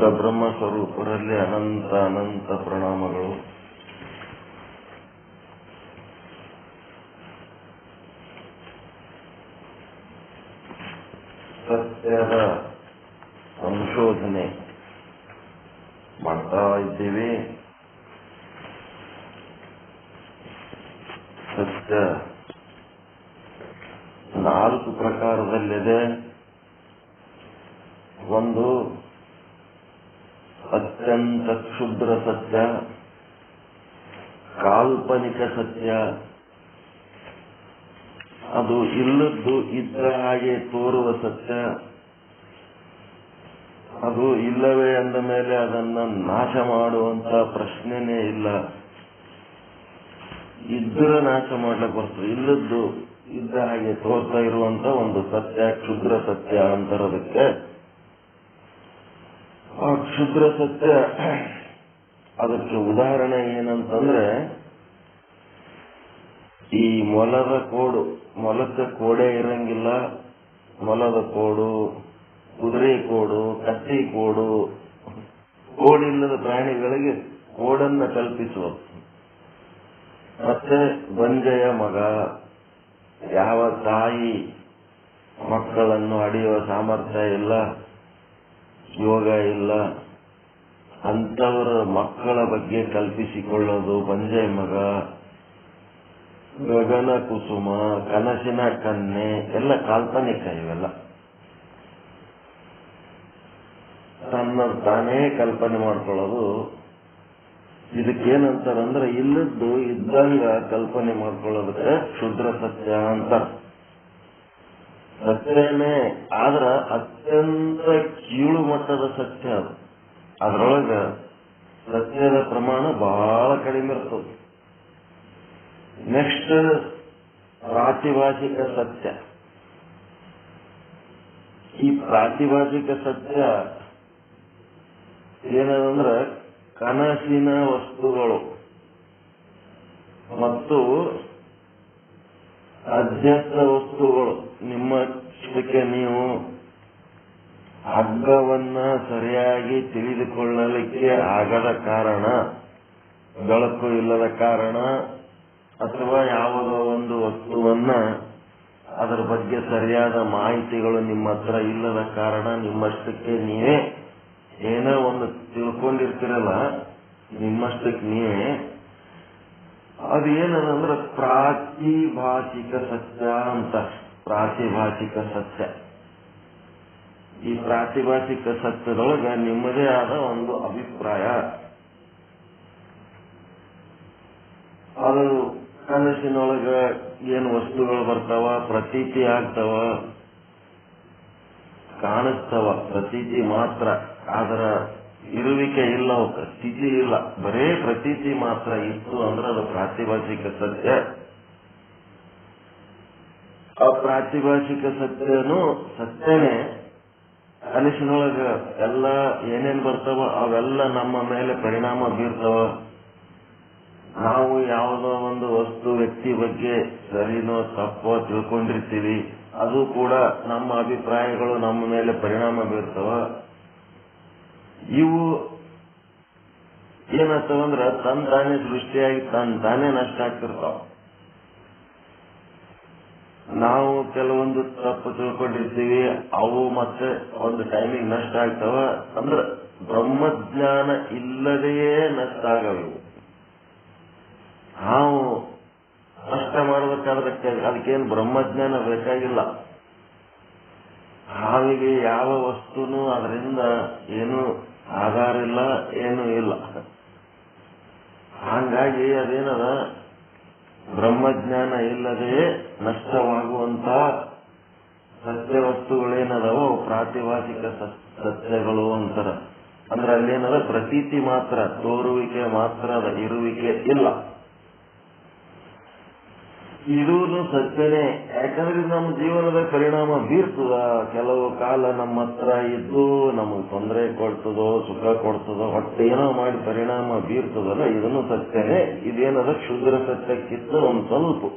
ಶುದ್ಧ ಬ್ರಹ್ಮ ಸ್ವರೂಪರಲ್ಲಿ ಅನಂತ ಅನಂತ ಪ್ರಣಾಮಗಳು. ಸತ್ಯದ ಸಂಶೋಧನೆ ಮಾಡ್ತಾ ಇದ್ದೀವಿ. ಸತ್ಯ 4 ಪ್ರಕಾರದಲ್ಲಿದೆ. ಒಂದು ಅತ್ಯಂತ ಕ್ಷುದ್ರ ಸತ್ಯ, ಕಾಲ್ಪನಿಕ ಸತ್ಯ, ಅದು ಇಲ್ಲದ್ದು ಇದ್ದ ಹಾಗೆ ತೋರುವ ಸತ್ಯ. ಅದು ಇಲ್ಲವೇ ಅಂದ ಮೇಲೆ ಅದನ್ನು ನಾಶ ಮಾಡುವಂತ ಪ್ರಶ್ನೆನೇ ಇಲ್ಲ. ಇದ್ದರೆ ನಾಶ ಮಾಡ್ಲಿಕ್ಕೆ ಬರ್ತದೆ. ಇಲ್ಲದ್ದು ಇದ್ದ ಹಾಗೆ ತೋರ್ತಾ ಇರುವಂತ ಒಂದು ಸತ್ಯ ಕ್ಷುದ್ರ ಸತ್ಯ ಅಂತಾರದಕ್ಕೆ. ಆ ಕ್ಷುದ್ರ ಸತ್ಯ ಅದಕ್ಕೆ ಉದಾಹರಣೆ ಏನಂತಂದ್ರೆ, ಈ ಮೊಲದ ಕೋಡು, ಮೊಲಕ್ಕೆ ಕೋಡೆ ಇರಂಗಿಲ್ಲ. ಮೊಲದ ಕೋಡು, ಕುದುರೆ ಕೋಡು, ಕತ್ತಿ ಕೋಡು, ಕೋಡಿಲ್ಲದ ಪ್ರಾಣಿಗಳಿಗೆ ಕೋಡನ್ನ ಕಲ್ಪಿಸುವುದು. ಮತ್ತೆ ಬಂಜೆಯ ಮಗ, ಯಾವ ತಾಯಿ ಮಕ್ಕಳನ್ನು ಹಡಿಯುವ ಸಾಮರ್ಥ್ಯ ಇಲ್ಲ, ಯೋಗ ಇಲ್ಲ, ಅಂತವರ ಮಕ್ಕಳ ಬಗ್ಗೆ ಕಲ್ಪಿಸಿಕೊಳ್ಳೋದು ಬಂಜೆ ಮಗ. ಗಗನ ಕುಸುಮ, ಕನಸಿನ ಕನ್ನೆ ಎಲ್ಲ ಕಾಲ್ಪನಿಕ. ಇವೆಲ್ಲ ತನ್ನ ತಾನೇ ಕಲ್ಪನೆ ಮಾಡ್ಕೊಳ್ಳೋದು. ಇದಕ್ಕೇನಂತಾರಂದ್ರೆ, ಇಲ್ಲದ್ದು ಇದ್ದಂಗ ಕಲ್ಪನೆ ಮಾಡ್ಕೊಳ್ಳೋದಕ್ಕೆ ಕ್ಷುದ್ರ ಸತ್ಯ ಅಂತ. ಸತ್ಯನೇ ಆದ್ರ ಅತ್ಯಂತ ಕೀಳು ಮಟ್ಟದ ಸತ್ಯ ಅದು. ಅದರೊಳಗ ಸತ್ಯದ ಪ್ರಮಾಣ ಬಹಳ ಕಡಿಮೆ ಇರ್ತದೆ. ನೆಕ್ಸ್ಟ್ ಪ್ರಾತಿಭಾಷಿಕ ಸತ್ಯ. ಈ ಪ್ರಾತಿಭಾಷಿಕ ಸತ್ಯ ಏನದಂದ್ರೆ, ಕನಸಿನ ವಸ್ತುಗಳು ಮತ್ತು ಅಧ್ಯಸ್ಥ ವಸ್ತುಗಳು. ನಿಮ್ಮಷ್ಟಕ್ಕೆ ನೀವು ಹಗ್ಗವನ್ನ ಸರಿಯಾಗಿ ತಿಳಿದುಕೊಳ್ಳಲಿಕ್ಕೆ ಆಗದ ಕಾರಣ, ಬೆಳಕು ಇಲ್ಲದ ಕಾರಣ, ಅಥವಾ ಯಾವುದೋ ಒಂದು ವಸ್ತುವನ್ನ ಅದರ ಬಗ್ಗೆ ಸರಿಯಾದ ಮಾಹಿತಿಗಳು ನಿಮ್ಮ ಹತ್ರ ಇಲ್ಲದ ಕಾರಣ ನಿಮ್ಮಷ್ಟಕ್ಕೆ ನೀವೇ ಏನೋ ಒಂದು ತಿಳ್ಕೊಂಡಿರ್ತಿರಲ್ಲ, ನಿಮ್ಮಷ್ಟಕ್ಕೆ ನೀವೇ. ಅದು ಏನದಂದ್ರೆ ಪ್ರಾತಿಭಾಷಿಕ ಸತ್ಯ ಅಂತ. ಪ್ರಾತಿಭಾಷಿಕ ಸತ್ಯ. ಈ ಪ್ರಾತಿಭಾಷಿಕ ಸತ್ಯದೊಳಗ ನಿಮ್ಮದೇ ಆದ ಒಂದು ಅಭಿಪ್ರಾಯ. ಅದು ಕನಸಿನೊಳಗ ಏನು ವಸ್ತುಗಳು ಬರ್ತಾವ, ಪ್ರತೀತಿ ಆಗ್ತಾವ, ಕಾಣಿಸ್ತಾವ, ಪ್ರತೀತಿ ಮಾತ್ರ. ಅದರ ಇರುವಿಕೆ ಇಲ್ಲ, ಸ್ಥಿತಿ ಇಲ್ಲ, ಬರೇ ಪ್ರತೀತಿ ಮಾತ್ರ ಇತ್ತು ಅಂದ್ರೆ ಅದು ಪ್ರಾತಿಭಾಷಿಕ ಸತ್ಯ. ಆ ಪ್ರಾತಿಭಾಷಿಕ ಸತ್ಯನು ಸತ್ಯನೇ. ಕನಸಿನೊಳಗ ಎಲ್ಲ ಏನೇನ್ ಬರ್ತಾವ ಅವೆಲ್ಲ ನಮ್ಮ ಮೇಲೆ ಪರಿಣಾಮ ಬೀರ್ತಾವ. ನಾವು ಯಾವುದೋ ಒಂದು ವಸ್ತು ವ್ಯಕ್ತಿ ಬಗ್ಗೆ ಸರಿನೋ ತಪ್ಪೋ ತಿಳ್ಕೊಂಡಿರ್ತೀವಿ, ಅದು ಕೂಡ ನಮ್ಮ ಅಭಿಪ್ರಾಯಗಳು ನಮ್ಮ ಮೇಲೆ ಪರಿಣಾಮ ಬೀರ್ತಾವ. ಇವು ಏನಾಗ್ತಾವಂದ್ರ ತನ್ ತಾನೇ ಸೃಷ್ಟಿಯಾಗಿ ತಾನೇ ನಷ್ಟ ಆಗ್ತಿರ್ತಾವ. ನಾವು ಕೆಲವೊಂದು ತಪ್ಪು ತಿಳ್ಕೊಂಡಿರ್ತೀವಿ, ಅವು ಮತ್ತೆ ಒಂದು ಟೈಮಿಗೆ ನಷ್ಟ ಆಗ್ತಾವ. ಅಂದ್ರೆ ಬ್ರಹ್ಮಜ್ಞಾನ ಇಲ್ಲದೆಯೇ ನಷ್ಟ ಆಗವು. ನಾವು ನಷ್ಟ ಮಾಡಬೇಕಾದ್ರೆ ಅದಕ್ಕೇನು ಬ್ರಹ್ಮಜ್ಞಾನ ಬೇಕಾಗಿಲ್ಲ. ಹಾವಿಗೆ ಯಾವ ವಸ್ತುನೂ ಅದರಿಂದ ಏನು ಆಧಾರ ಇಲ್ಲ, ಏನೂ ಇಲ್ಲ. ಹಾಗಾಗಿ ಅದೇನದ, ಬ್ರಹ್ಮಜ್ಞಾನ ಇಲ್ಲದೆ ನಷ್ಟವಾಗುವಂತ ಸತ್ಯ ವಸ್ತುಗಳೇನದವೋ ಪ್ರಾತಿಭಾಷಿಕ ಸತ್ಯಗಳು ಅಂತಾರ. ಅಂದ್ರೆ ಅಲ್ಲೇನದ ಪ್ರತೀತಿ ಮಾತ್ರ, ತೋರುವಿಕೆ ಮಾತ್ರ, ಅದ ಇರುವಿಕೆ ಇಲ್ಲ. ಇದೂ ಸತ್ಯನೇ. ಯಾಕಂದ್ರೆ ನಮ್ಮ ಜೀವನದ ಪರಿಣಾಮ ಬೀರ್ತದ. ಕೆಲವು ಕಾಲ ನಮ್ಮ ಹತ್ರ ಇದ್ದು ನಮಗೆ ತೊಂದರೆ ಕೊಡ್ತದೋ, ಸುಖ ಕೊಡ್ತದೋ, ಹೊಟ್ಟೆ ಏನೋ ಮಾಡಿ ಪರಿಣಾಮ ಬೀರ್ತದಲ್ಲ, ಇದನ್ನು ಸತ್ಯನೇ. ಇದೇನದ ಕ್ಷುದ್ರ ಸತ್ಯಕ್ಕಿಂತ ಒಂದು ಸ್ವಲ್ಪ.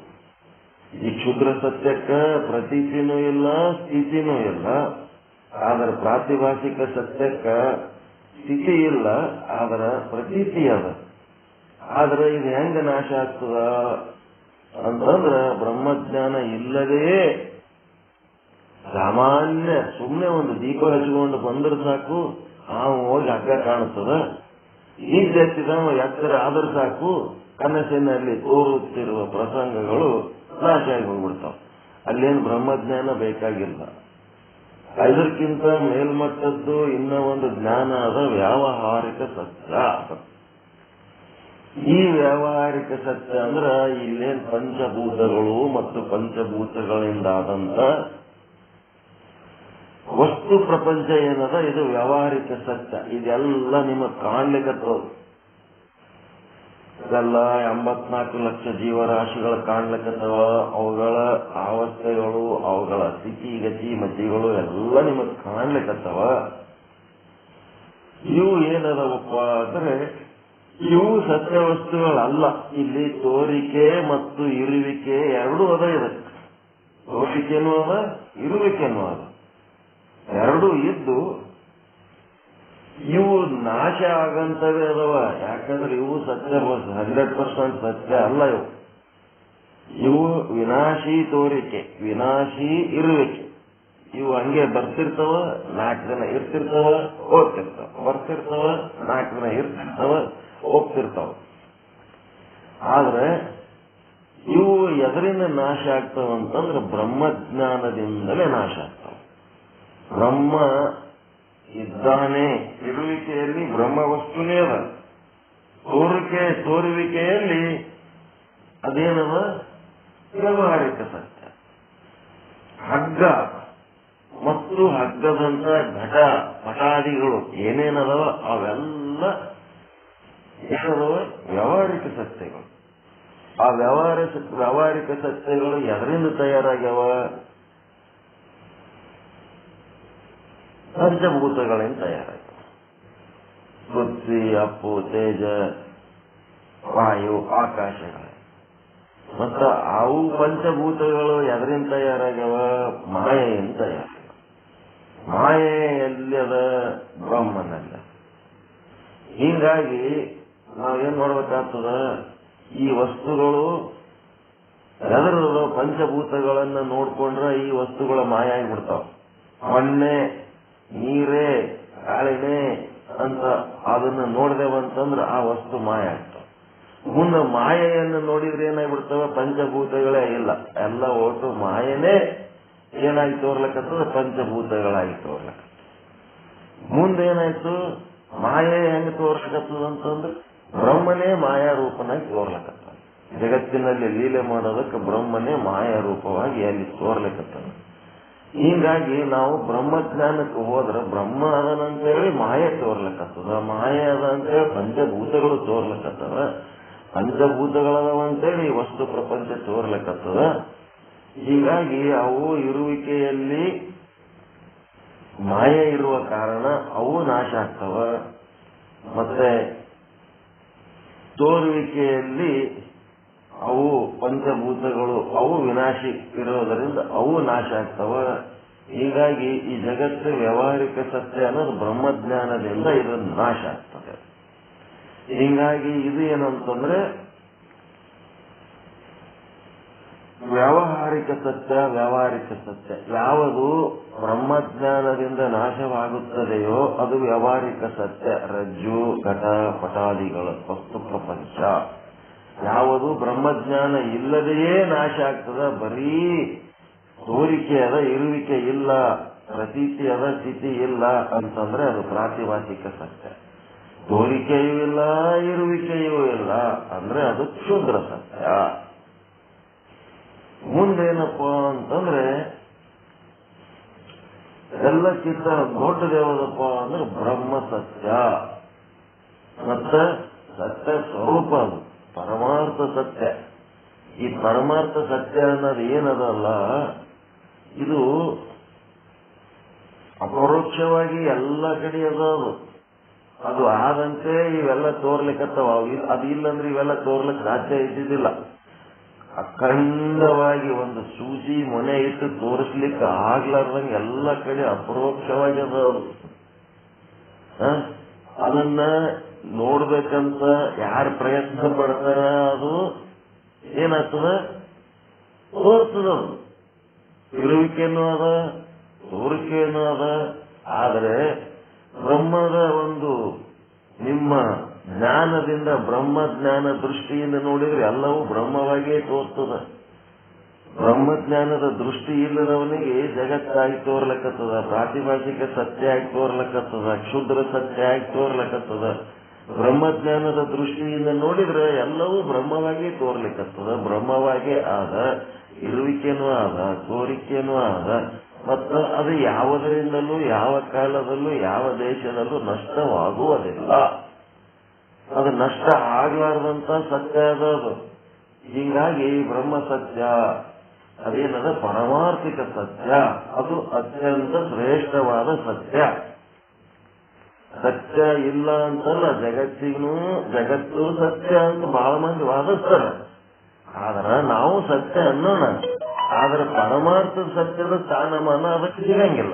ಈ ಕ್ಷುದ್ರ ಸತ್ಯಕ್ಕ ಪ್ರತೀತಿನೂ ಇಲ್ಲ, ಸ್ಥಿತಿನೂ ಇಲ್ಲ. ಆದ್ರೆ ಪ್ರಾತಿಭಾಷಿಕ ಸತ್ಯಕ್ಕ ಸ್ಥಿತಿ ಇಲ್ಲ, ಆದ್ರ ಪ್ರತೀತಿ ಅದ. ಆದ್ರೆ ಇದು ಹೆಂಗ ನಾಶ ಆಗ್ತದ ಅಂತಂದ್ರ ಬ್ರಹ್ಮಜ್ಞಾನ ಇಲ್ಲದೇ ಸಾಮಾನ್ಯ ಸುಮ್ಮನೆ ಒಂದು ದೀಪ ಹಚ್ಕೊಂಡು ಬಂದ್ರೆ ಸಾಕು, ಹೋಗಿ ಹಗ್ಗ ಕಾಣುತ್ತದ. ಈಗೆತ್ತಿದ ಎತ್ತರ ಆದ್ರೆ ಸಾಕು, ಕನಸಿನಲ್ಲಿ ತೋರುತ್ತಿರುವ ಪ್ರಸಂಗಗಳು ನಾಶ ಆಗಿ ಹೋಗ್ಬಿಡ್ತಾವ. ಅಲ್ಲೇನು ಬ್ರಹ್ಮಜ್ಞಾನ ಬೇಕಾಗಿಲ್ಲ. ಅದಕ್ಕಿಂತ ಮೇಲ್ಮಟ್ಟದ್ದು ಇನ್ನ ಒಂದು ಜ್ಞಾನ ಅದ, ವ್ಯಾವಹಾರಿಕ ಸತ್ಯ. ಈ ವ್ಯಾವಹಾರಿಕ ಸತ್ಯ ಅಂದ್ರ ಇಲ್ಲೇನ್ ಪಂಚಭೂತಗಳು ಮತ್ತು ಪಂಚಭೂತಗಳಿಂದಾದಂತ ವಸ್ತು ಪ್ರಪಂಚ ಏನದ, ಇದು ವ್ಯಾವಹಾರಿಕ ಸತ್ಯ. ಇದೆಲ್ಲ ನಿಮಗೆ ಕಾಣ್ಲಿಕ್ಕತ್ತದ. ಇದೆಲ್ಲ 84 ಲಕ್ಷ ಜೀವರಾಶಿಗಳು ಕಾಣ್ಲಿಕ್ಕತ್ತವ. ಅವುಗಳ ಅವಸ್ಥೆಗಳು, ಅವುಗಳ ಸ್ಥಿತಿ ಗತಿ ಮತಿಗಳು ಎಲ್ಲ ನಿಮಗೆ ಕಾಣ್ಲಿಕ್ಕತ್ತವ. ಇವು ಏನದವಪ್ಪ ಅಂದ್ರೆ ಇವು ಸತ್ಯ ವಸ್ತುಗಳಲ್ಲ. ಇಲ್ಲಿ ತೋರಿಕೆ ಮತ್ತು ಇರುವಿಕೆ ಎರಡೂ ಅದ. ಇದಕ್ಕೆ ತೋರಿಕೆನೂ ಅದ, ಇರುವಿಕೆನೂ ಅದ. ಎರಡೂ ಇದ್ದು ಇವು ನಾಶ ಆಗಂತವೇ ಅದಾವ. ಯಾಕಂದ್ರೆ ಇವು ಸತ್ಯ 100% ಸತ್ಯ ಅಲ್ಲ. ಇವು ವಿನಾಶಿ ತೋರಿಕೆ, ವಿನಾಶಿ ಇರುವಿಕೆ. ಇವು ಹಂಗೆ ಬರ್ತಿರ್ತಾವ, 4 ದಿನ ಇರ್ತಿರ್ತಾವ, ಹೋಗ್ತಿರ್ತಾವ, ಬರ್ತಿರ್ತಾವ, 4 ದಿನ ಇರ್ತಿರ್ತಾವ, ಹೋಗ್ತಿರ್ತಾವ. ಆದ್ರೆ ಇವು ಎದರಿಂದ ನಾಶ ಆಗ್ತಾವಂತಂದ್ರೆ ಬ್ರಹ್ಮಜ್ಞಾನದಿಂದಲೇ ನಾಶ ಆಗ್ತಾವ. ಬ್ರಹ್ಮ ಇದ್ದಾನೆ, ಇರುವಿಕೆಯಲ್ಲಿ ಬ್ರಹ್ಮ ವಸ್ತುನೇ ಅದ. ತೋರುವಿಕೆಯಲ್ಲಿ ಅದೇನದ, ವ್ಯಾವಹಾರಿಕ ಸತ್ಯ. ಹಗ್ಗ ಮತ್ತು ಹಗ್ಗದಂತ ಘಟ ಪಟಾದಿಗಳು ಏನೇನದವ ಅವೆಲ್ಲ ಏನದವ, ವ್ಯಾವಹಾರಿಕ ಸತ್ಯಗಳು. ಆ ವ್ಯಾವಹಾರಿಕ ಸತ್ಯಗಳು ಎದರಿಂದ ತಯಾರಾಗ್ಯಾವ, ಪಂಚಭೂತಗಳಿಂದ ತಯಾರಾಗ್ಯಾವ. ಪೃಥ್ವಿ, ಅಪ್ಪು, ತೇಜ, ವಾಯು, ಆಕಾಶಗಳು. ಮತ್ತ ಅವು ಪಂಚಭೂತಗಳು ಎದರಿಂದ ತಯಾರಾಗ್ಯಾವ, ಮಾಯೆಯಿಂದ ತಯಾರಾಗ್ಯಾವ. ಮಾಯೆ ಎಲ್ಲಿಯದ, ಬ್ರಹ್ಮನಲ್ಲ. ಹೀಗಾಗಿ ನಾವೇನ್ ನೋಡ್ಬೇಕಾಗ್ತದ, ಈ ವಸ್ತುಗಳು ಎದರದ ಪಂಚಭೂತಗಳನ್ನ ನೋಡ್ಕೊಂಡ್ರೆ ಈ ವಸ್ತುಗಳ ಮಾಯ ಆಗಿಬಿಡ್ತಾವ. ಮಣ್ಣೆ, ನೀರೇ, ಗಾಳಿನೇ ಅಂತ ಅದನ್ನ ನೋಡಿದೆವಂತಂದ್ರೆ ಆ ವಸ್ತು ಮಾಯ ಆಗ್ತಾವ. ಮುಂದೆ ಮಾಯೆಯನ್ನು ನೋಡಿದ್ರೆ ಏನಾಗ್ಬಿಡ್ತಾವ, ಪಂಚಭೂತಗಳೇ ಇಲ್ಲ, ಎಲ್ಲ ಒಟ್ಟು ಮಾಯನೇ ಏನಾಗಿ ತೋರ್ಲಕ್ಕತ್ತದ, ಪಂಚಭೂತಗಳಾಗಿ ತೋರ್ಲಕ್ಕ. ಮುಂದೇನಾಯ್ತು, ಮಾಯೆ ಹೆಂಗ್ ತೋರ್ಲಕತ್ತದ ಅಂತಂದ್ರೆ ಬ್ರಹ್ಮನೇ ಮಾಯಾ ರೂಪನಾಗಿ ತೋರ್ಲಕತ್ತ. ಜಗತ್ತಿನಲ್ಲಿ ಲೀಲೆ ಮಾಡೋದಕ್ಕೆ ಬ್ರಹ್ಮನೇ ಮಾಯಾ ರೂಪವಾಗಿ ಅಲ್ಲಿ ತೋರ್ಲಕತ್ತದ. ಹೀಗಾಗಿ ನಾವು ಬ್ರಹ್ಮಜ್ಞಾನಕ್ಕೆ ಹೋದ್ರೆ ಬ್ರಹ್ಮ ಅದನಂತೇಳಿ ಮಾಯೆ ತೋರ್ಲಕತ್ತದ, ಮಾಯೆ ಅದ ಅಂತೇಳಿ ಪಂಚಭೂತಗಳು ತೋರ್ಲಕತ್ತದ, ಪಂಚಭೂತಗಳದವಂತೇಳಿ ವಸ್ತು ಪ್ರಪಂಚ ತೋರ್ಲಕತ್ತದ. ಹೀಗಾಗಿ ಅವು ಇರುವಿಕೆಯಲ್ಲಿ ಮಾಯೆ ಇರುವ ಕಾರಣ ಅವು ನಾಶ ಆಗ್ತವ. ಮತ್ತೆ ತೋರುವಿಕೆಯಲ್ಲಿ ಅವು ಪಂಚಭೂತಗಳು ಅವು ವಿನಾಶಿ ಇರೋದರಿಂದ ಅವು ನಾಶ ಆಗ್ತವ. ಹೀಗಾಗಿ ಈ ಜಗತ್ತು ವ್ಯಾವಹಾರಿಕ ಸತ್ಯ ಅನ್ನೋದು ಬ್ರಹ್ಮಜ್ಞಾನದಿಂದ ಇದು ನಾಶ ಆಗ್ತದೆ. ಹೀಗಾಗಿ ಇದು ಏನಂತಂದ್ರೆ ವ್ಯಾವಹಾರಿಕ ಸತ್ಯ ಯಾವುದು ಬ್ರಹ್ಮಜ್ಞಾನದಿಂದ ನಾಶವಾಗುತ್ತದೆಯೋ ಅದು ವ್ಯಾವಹಾರಿಕ ಸತ್ಯ. ರಜ್ಜು, ಘಟ, ಪಟಾದಿಗಳ ವಸ್ತು ಪ್ರಪಂಚ ಯಾವುದು ಬ್ರಹ್ಮಜ್ಞಾನ ಇಲ್ಲದೆಯೇ ನಾಶ ಆಗ್ತದ, ಬರೀ ತೋರಿಕೆ ಅದ, ಇರುವಿಕೆ ಇಲ್ಲ, ಪ್ರತೀತಿ ಅದ, ಸ್ಥಿತಿ ಇಲ್ಲ ಅಂತಂದ್ರೆ ಅದು ಪ್ರಾತಿಭಾಸಿಕ ಸತ್ಯ. ತೋರಿಕೆಯೂ ಇಲ್ಲ, ಇರುವಿಕೆಯೂ ಇಲ್ಲ ಅಂದ್ರೆ ಅದು ಕ್ಷುದ್ರ ಸತ್ಯ. ಮುಂದೇನಪ್ಪ ಅಂತಂದ್ರೆ ಎಲ್ಲಕ್ಕಿಂತ ದೊಡ್ಡದೇವದಪ್ಪ ಅಂದ್ರೆ ಬ್ರಹ್ಮ ಸತ್ಯ. ಮತ್ತೆ ಸತ್ಯ ಸ್ವರೂಪ ಅದು ಪರಮಾರ್ಥ ಸತ್ಯ. ಈ ಪರಮಾರ್ಥ ಸತ್ಯ ಅನ್ನೋದು ಏನದಲ್ಲ, ಇದು ಅಪರೋಕ್ಷವಾಗಿ ಎಲ್ಲ ಕಡೆ ಅದಾದು. ಅದು ಆದಂತೆ ಇವೆಲ್ಲ ತೋರ್ಲಿಕ್ಕತ್ತವ. ಅದು ಇಲ್ಲಂದ್ರೆ ಇವೆಲ್ಲ ತೋರ್ಲಿಕ್ಕೆ ಸಾಧ್ಯ ಇದ್ದಿದ್ದಿಲ್ಲ. ಅಖಂಡವಾಗಿ ಒಂದು ಸೂಜಿ ಮೊನೆ ಇಟ್ಟು ತೋರಿಸ್ಲಿಕ್ಕೆ ಆಗ್ಲಾರ್ದಂಗೆ ಎಲ್ಲ ಕಡೆ ಅಪರೋಕ್ಷವಾಗಿ ಅದ. ಅದನ್ನ ನೋಡ್ಬೇಕಂತ ಯಾರು ಪ್ರಯತ್ನ ಪಡ್ತಾರ ಅದು ಏನಾಗ್ತದ, ತೋರ್ತದ. ಇರುವಿಕೆನೂ ಅದ, ತೋರಿಕೆನೂ ಅದ. ಆದರೆ ಬ್ರಹ್ಮದ ಒಂದು ನಿಮ್ಮ ಜ್ಞಾನದಿಂದ, ಬ್ರಹ್ಮಜ್ಞಾನ ದೃಷ್ಟಿಯಿಂದ ನೋಡಿದ್ರೆ ಎಲ್ಲವೂ ಬ್ರಹ್ಮವಾಗಿಯೇ ತೋರ್ತದ. ಬ್ರಹ್ಮಜ್ಞಾನದ ದೃಷ್ಟಿ ಇಲ್ಲದವನಿಗೆ ಜಗತ್ತಾಗಿ ತೋರ್ಲಕ್ಕತ್ತದ, ಪ್ರಾತಿಭಾಷಿಕ ಸತ್ಯ ಆಗಿ ತೋರ್ಲಕ್ಕತ್ತದ, ಕ್ಷುದ್ರ ಸತ್ಯ ಆಗಿ ತೋರ್ಲಕ್ಕತ್ತದ. ಬ್ರಹ್ಮಜ್ಞಾನದ ದೃಷ್ಟಿಯಿಂದ ನೋಡಿದ್ರೆ ಎಲ್ಲವೂ ಬ್ರಹ್ಮವಾಗಿ ತೋರ್ಲಿಕ್ಕತ್ತದ, ಬ್ರಹ್ಮವಾಗೇ ಆದ, ಇರುವಿಕೆನೂ ಆದ, ತೋರಿಕೆನೂ ಆದ. ಮತ್ತು ಅದು ಯಾವುದರಿಂದಲೂ ಯಾವ ಕಾಲದಲ್ಲೂ ಯಾವ ದೇಶದಲ್ಲೂ ನಷ್ಟವಾಗುವುದಿಲ್ಲ. ಅದು ನಷ್ಟ ಆಗ್ಲಾರ್ದಂತ ಸತ್ಯ ಅದ ಅದು. ಹೀಗಾಗಿ ಬ್ರಹ್ಮ ಸತ್ಯ ಅದೇನದ ಪರಮಾರ್ಥಿಕ ಸತ್ಯ, ಅದು ಅತ್ಯಂತ ಶ್ರೇಷ್ಠವಾದ ಸತ್ಯ. ಸತ್ಯ ಇಲ್ಲ ಅಂತಲ್ಲ, ಜಗತ್ತು ಸತ್ಯ ಅಂತ ಬಹಳ ಮಂದಿ ವಾದಿಸ್ತಾರ. ಆದ್ರ ನಾವು ಸತ್ಯ ಅನ್ನೋಣ, ಆದ್ರೆ ಪರಮಾರ್ಥದ ಸತ್ಯದ ಸ್ಥಾನಮಾನ ಅದಕ್ಕೆ ಸಿಗಂಗಿಲ್ಲ.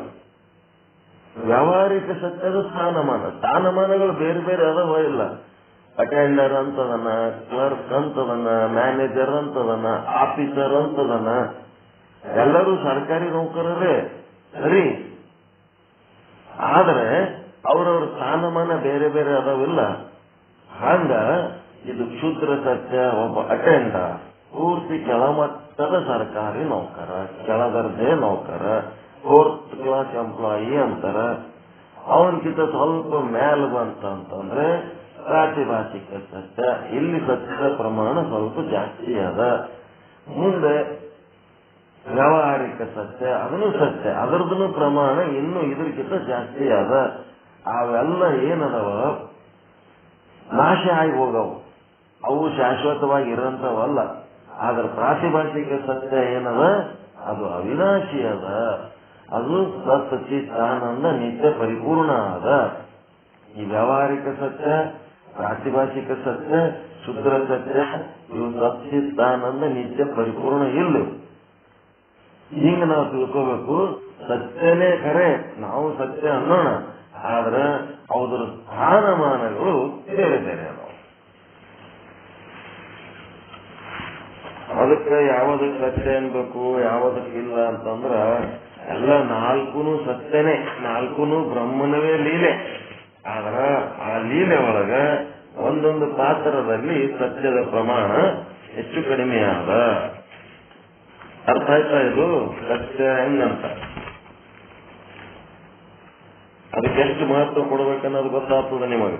ವ್ಯಾವಹಾರಿಕ ಸತ್ಯದ ಸ್ಥಾನಮಾನಗಳು ಬೇರೆ ಬೇರೆ ಅದಾವ ಇಲ್ಲ. ಅಟೆಂಡರ್ ಅಂತದನ, ಕ್ಲರ್ಕ್ ಅಂತದನ, ಮ್ಯಾನೇಜರ್ ಅಂತದನ, ಆಫೀಸರ್ ಅಂತದನ, ಎಲ್ಲರೂ ಸರ್ಕಾರಿ ನೌಕರರೇ ಸರಿ. ಆದ್ರೆ ಅವ್ರವ್ರ ಸ್ಥಾನಮಾನ ಬೇರೆ ಬೇರೆ ಅದಾವಿಲ್ಲ. ಹಂಗ ಇದು ಕ್ಷುದ್ರ ಸತ್ಯ. ಒಬ್ಬ ಅಟೆಂಡರ್ ಪೂರ್ತಿ ಕೆಳಮಟ್ಟದ ಸರ್ಕಾರಿ ನೌಕರ, ಕೆಳದರ್ಜೆ ನೌಕರ, 4th ಕ್ಲಾಸ್ ಎಂಪ್ಲಾಯಿ ಅಂತಾರ. ಅವನ್ಕಿಂತ ಸ್ವಲ್ಪ ಮೇಲ್ ಬಂತಂತಂದ್ರೆ ಪ್ರಾತಿಭಾಷಿಕ ಸತ್ಯ. ಇಲ್ಲಿ ಸತ್ಯದ ಪ್ರಮಾಣ ಸ್ವಲ್ಪ ಜಾಸ್ತಿ ಅದ. ಮುಂದೆ ವ್ಯಾವಹಾರಿಕ ಸತ್ಯ, ಅದನ್ನು ಸತ್ಯ, ಅದರದನ್ನು ಪ್ರಮಾಣ ಇನ್ನು ಇದಕ್ಕಿಂತ ಜಾಸ್ತಿ ಅದ. ಅವೆಲ್ಲ ಏನದವ, ನಾಶ ಆಗಿ ಹೋಗವು, ಅವು ಶಾಶ್ವತವಾಗಿ ಇರಂತವಲ್ಲ. ಆದ್ರೆ ಪ್ರಾತಿಭಾಷಿಕ ಸತ್ಯ ಏನದ, ಅದು ಅವಿನಾಶಿ ಅದ. ಅದು ಸಚ್ಚಿದಾನಂದ ನಿತ್ಯ ಪರಿಪೂರ್ಣ ಅದ. ಈ ವ್ಯಾವಹಾರಿಕ ಸತ್ಯ, ಪ್ರಾತಿಭಾಷಿಕ ಸತ್ಯ, ಶುದ್ರ ಸತ್ಯ, ಇವು ಸಚ್ಚಿದಾನಂದ ನಿತ್ಯ ಪರಿಪೂರ್ಣ ಇಲ್ಲ. ಹಿಂಗ ನಾವು ತಿಳ್ಕೋಬೇಕು. ಸತ್ಯನೇ ಖರೆ, ನಾವು ಸತ್ಯ ಅನ್ನೋಣ, ಆದ್ರೆ ಅವರ ಸ್ಥಾನಮಾನಗಳು ಬೇರೆ ಬೇರೆ ಅದಾವ. ಅದಕ್ಕೆ ಯಾವುದಕ್ಕೆ ಸತ್ಯ ಅನ್ಬೇಕು, ಯಾವುದಕ್ಕಿಲ್ಲ ಅಂತಂದ್ರ ಎಲ್ಲ 4 ಸತ್ಯನೇ, 4 ಬ್ರಹ್ಮನವೇ ಲೀಲೆ. ಆದ್ರ ಆ ಲೀಲೆ ಒಳಗ ಒಂದೊಂದು ಪಾತ್ರದಲ್ಲಿ ಸತ್ಯದ ಪ್ರಮಾಣ ಹೆಚ್ಚು ಕಡಿಮೆ ಆದ. ಅರ್ಥ ಆಯ್ತಾ? ಇದು ಸತ್ಯ ಹೆಂಗಂತ, ಅದಕ್ಕೆ ಎಷ್ಟು ಮಹತ್ವ ಕೊಡ್ಬೇಕನ್ನೋದು ಗೊತ್ತಾಗ್ತದೆ ನಿಮಗೆ.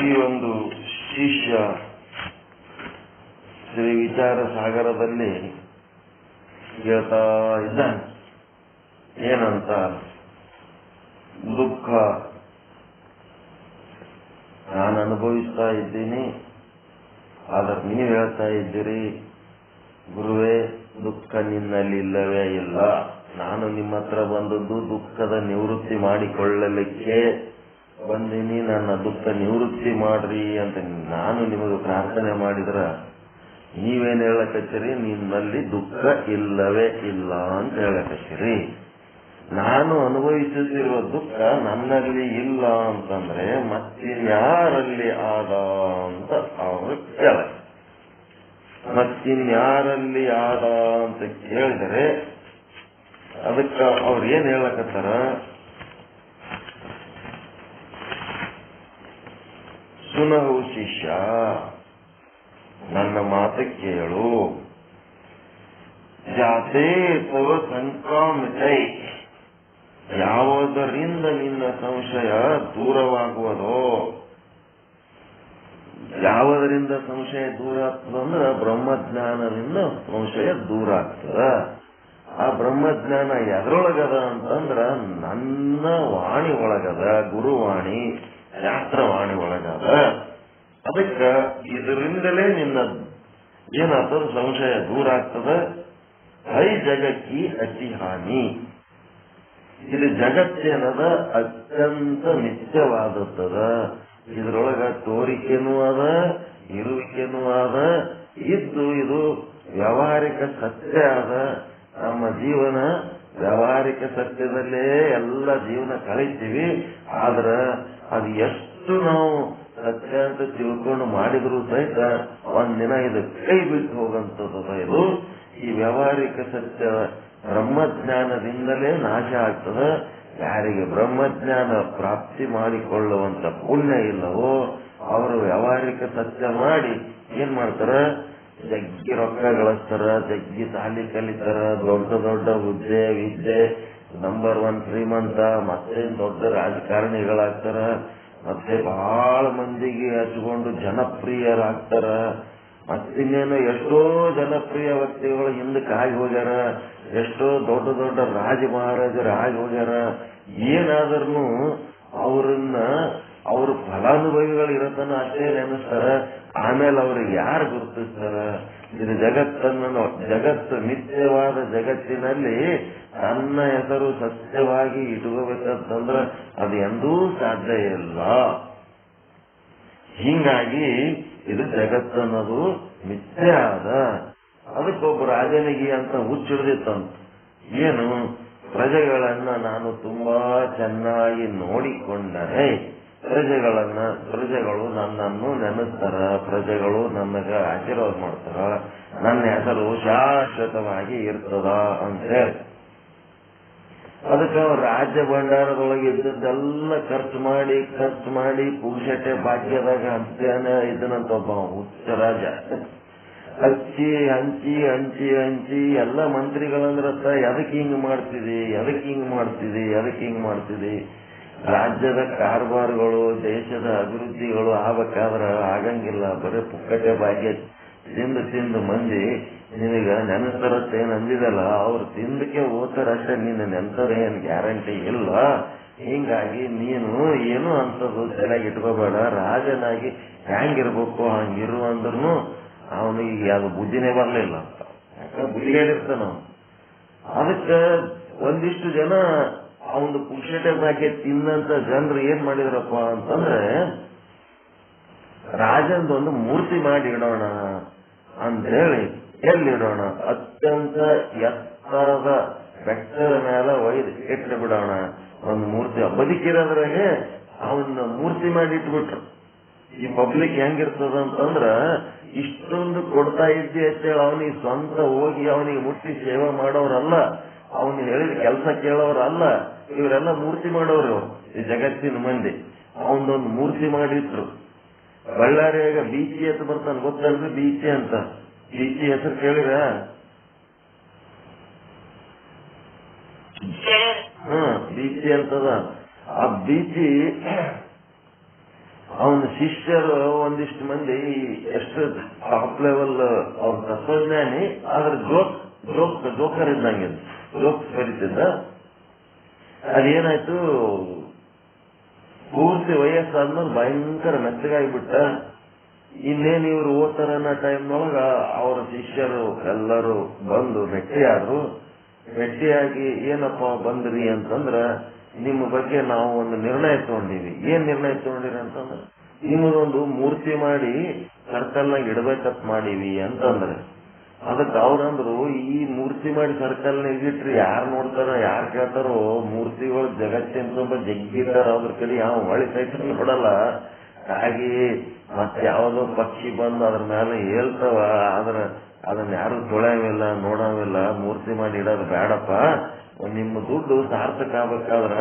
ಈ ಒಂದು ಶಿಷ್ಯ ಶ್ರೀ ವಿಚಾರ ಸಾಗರದಲ್ಲಿ ಹೇಳ್ತಾ ಇದ್ದಾನೆ. ಏನಂತ, ದುಃಖ ನಾನು ಅನುಭವಿಸ್ತಾ ಇದ್ದೀನಿ, ಆದ್ರೆ ನೀವು ಹೇಳ್ತಾ ಇದ್ದೀರಿ ಗುರುವೇ ದುಃಖ ನಿನ್ನಲ್ಲಿ ಇಲ್ಲವೇ ಇಲ್ಲ. ನಾನು ನಿಮ್ಮ ಹತ್ರ ಬಂದದ್ದು ದುಃಖದ ನಿವೃತ್ತಿ ಮಾಡಿಕೊಳ್ಳಲಿಕ್ಕೆ ಬಂದಿನಿ, ನನ್ನ ದುಃಖ ನಿವೃತ್ತಿ ಮಾಡ್ರಿ ಅಂತ ನಾನು ನಿಮಗೆ ಪ್ರಾರ್ಥನೆ ಮಾಡಿದ್ರ ನೀವೇನ್ ಹೇಳಕತ್ತೀರಿ, ನಿನ್ನಲ್ಲಿ ದುಃಖ ಇಲ್ಲವೇ ಇಲ್ಲ ಅಂತ ಹೇಳಕತ್ತೀರಿ. ನಾನು ಅನುಭವಿಸುತ್ತಿರುವ ದುಃಖ ನನ್ನಲ್ಲಿ ಇಲ್ಲ ಅಂತಂದ್ರೆ ಮತ್ತಿನ್ಯಾರಲ್ಲಿ ಆದ ಅಂತ ಅವರು ಕೇಳ. ಮತ್ತಿನ್ಯಾರಲ್ಲಿ ಆದ ಅಂತ ಕೇಳಿದರೆ ಅದಕ್ಕೆ ಅವ್ರು ಏನ್ ಹೇಳಕತ್ತಾರ, ಸುನಹು ಶಿಷ್ಯ, ನನ್ನ ಮಾತು ಕೇಳು. ಜಾತೆ ತವ ಸಂಕಾಮಿತೈ, ಯಾವುದರಿಂದ ನಿನ್ನ ಸಂಶಯ ದೂರವಾಗುವುದೋ. ಯಾವುದರಿಂದ ಸಂಶಯ ದೂರ ಆಗ್ತದಂದ್ರೆ ಬ್ರಹ್ಮಜ್ಞಾನದಿಂದ ಸಂಶಯ ದೂರ ಆಗ್ತದ. ಆ ಬ್ರಹ್ಮಜ್ಞಾನ ಎದ್ರೊಳಗದ ಅಂತಂದ್ರ ನನ್ನ ವಾಣಿ ಒಳಗದ, ಗುರುವಾಣಿ ಶಾಸ್ತ್ರವಾಣಿ ಒಳಗದ. ಅದಕ್ಕ ಇದರಿಂದಲೇ ನಿನ್ನ ಏನಾಗ್ತದ ಸಂಶಯ ದೂರ ಆಗ್ತದ. ಹೈ ಜಗಕ್ಕಿ ಅತಿ ಹಾನಿ. ಇದು ಜಗತ್ತೇನದ ಅತ್ಯಂತ ನಿತ್ಯವಾದತ್ತದ. ಇದ್ರೊಳಗ ತೋರಿಕೆನೂ ಅದ, ಇರುವಿಕೆನೂ ಅದ, ಇದ್ದು ಇದು ವ್ಯಾವಹಾರಿಕ ಸತ್ಯ ಅದ. ನಮ್ಮ ಜೀವನ ವ್ಯಾವಹಾರಿಕ ಸತ್ಯದಲ್ಲೇ ಎಲ್ಲ ಜೀವನ ಕಳೀತೀವಿ. ಆದ್ರ ಅದು ಎಷ್ಟು ನಾವು ಸತ್ಯ ಅಂತ ತಿಳ್ಕೊಂಡು ಮಾಡಿದ್ರು ಸಹಿತ ಒಂದಿನ ಇದು ಕೈ ಬಿಟ್ಟು ಹೋಗಂತದ. ಇದು ಈ ವ್ಯಾವಹಾರಿಕ ಸತ್ಯ ಬ್ರಹ್ಮಜ್ಞಾನದಿಂದಲೇ ನಾಶ ಆಗ್ತದ. ಯಾರಿಗೆ ಬ್ರಹ್ಮಜ್ಞಾನ ಪ್ರಾಪ್ತಿ ಮಾಡಿಕೊಳ್ಳುವಂತ ಪುಣ್ಯ ಇಲ್ಲವೋ ಅವರು ವ್ಯಾವಹಾರಿಕ ಸತ್ಯ ಮಾಡಿ ಏನ್ ಮಾಡ್ತಾರ, ಜಗ್ಗಿ ರೊಕ್ಕ ಗಳಿಸ್ತಾರ, ಜಗ್ಗಿ ಸಾಲಿ ಕಲಿತಾರ, ದೊಡ್ಡ ದೊಡ್ಡ ಹುದ್ದೆ ವಿದ್ಯೆ, ನಂಬರ್ 1 ಶ್ರೀಮಂತ, ಮತ್ತೆ ದೊಡ್ಡ ರಾಜಕಾರಣಿಗಳಾಗ್ತಾರ, ಮತ್ತೆ ಬಹಳ ಮಂದಿಗೆ ಹಚ್ಕೊಂಡು ಜನಪ್ರಿಯರಾಗ್ತಾರ. ಮತ್ತಿನ್ನೇನು ಎಷ್ಟೋ ಜನಪ್ರಿಯ ವ್ಯಕ್ತಿಗಳು ಹಿಂದಕ್ಕೆ ಆಗಿ ಹೋಗ್ಯಾರ, ಎಷ್ಟೋ ದೊಡ್ಡ ದೊಡ್ಡ ರಾಜ ಮಹಾರಾಜರು ಆಗಿ ಹೋಗ್ಯಾರ. ಏನಾದ್ರೂ ಅವ್ರನ್ನ ಅವ್ರ ಫಲಾನುಭವಿಗಳು ಇರತನ ಅಷ್ಟೇ ನೆನೆಸ್ತಾರ. ಆಮೇಲೆ ಅವ್ರಿಗೆ ಯಾರು ಗುರುತಿಸ್ತಾರ? ಇದು ಜಗತ್ತು ನಿತ್ಯವಾದ ಜಗತ್ತಿನಲ್ಲಿ ತನ್ನ ಹೆಸರು ಸತ್ಯವಾಗಿ ಇಟ್ಕೋಬೇಕಂತಂದ್ರ ಅದು ಎಂದೂ ಸಾಧ್ಯ ಇಲ್ಲ. ಹೀಗಾಗಿ ಇದು ಜಗತ್ತನ್ನೋದು ಮಿಥ್ಯ ಆದ. ಅದಕ್ಕೊಬ್ಬ ರಾಜನಿಗೆ ಅಂತ ಹುಚ್ಚಿಡ್ದಿತ್ತಂತ. ಏನು? ಪ್ರಜೆಗಳನ್ನ ನಾನು ತುಂಬಾ ಚೆನ್ನಾಗಿ ನೋಡಿಕೊಂಡರೆ ಪ್ರಜೆಗಳು ನನ್ನನ್ನು ನೆನೆಸ್ತಾರ, ಪ್ರಜೆಗಳು ನನಗ ಆಶೀರ್ವಾದ ಮಾಡ್ತಾರ, ನನ್ನ ಹೆಸರು ಶಾಶ್ವತವಾಗಿ ಇರ್ತದ ಅಂತ ಹೇಳಿ ಅದಕ್ಕೆ ರಾಜ್ಯ ಭಂಡಾರದೊಳಗೆ ಇದ್ದದ್ದೆಲ್ಲ ಖರ್ಚು ಮಾಡಿ ಪುರುಷಟೆ ಭಾಗ್ಯದಾಗ ಹಂಚ್ತೇನೆ ಇದನ್ನಂತ ಒಬ್ಬ ಹುಚ್ಚ ರಾಜ ಹಂಚಿ ಎಲ್ಲ ಮಂತ್ರಿಗಳಂದ್ರತ್ತ ಎದಕ್ಕೆ ಹಿಂಗ್ ಮಾಡ್ತಿದಿ ರಾಜ್ಯದ ಕಾರ್ಬಾರ್ಗಳು, ದೇಶದ ಅಭಿವೃದ್ಧಿಗಳು ಆಗ್ಬೇಕಾದ್ರ ಆಗಂಗಿಲ್ಲ. ಬರೀ ಪುಕ್ಕಟೆ ಭಾಗ್ಯ ತಿಂದು ಮಂದಿ ನಿನಗ ನೆನೆಸ್ತಾರತ್ತೇನ್ ಅಂದಿದಲ್ಲ, ಅವ್ರು ತಿಂದಕ್ಕೆ ಓದ್ತಾರಷ್ಟೇ, ನಿನ್ನ ನೆನ್ಸರ ಏನ್ ಗ್ಯಾರಂಟಿ ಇಲ್ಲ. ಹಿಂಗಾಗಿ ನೀನು ಏನು ಅಂತದ್ದು ತಲೆಗೆ ಇಟ್ಕೋಬೇಡ. ರಾಜನಾಗಿ ಹೆಂಗಿರ್ಬೇಕು ಹಂಗಿರು ಅಂದ್ರೂ ಅವನಿಗೆ ಅದು ಬುದ್ಧಿನೇ ಬರ್ಲಿಲ್ಲ ಅಂತ. ಯಾಕಂದ್ರೆ ಬುದ್ಧಿ ಹೇಳಿರ್ತಾನ. ಅದಕ್ಕೆ ಒಂದಿಷ್ಟು ಜನ ಅವನು ಪುಕ್ಷಟೆ ಭಾಗ್ಯ ತಿನ್ನಂತ ಜನರು ಏನ್ ಮಾಡಿದ್ರಪ್ಪ ಅಂತಂದ್ರೆ, ರಾಜಂದೊಂದು ಮೂರ್ತಿ ಮಾಡಿ ಇಡೋಣ ಅಂತ ಹೇಳಿ ಎಲ್ಲಿಡೋಣ, ಅತ್ಯಂತ ಎತ್ತರದ ಬೆಟ್ಟದ ಮೇಲೆ ಒಯ್ದು ಇಟ್ಟು ಬಿಡೋಣ ಒಂದು ಮೂರ್ತಿ. ಬದುಕಿರೋದ್ರಾಗೆ ಅವನ್ನ ಮೂರ್ತಿ ಮಾಡಿ ಇಟ್ಬಿಟ್ರು. ಈ ಪಬ್ಲಿಕ್ ಹೆಂಗಿರ್ತದ ಅಂತಂದ್ರ, ಇಷ್ಟೊಂದು ಕೊಡ್ತಾ ಇದ್ದಿ ಅಂತೇಳಿ ಅವನಿಗೆ ಸ್ವಂತ ಹೋಗಿ ಅವನಿಗೆ ಮುಟ್ಟಿ ಸೇವೆ ಮಾಡೋರಲ್ಲ, ಅವನು ಹೇಳಿದ ಕೆಲಸ ಕೇಳೋರಲ್ಲ, ಇವರೆಲ್ಲ ಮೂರ್ತಿ ಮಾಡೋರು ಈ ಜಗತ್ತಿನ ಮಂದಿ. ಅವನೊಂದು ಮೂರ್ತಿ ಮಾಡಿಟ್ರು. ಬಳ್ಳಾರಿಯಾಗ ಬೀಚಿ ಅಂತ ಬರ್ತಾನೆ, ಗೊತ್ತಲ್ರಿ ಬೀಚಿ ಅಂತ? ಬೀಚಿ ಹೆಸರು ಕೇಳಿರ? ಬೀಚಿ ಅಂತದ. ಆ ಬೀಚಿ ಅವನ ಶಿಷ್ಯರು ಒಂದಿಷ್ಟು ಮಂದಿ ಎಷ್ಟು ಟಾಪ್ ಲೆವೆಲ್ ಅವ್ರ ತತ್ವಜ್ಞಾನಿ, ಆದ್ರೆ ಜೋಕರ್ ಇದ್ದಂಗೆ ಜೋಕ್ ಕರಿತಿದ್ದ. ಅದೇನಾಯ್ತು, ಪೂರ್ತಿ ವಯಸ್ಸಾದ್ಮೇಲೆ ಭಯಂಕರ ಮೆತ್ತಗಾಗಿಬಿಟ್ಟ. ಇನ್ನೇನು ಇವ್ರು ಓದ್ತಾರ ಅನ್ನೋ ಟೈಮ್ನೊಳಗ ಅವರ ಶಿಷ್ಯರು ಎಲ್ಲರೂ ಬಂದು ಭೇಟಿಯಾಗಿ ಏನಪ್ಪ ಬಂದ್ರಿ ಅಂತಂದ್ರ, ನಿಮ್ಮ ಬಗ್ಗೆ ನಾವು ಒಂದು ನಿರ್ಣಯ ತಗೊಂಡಿವಿ. ಏನ್ ನಿರ್ಣಯ ತಗೊಂಡಿರಿ ಅಂತಂದ್ರ, ನಿಮ್ಮದೊಂದು ಮೂರ್ತಿ ಮಾಡಿ ಸರ್ಕಲ್ನಾಗ ಇಡ್ಬೇಕತ್ ಮಾಡೀವಿ ಅಂತಂದ್ರೆ. ಅದಕ್ಕೆ ಅವ್ರಂದ್ರು, ಈ ಮೂರ್ತಿ ಮಾಡಿ ಸರ್ಕಲ್ನಾಗ ಇಟ್ರಿ ಯಾರು ನೋಡ್ತಾರ, ಯಾರು ಕೇಳ್ತಾರೋ? ಮೂರ್ತಿಗಳು ಜಗತ್ತಿನ ತುಂಬಾ ಜಗ್ಗಿರ್ತಾರ, ಅದ್ರ ಕಡೆ ಯಾವ ಹೊಳಿ ಸೈಕಲ್ ನೋಡಲ್ಲ. ಹಾಗೆ ಮತ್ತೆ ಯಾವ್ದೋ ಪಕ್ಷಿ ಬಂದು ಅದ್ರ ಮೇಲೆ ಹೇಳ್ತಾವ, ಅದನ್ನ ಯಾರು ತೊಳೆಯವಿಲ್ಲ, ನೋಡವಿಲ್ಲ. ಮೂರ್ತಿ ಮಾಡಿ ಇಡೋದು ಬೇಡಪ್ಪ. ನಿಮ್ಮ ದುಡ್ಡು ಸಾರ್ಥಕ ಆಗ್ಬೇಕಾದ್ರ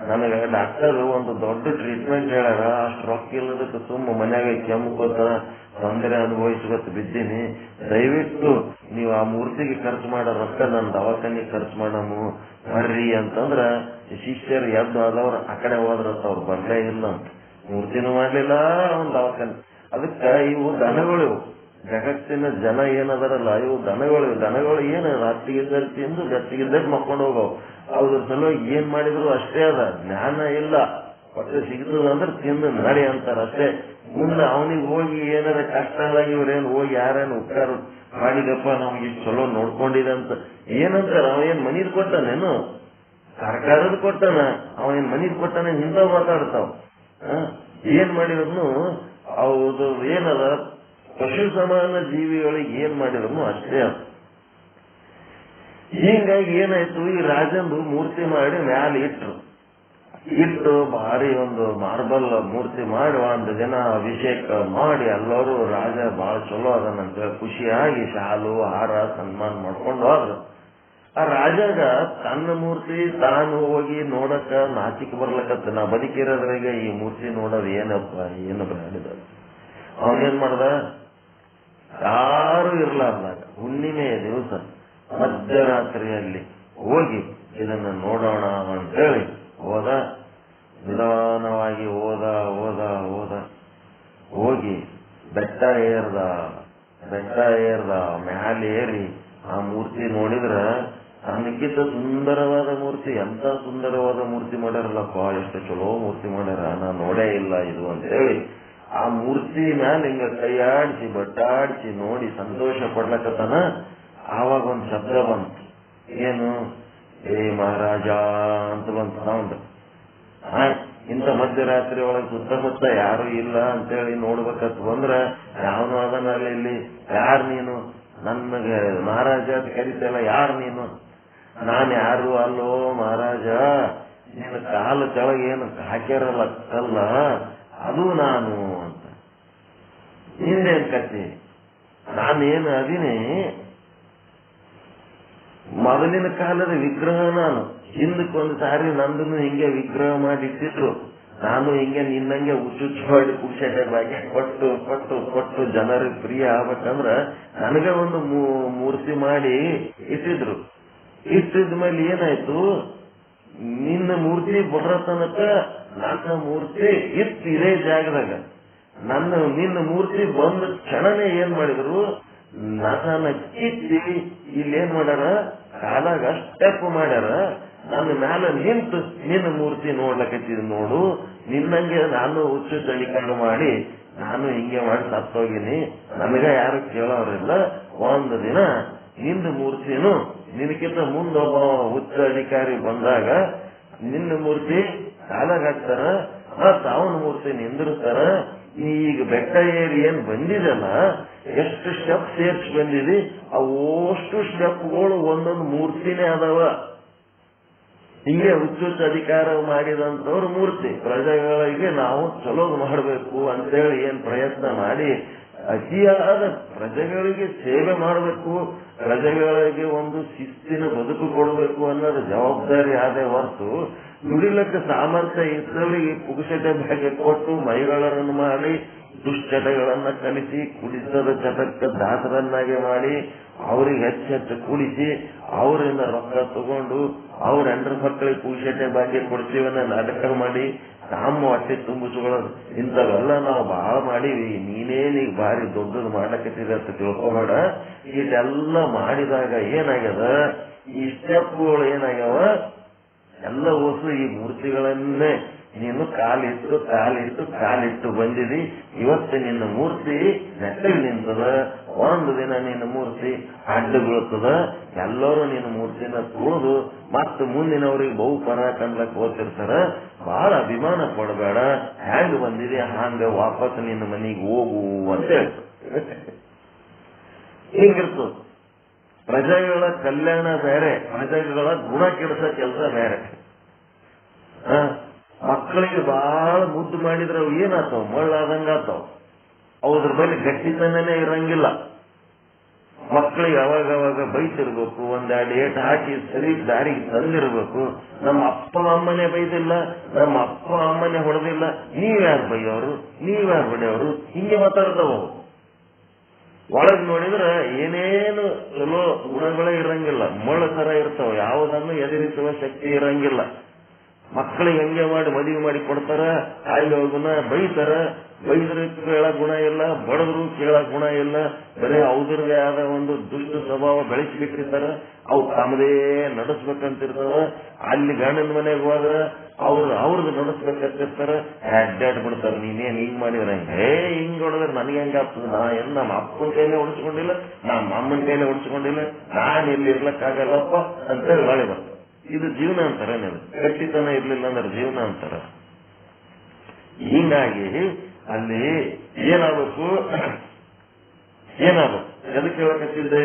ನನಗೆ ಡಾಕ್ಟರ್ ಒಂದು ದೊಡ್ಡ ಟ್ರೀಟ್ಮೆಂಟ್ ಹೇಳ್ಯಾರ, ಅಷ್ಟು ರೊಕ್ಕ ಇಲ್ಲದಕ್ಕೆ ತುಂಬ ಮನ್ಯಾಗ ಕೆಮ್ಮಕೋತ ತೊಂದರೆ ಅನುಭವಿಸ್ಕೊತ ಬಿದ್ದೀನಿ. ದಯವಿಟ್ಟು ನೀವು ಆ ಮೂರ್ತಿಗೆ ಖರ್ಚು ಮಾಡೋ ರೊಕ್ಕ ನನ್ನ ದವಾಖಾನಿಗೆ ಖರ್ಚು ಮಾಡಮು ಬರ್ರಿ ಅಂತಂದ್ರ, ಶಿಷ್ಯರು ಎದ್ದು ಆದವ್ರು ಆ ಕಡೆ ಹೋದ್ರತ್ತ. ಅವ್ರು ಬರ್ಲೇ ಇಲ್ಲ, ಮೂರ್ತಿನೂ ಮಾಡ್ಲಿಲ್ಲ, ಅವ್ನ ದವಾಖಾನೆ. ಅದಕ್ಕ ಇವು ದನಗಳು, ಜಗತ್ತಿನ ಜನ ಏನದಾರಲ್ಲ ಇವು ದನಗಳು ಏನು ರಾತ್ರಿಗಿದ್ದಲ್ಲಿ ತಿಂದು ಗತ್ತಿಗಿದ್ದಾಗ ಮಕ್ಕೊಂಡು ಹೋಗವು. ಅದ್ರ ಸಲುವಾಗಿ ಏನ್ ಮಾಡಿದ್ರು ಅಷ್ಟೇ ಅದ, ಜ್ಞಾನ ಇಲ್ಲ. ಹೊಟ್ಟೆ ಸಿಗ್ತದಂದ್ರೆ ತಿಂದು ನಡಿ ಅಂತಾರ ಅಷ್ಟೇ. ಮುಂದೆ ಅವನಿಗೆ ಹೋಗಿ ಏನಾರ ಕಷ್ಟ ಆದಾಗ ಇವ್ರೇನು ಹೋಗಿ ಯಾರೇನು ಉಪಕಾರ ಮಾಡಿದಪ್ಪ ನಮ್ಗೆ ಇಷ್ಟು ಚಲೋ ನೋಡ್ಕೊಂಡಿದೆ ಅಂತ ಏನಂತಾರ? ಅವೇನ್ ಮನೀದ್ ಕೊಟ್ಟಾನೇನು? ಸರ್ಕಾರದ ಕೊಟ್ಟಾನ? ಅವೇನ್ ಮನೀದ್ ಕೊಟ್ಟಾನ? ಹಿಂದ ಮಾತಾಡ್ತಾವ. ಏನ್ ಮಾಡಿದ್ರು ಹೌದು ಏನದ, ಪಶು ಸಮಾನ ಜೀವಿಗಳಿಗೆ ಏನ್ ಮಾಡಿದ್ರು ಅಷ್ಟೇ ಅದ. ಹೀಗಾಗಿ ಏನಾಯ್ತು, ಈ ರಾಜಂದು ಮೂರ್ತಿ ಮಾಡಿ ಮ್ಯಾಲ ಇಟ್ಟು ಭಾರಿ ಒಂದು ಮಾರ್ಬಲ್ ಮೂರ್ತಿ ಮಾಡಿ ಒಂದು ದಿನ ಅಭಿಷೇಕ ಮಾಡಿ ಎಲ್ಲರೂ ರಾಜ ಬಹಳ ಚಲೋ ಅದನ್ನಂತ ಖುಷಿಯಾಗಿ ಶಾಲು ಹಾರ ಸನ್ಮಾನ ಮಾಡ್ಕೊಂಡು ಹೋದ್ರು. ಆ ರಾಜಾಗ ತನ್ನ ಮೂರ್ತಿ ತಾನು ಹೋಗಿ ನೋಡಕ ನಾಚಿಕೆ ಬರ್ಲಕತ್ತ. ನಾ ಬದುಕಿರೋದ್ರಾಗ ಈ ಮೂರ್ತಿ ನೋಡೋದು ಏನಪ್ಪ ಹೇಳಿದ. ಅವನೇನ್ ಮಾಡ್ದ, ಯಾರು ಇರ್ಲಾರ್ದಾಗ ಹುಣ್ಣಿಮೆಯ ದಿವಸ ಮಧ್ಯರಾತ್ರಿಯಲ್ಲಿ ಹೋಗಿ ಇದನ್ನ ನೋಡೋಣ ಅಂತೇಳಿ ಹೋದ. ನಿಧಾನವಾಗಿ ಹೋದ ಹೋಗಿ ಬೆಟ್ಟ ಏರ್ದ ಮ್ಯಾಲೆ ಏರಿ ಆ ಮೂರ್ತಿ ನೋಡಿದ್ರ ತನಗಿಂತ ಸುಂದರವಾದ ಮೂರ್ತಿ. ಎಂತ ಸುಂದರವಾದ ಮೂರ್ತಿ ಮಾಡ್ಯಾರಲ್ಲಪ್ಪ, ಎಷ್ಟು ಚಲೋ ಮೂರ್ತಿ ಮಾಡ್ಯಾರ, ನಾ ನೋಡೇ ಇಲ್ಲ ಇದು ಅಂತ ಹೇಳಿ ಆ ಮೂರ್ತಿ ಮ್ಯಾಲ ಹಿಂಗ ಕೈಯಾಡಿಸಿ ಬಟ್ಟಾಡಿಸಿ ನೋಡಿ ಸಂತೋಷ ಪಡ್ಲಕತ್ತಾನ. ಆವಾಗ ಒಂದ್ ಶಬ್ದ ಬಂತು. ಏನು? ಏ ಮಹಾರಾಜ ಅಂತ ಬಂತ ಸೌಂಡ್. ಇಂಥ ಮಧ್ಯರಾತ್ರಿ ಒಳಗೆ ಸುತ್ತಮುತ್ತ ಯಾರು ಇಲ್ಲ ಅಂತೇಳಿ ನೋಡ್ಬೇಕಂತ ಬಂದ್ರ ಯಾವನು ಅದನ್ನ ಇಲ್ಲಿ, ಯಾರು ನೀನು? ನನ್ಗೆ ಮಹಾರಾಜ ಅಂತ ಕರಿತಲ್ಲ, ಯಾರು ನೀನು? ನಾನು ಯಾರು ಅಲ್ಲೋ ಮಹಾರಾಜ, ನೀನು ಕಾಲು ಕೆಳಗೆ ಏನು ಹಾಕ್ಯಾರಲ್ಲ ಕಲ್ಲ, ಅದು ನಾನು ಅಂತ. ಹಿಂದೇನ್ ಕತ್ತಿ? ನಾನೇನು ಅದೀನಿ ಮೊದಲಿನ ಕಾಲದ ವಿಗ್ರಹ ನಾನು. ಹಿಂದಕ್ಕೊಂದು ಸಾರಿ ನಂದನ್ನು ಹಿಂಗೆ ವಿಗ್ರಹ ಮಾಡಿ ಇಟ್ಟಿದ್ರು. ನಾನು ಹಿಂಗೆ ನಿನ್ನಂಗೆ ಹುಚ್ಚುಚ್ಚು ಮಾಡಿ ಪುಕ್ಷಟೆ ಬಾಗಿ ಕೊಟ್ಟು ಜನರಿಗೆ ಪ್ರಿಯ ಆಗ್ಬೇಕಂದ್ರ ನನಗೆ ಒಂದು ಮೂರ್ತಿ ಮಾಡಿ ಇಟ್ಟಿದ್ರು. ಇಟ್ಟಿದ ಮೇಲೆ ಏನಾಯ್ತು, ನಿನ್ನ ಮೂರ್ತಿ ಬರೋ ತನಕ ನನ್ನ ಮೂರ್ತಿ ಇತ್ತು ಇದೇ ಜಾಗದಾಗ. ನಿನ್ನ ಮೂರ್ತಿ ಬಂದ ಕ್ಷಣನೇ ಏನ್ ಮಾಡಿದ್ರು, ನನ್ನ ಕಿತ್ತಿ ಇಲ್ಲೇನ್ ಮಾಡ್ಯಾರ, ಕಾಲಾಗ ಸ್ಟೆಪ್ ಮಾಡ್ಯಾರ. ನನ್ನ ಮ್ಯಾಲ ನಿಂತು ನಿನ್ನ ಮೂರ್ತಿ ನೋಡ್ಲಕತ್ತಿದ್ ನೋಡು, ನಿನ್ನಂಗೆ ನಾನು ಹುಚ್ಚು ತಳಿಕಂಡು ಮಾಡಿ ನಾನು ಹಿಂಗೆ ಮಾಡಿ ಸತ್ತೋಗಿನಿ, ನನಗ ಯಾರು ಕೇಳೋರಿಲ್ಲ. ಒಂದು ದಿನ ನಿನ್ನ ಮೂರ್ತಿನು ನಿನಕ್ಕಿಂತ ಮುಂದೊಬ್ಬ ಹುಚ್ಚ ಅಧಿಕಾರಿ ಬಂದಾಗ ನಿನ್ನ ಮೂರ್ತಿ ಕಾಲಾಗ ಹಾಕ್ತಾರ, ಮತ್ತ ಅವನ ಮೂರ್ತಿ ನಿಂದಿರ್ತಾರ. ಈಗ ಬೆಟ್ಟ ಏರಿ ಏನ್ ಬಂದಿದಲ್ಲ, ಎಷ್ಟು ಸ್ಟೆಪ್ ಸೇರ್ಸಿ ಬಂದಿದಿ, ಅವಷ್ಟು ಸ್ಟೆಪ್ಗಳು ಒಂದೊಂದು ಮೂರ್ತಿನೇ ಅದಾವ. ಹಿಂಗೆ ಹುಚ್ಚುಚ್ಚ ಅಧಿಕಾರ ಮಾಡಿದಂತವ್ರ ಮೂರ್ತಿ. ಪ್ರಜೆಗಳಿಗೆ ನಾವು ಚಲೋ ಮಾಡಬೇಕು ಅಂತೇಳಿ ಏನ್ ಪ್ರಯತ್ನ ಮಾಡಿ ಅತಿಯಾದ ಪ್ರಜೆಗಳಿಗೆ ಸೇವೆ ಮಾಡಬೇಕು, ಪ್ರಜೆಗಳಿಗೆ ಒಂದು ಶಿಸ್ತಿನ ಬದುಕು ಕೊಡಬೇಕು ಅನ್ನೋದು ಜವಾಬ್ದಾರಿ ಆದೇ ಹೊರತು ದುಡಿಲಕ್ಕ ಸಾಮರ್ಥ್ಯ ಇದ್ದವರಿಗೆ ಪುಗುಸಟೆ ಭಾಗ್ಯ ಕೊಟ್ಟು ಮೈಗಳರನ್ನು ಮಾಡಿ ದುಶ್ಚಟಗಳನ್ನ ಕಲಿಸಿ ಕುಡಿಸದ ಚಟಕ್ಕೆ ದಾಸರನ್ನಾಗಿ ಮಾಡಿ ಅವ್ರಿಗೆ ಹೆಚ್ಚೆಚ್ಚು ಕುಡಿಸಿ ಅವರಿಂದ ರೊಕ್ಕ ತಗೊಂಡು ಅವ್ರ ಹೆಂಡ್ರ ಮಕ್ಕಳಿಗೆ ಪುಗುಸಟೆ ಭಾಗ್ಯ ಕೊಡ್ತೀವನ್ನ ನಾಟಕ ಮಾಡಿ ನಮ್ಮ ಹೊಟ್ಟೆ ತುಂಬಿಸ್ಕೊಳ್ಳೋದು ಇಂಥವೆಲ್ಲ ನಾವು ಬಹಳ ಮಾಡೀವಿ. ನೀನೇನೀಗ ಭಾರಿ ದೊಡ್ಡದು ಮಾಡ್ಲಕತ್ತಿದೆ ಅಂತ ತಿಳ್ಕೊಬೇಡ. ಇದೆಲ್ಲ ಮಾಡಿದಾಗ ಏನಾಗ್ಯದ, ಈ ಸ್ಟೆಪ್ಗಳು ಏನಾಗ್ಯಾವ ಎಲ್ಲ ಹೊಸು ಈ ಮೂರ್ತಿಗಳನ್ನೇ ನೀನು ಕಾಲಿಟ್ಟು ಬಂದಿದಿ. ಇವತ್ತು ನಿನ್ನ ಮೂರ್ತಿ ನೆಟ್ಟಗೆ ನಿಂತದ, ಒಂದು ದಿನ ನಿನ್ನ ಮೂರ್ತಿ ಅಡ್ಡ ಬೀಳ್ತದ. ಎಲ್ಲರೂ ನಿನ್ನ ಮೂರ್ತಿನ ತುಳಿದು ಮತ್ತೆ ಮುಂದಿನವ್ರಿಗೆ ಬಹು ಪರ ಕಂಡ್ಲಕ್ ಹೋಗ್ತಿರ್ತಾರ. ಬಹಳ ಅಭಿಮಾನ ಪಡಬೇಡ, ಹ್ಯಾಂಗ ಬಂದಿದೆ ಹಂಗ ವಾಪಸ್ ನಿನ್ನ ಮನೆಗೆ ಹೋಗು ಅಂತ ಹೇಳ್ತು. ಹಿಂಗಿರ್ತದ. ಪ್ರಜೆಗಳ ಕಲ್ಯಾಣ ಬೇರೆ, ಪ್ರಜೆಗಳ ಗುಣ ಕೆಡಿಸೋ ಕೆಲಸ ಬೇರೆ. ಮಕ್ಕಳಿಗೆ ಬಹಳ ಮುದ್ದು ಮಾಡಿದ್ರೆ ಅವು ಏನಾಗ್ತಾವ, ಮಳ್ಳಾದಂಗಾತಾವ. ಅವ್ರ ಮೇಲೆ ಗಟ್ಟಿತನೇ ಇರಂಗಿಲ್ಲ. ಮಕ್ಕಳಿಗೆ ಅವಾಗವಾಗ ಬೈತಿರ್ಬೇಕು, ಒಂದೆರಡು ಏಟ್ ಹಾಕಿ ಸರಿ ದಾರಿಗೆ ತಂದಿರ್ಬೇಕು. ನಮ್ಮ ಅಪ್ಪ ಅಮ್ಮನೇ ಬೈದಿಲ್ಲ, ನಮ್ಮ ಅಪ್ಪ ಅಮ್ಮನೇ ಹೊಡೆದಿಲ್ಲ, ನೀವ್ಯಾರು ಬೈಯೋರು, ನೀವ್ಯಾರು ಹೊಡೆಯವರು, ಹಿಂಗೆ ಮಾತಾಡ್ತಾವ. ಒಳಗ್ ನೋಡಿದ್ರ ಏನೇನು ಚಲೋ ಗುಣಗಳೇ ಇರಂಗಿಲ್ಲ, ಮೊಳ ತರ ಇರ್ತಾವ. ಯಾವುದನ್ನು ಎದುರಿಸುವ ಶಕ್ತಿ ಇರಂಗಿಲ್ಲ. ಮಕ್ಕಳಿಗೆ ಹಂಗೆ ಮಾಡಿ ಮದುವೆ ಮಾಡಿ ಕೊಡ್ತಾರ, ಅಲ್ಲಿ ಹೋಗುನ ಬೈತಾರ. ಬೈದ್ರು ಕೇಳ ಗುಣ ಇಲ್ಲ, ಬಡದ್ರು ಕೇಳ ಗುಣ ಇಲ್ಲ. ಬರೀ ಅವ್ರದೇ ಆದ ಒಂದು ದುಷ್ಟ ಸ್ವಭಾವ ಬೆಳೆಸಿಬಿಟ್ಟಿರ್ತಾರ. ಅವು ತಮ್ಮದೇ ನಡೆಸ್ಬೇಕಂತಿರ್ತಾವ. ಅಲ್ಲಿ ಗಂಡನ ಮನೆಗೆ ಹೋದ್ರ ಅವ್ರದ್ದು ನಡೆಸ್ಬೇಕಂತಿರ್ತಾರ. ಅಡ್ಡಾಡ್ ಬಿಡ್ತಾರ. ನೀನೇನ್ ಹಿಂಗ್ ಮಾಡಿದ್ರ ಹಿಂಗ್ ಹೊಡೆದ್ರೆ ನನಗೆ ಹೆಂಗಾಗ್ತದ? ನಾ ಏನ್ ನಮ್ಮ ಅಪ್ಪನ ಕೈಲೇ ಹೊಡಿಸ್ಕೊಂಡಿಲ್ಲ, ನಮ್ಮ ಅಮ್ಮನ ಕೈಲೇ ಹೊಡಿಸ್ಕೊಂಡಿಲ್ಲ, ನಾನ್ ಇಲ್ಲಿ ಇರ್ಲಕ್ಕಾಗಲ್ಲಪ್ಪ ಅಂತೇಳಿ ಬಾಳೆ ಬರ್ತಾರ. ಇದು ಜೀವನ ಅಂತಾರ? ನೀವು ಗಟ್ಟಿತನ ಇರ್ಲಿಲ್ಲ ಅಂದ್ರೆ ಜೀವನ ಅಂತಾರ? ಹೀಗಾಗಿ ಅಲ್ಲಿ ಏನಾಗಬೇಕು? ಎದಕ್ಕೆ ಹೇಳಕತ್ತಿದ್ದೆ?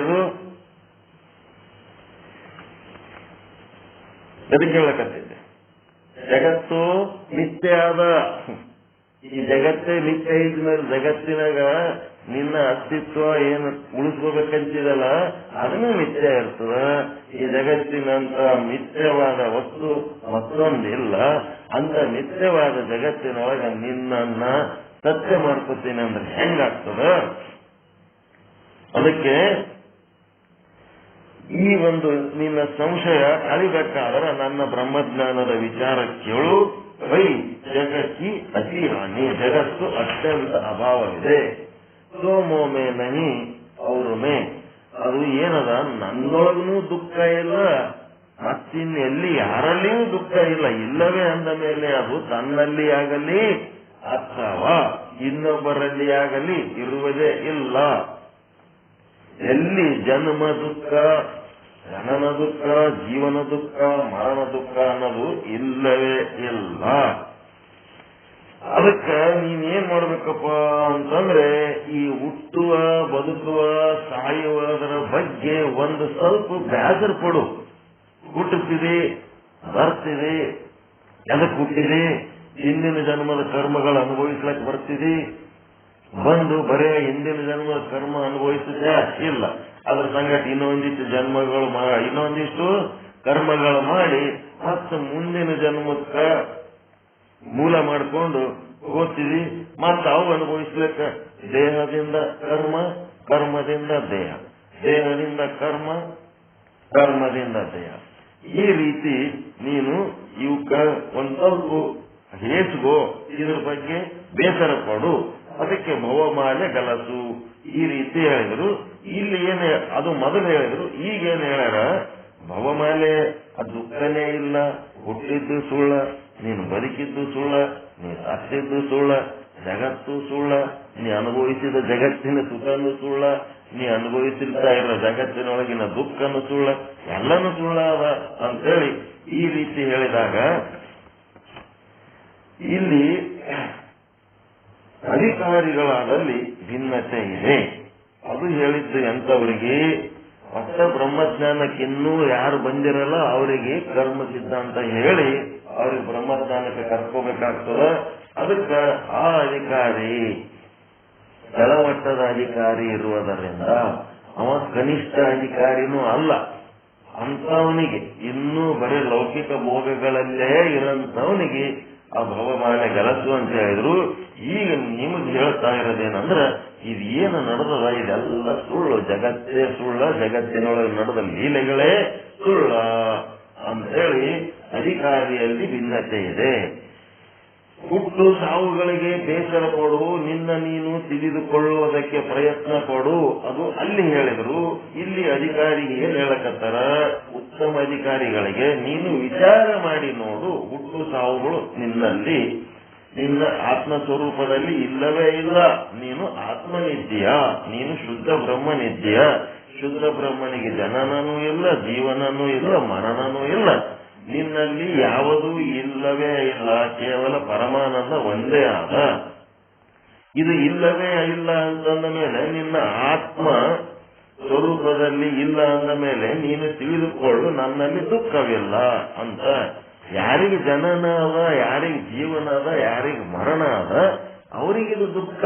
ಎದಕ್ಕೆ ಹೇಳಕತ್ತಿದ್ದೆ? ಜಗತ್ತು ಮಿಥ್ಯೆ ಆದ. ಈ ಜಗತ್ತೇ ಮಿಥ್ಯೆ ಇದ್ಮೇಲೆ ಜಗತ್ತಿನಾಗ ನಿನ್ನ ಅಸ್ತಿತ್ವ ಏನು ಉಳಿಸ್ಕೋಬೇಕಂತಿದಲ್ಲ ಅದನ್ನು ಮಿಥ್ಯೆ ಇರ್ತದ. ಈ ಜಗತ್ತಿನಂತ ಮಿಥ್ಯವಾದ ವಸ್ತು ಮತ್ತೊಂದಿಲ್ಲ. ಅಂತ ಮಿಥ್ಯವಾದ ಜಗತ್ತಿನೊಳಗ ನಿನ್ನನ್ನ ಸತ್ಯ ಮಾಡ್ಕೋತೀನಿ ಅಂದ್ರೆ ಹೆಂಗಾಗ್ತದ? ಅದಕ್ಕೆ ಈ ಒಂದು ನಿನ್ನ ಸಂಶಯ ಅಳಿಬೇಕಾದ್ರೆ ನನ್ನ ಬ್ರಹ್ಮಜ್ಞಾನದ ವಿಚಾರ ಕೇಳು. ವೈ ಜಗತ್ತಿ ಅತಿ ಹಾನಿ, ಜಗತ್ತು ಅತ್ಯಂತ ಅಭಾವವಿದೆ. ಸೋಮೋಮೆ ನಹಿ ಅವ್ರಮೆ, ಅದು ಏನದ? ನನ್ನೊಳಗೂ ದುಃಖ ಇಲ್ಲ, ಮತ್ತಿನ್ನೆಲ್ಲಿ ಯಾರಲ್ಲಿಯೂ ದುಃಖ ಇಲ್ಲ. ಇಲ್ಲವೇ ಅಂದ ಮೇಲೆ ಅದು ತನ್ನಲ್ಲಿ ಆಗಲಿ ಅಥವಾ ಇನ್ನೊಬ್ಬರಲ್ಲಿ ಆಗಲಿ ಇರುವುದೇ ಇಲ್ಲ. ಎಲ್ಲಿ ಜನ್ಮ ದುಃಖ, ಜನನ ದುಃಖ, ಜೀವನ ದುಃಖ, ಮರಣ ದುಃಖ ಅನ್ನೋದು ಇಲ್ಲವೇ ಇಲ್ಲ. ಅದಕ್ಕ ನೀನೇನ್ ಮಾಡ್ಬೇಕಪ್ಪ ಅಂತಂದ್ರೆ ಈ ಹುಟ್ಟುವ, ಬದುಕುವ, ಸಾಯುವುದರ ಬಗ್ಗೆ ಒಂದು ಸ್ವಲ್ಪ ಬೇಸರ ಪಡು. ಹುಟ್ಟುತ್ತಿದೆ, ಬರ್ತಿದೆ, ಎದಕ್ಕೆ ಹುಟ್ಟಿದೆ? ಹಿಂದಿನ ಜನ್ಮದ ಕರ್ಮಗಳು ಅನುಭವಿಸ್ಲಕ್ಕೆ ಬರ್ತಿದೆ. ಬಂದು ಬರೇ ಹಿಂದಿನ ಜನ್ಮದ ಕರ್ಮ ಅನುಭವಿಸಿದೆ ಇಲ್ಲ, ಅದ್ರ ಸಂಗತಿ ಇನ್ನೊಂದಿಷ್ಟು ಕರ್ಮಗಳು ಮಾಡಿ ಮತ್ತೆ ಮುಂದಿನ ಜನ್ಮಕ್ಕ ಮೂಲ ಮಾಡಿಕೊಂಡು ಹೋಗ್ತೀವಿ. ಮತ್ತೆ ಅವು ಅನುಭವಿಸ್ಲಿಕ್ಕ ದೇಹದಿಂದ ಕರ್ಮ, ಕರ್ಮದಿಂದ ದೇಹ, ದೇಹದಿಂದ ಕರ್ಮ, ಕರ್ಮದಿಂದ ದೇಹ. ಈ ರೀತಿ ನೀನು ಇವಕ್ಕ ಒಂದ್ ಸ್ವಲ್ಪ ಹೇಸ್ಗೋ, ಇದ್ರ ಬಗ್ಗೆ ಬೇಸರ ಪಡು. ಅದಕ್ಕೆ ಭವಮಾಲೆ ಗಲಸು ಈ ರೀತಿ ಹೇಳಿದ್ರು. ಇಲ್ಲಿ ಏನ್ ಅದು ಮೊದಲು ಹೇಳಿದ್ರು, ಈಗೇನ್ ಹೇಳ್ಯಾರ? ಭವಮಾಲೆ ಅದು ದುಃಖನೇ ಇಲ್ಲ, ಹುಟ್ಟಿದ್ದು ಸುಳ್ಳ, ನೀನು ಬದುಕಿದ್ದು ಸುಳ್ಳ, ನೀ ಸತ್ತಿದ್ದು ಸುಳ್ಳ, ಜಗತ್ತು ಸುಳ್ಳ, ನೀ ಅನುಭವಿಸಿದ ಜಗತ್ತಿನ ಸುಖನೂ ಸುಳ್ಳ, ನೀ ಅನುಭವಿಸಿರ್ತಾ ಇರೋ ಜಗತ್ತಿನೊಳಗಿನ ದುಃಖನೂ ಸುಳ್ಳ, ಎಲ್ಲನೂ ಸುಳ್ಳ ಅದ ಅಂತೇಳಿ ಈ ರೀತಿ ಹೇಳಿದಾಗ ಇಲ್ಲಿ ಅಧಿಕಾರಿಗಳಾದಲ್ಲಿ ಭಿನ್ನತೆ ಇದೆ. ಅದು ಹೇಳಿದ್ದು ಎಂತವರಿಗೆ? ಹೊಸ ಬ್ರಹ್ಮಜ್ಞಾನಕ್ಕಿನ್ನೂ ಯಾರು ಬಂದಿರಲ್ಲ ಅವರಿಗೆ ಕರ್ಮ ಸಿದ್ಧಾಂತ ಹೇಳಿ ಅವ್ರಿಗೆ ಬ್ರಹ್ಮಜ್ಞಾನಕ್ಕೆ ಕರ್ಕೋಬೇಕಾಗ್ತದ. ಅದಕ್ಕ ಆ ಅಧಿಕಾರಿ ಕೆಳಮಟ್ಟದ ಅಧಿಕಾರಿ ಇರುವುದರಿಂದ ಅವ ಕನಿಷ್ಠ ಅಧಿಕಾರಿನೂ ಅಲ್ಲ. ಅಂತವನಿಗೆ ಇನ್ನೂ ಬರೀ ಲೌಕಿಕ ಭೋಗಗಳಲ್ಲೇ ಇರೋಂಥವನಿಗೆ ಆ ಭವಮಾಲೆ ಗಲಸು ಅಂತ ಹೇಳಿದ್ರು. ಈಗ ನಿಮಗೆ ಹೇಳ್ತಾ ಇರೋದೇನಂದ್ರ ಇದು ಏನು ನಡೆದದ ಇದೆಲ್ಲ ಸುಳ್ಳು, ಜಗತ್ತೇ ಸುಳ್ಳ, ಜಗತ್ತಿನೊಳಗೆ ನಡೆದ ಲೀಲೆಗಳೇ ಸುಳ್ಳ ಅಂತೇಳಿ ಅಧಿಕಾರಿಯಲ್ಲಿ ಭಿನ್ನತೆ ಇದೆ. ಹುಟ್ಟು ಸಾವುಗಳಿಗೆ ಬೇಸರ ಪಡು, ನಿನ್ನ ನೀನು ತಿಳಿದುಕೊಳ್ಳುವುದಕ್ಕೆ ಪ್ರಯತ್ನ ಪಡು, ಅದು ಅಲ್ಲಿ ಹೇಳಿದ್ರು. ಇಲ್ಲಿ ಅಧಿಕಾರಿಗೆ ಏನ್ ಹೇಳಕತ್ತಾರ? ಉತ್ತಮ ಅಧಿಕಾರಿಗಳಿಗೆ ನೀನು ವಿಚಾರ ಮಾಡಿ ನೋಡು, ಹುಟ್ಟು ಸಾವುಗಳು ನಿನ್ನಲ್ಲಿ, ನಿನ್ನ ಆತ್ಮ ಸ್ವರೂಪದಲ್ಲಿ ಇಲ್ಲವೇ ಇಲ್ಲ. ನೀನು ಆತ್ಮನಿದ್ದೀಯ, ನೀನು ಶುದ್ಧ ಬ್ರಹ್ಮನಿದ್ದೀಯ. ಶುದ್ಧ ಬ್ರಹ್ಮನಿಗೆ ಜನನನೂ ಇಲ್ಲ, ಜೀವನನೂ ಇಲ್ಲ, ಮರಣನೂ ಇಲ್ಲ. ನಿನ್ನಲ್ಲಿ ಯಾವುದೂ ಇಲ್ಲವೇ ಇಲ್ಲ, ಕೇವಲ ಪರಮಾನಂದ ಒಂದೇ ಆದ. ಇದು ಇಲ್ಲವೇ ಇಲ್ಲ ಅಂತಂದ ಮೇಲೆ ನಿನ್ನ ಆತ್ಮ ಸ್ವರೂಪದಲ್ಲಿ ಇಲ್ಲ ಅಂದ ಮೇಲೆ ನೀನು ತಿಳಿದುಕೊಳ್ಳು ನನ್ನಲ್ಲಿ ದುಃಖವಿಲ್ಲ ಅಂತ. ಯಾರಿಗೆ ಜನನ ಅದ, ಯಾರಿಗೆ ಜೀವನ ಅದ, ಯಾರಿಗೆ ಮರಣ ಅದ, ಅವರಿಗಿದು ದುಃಖ.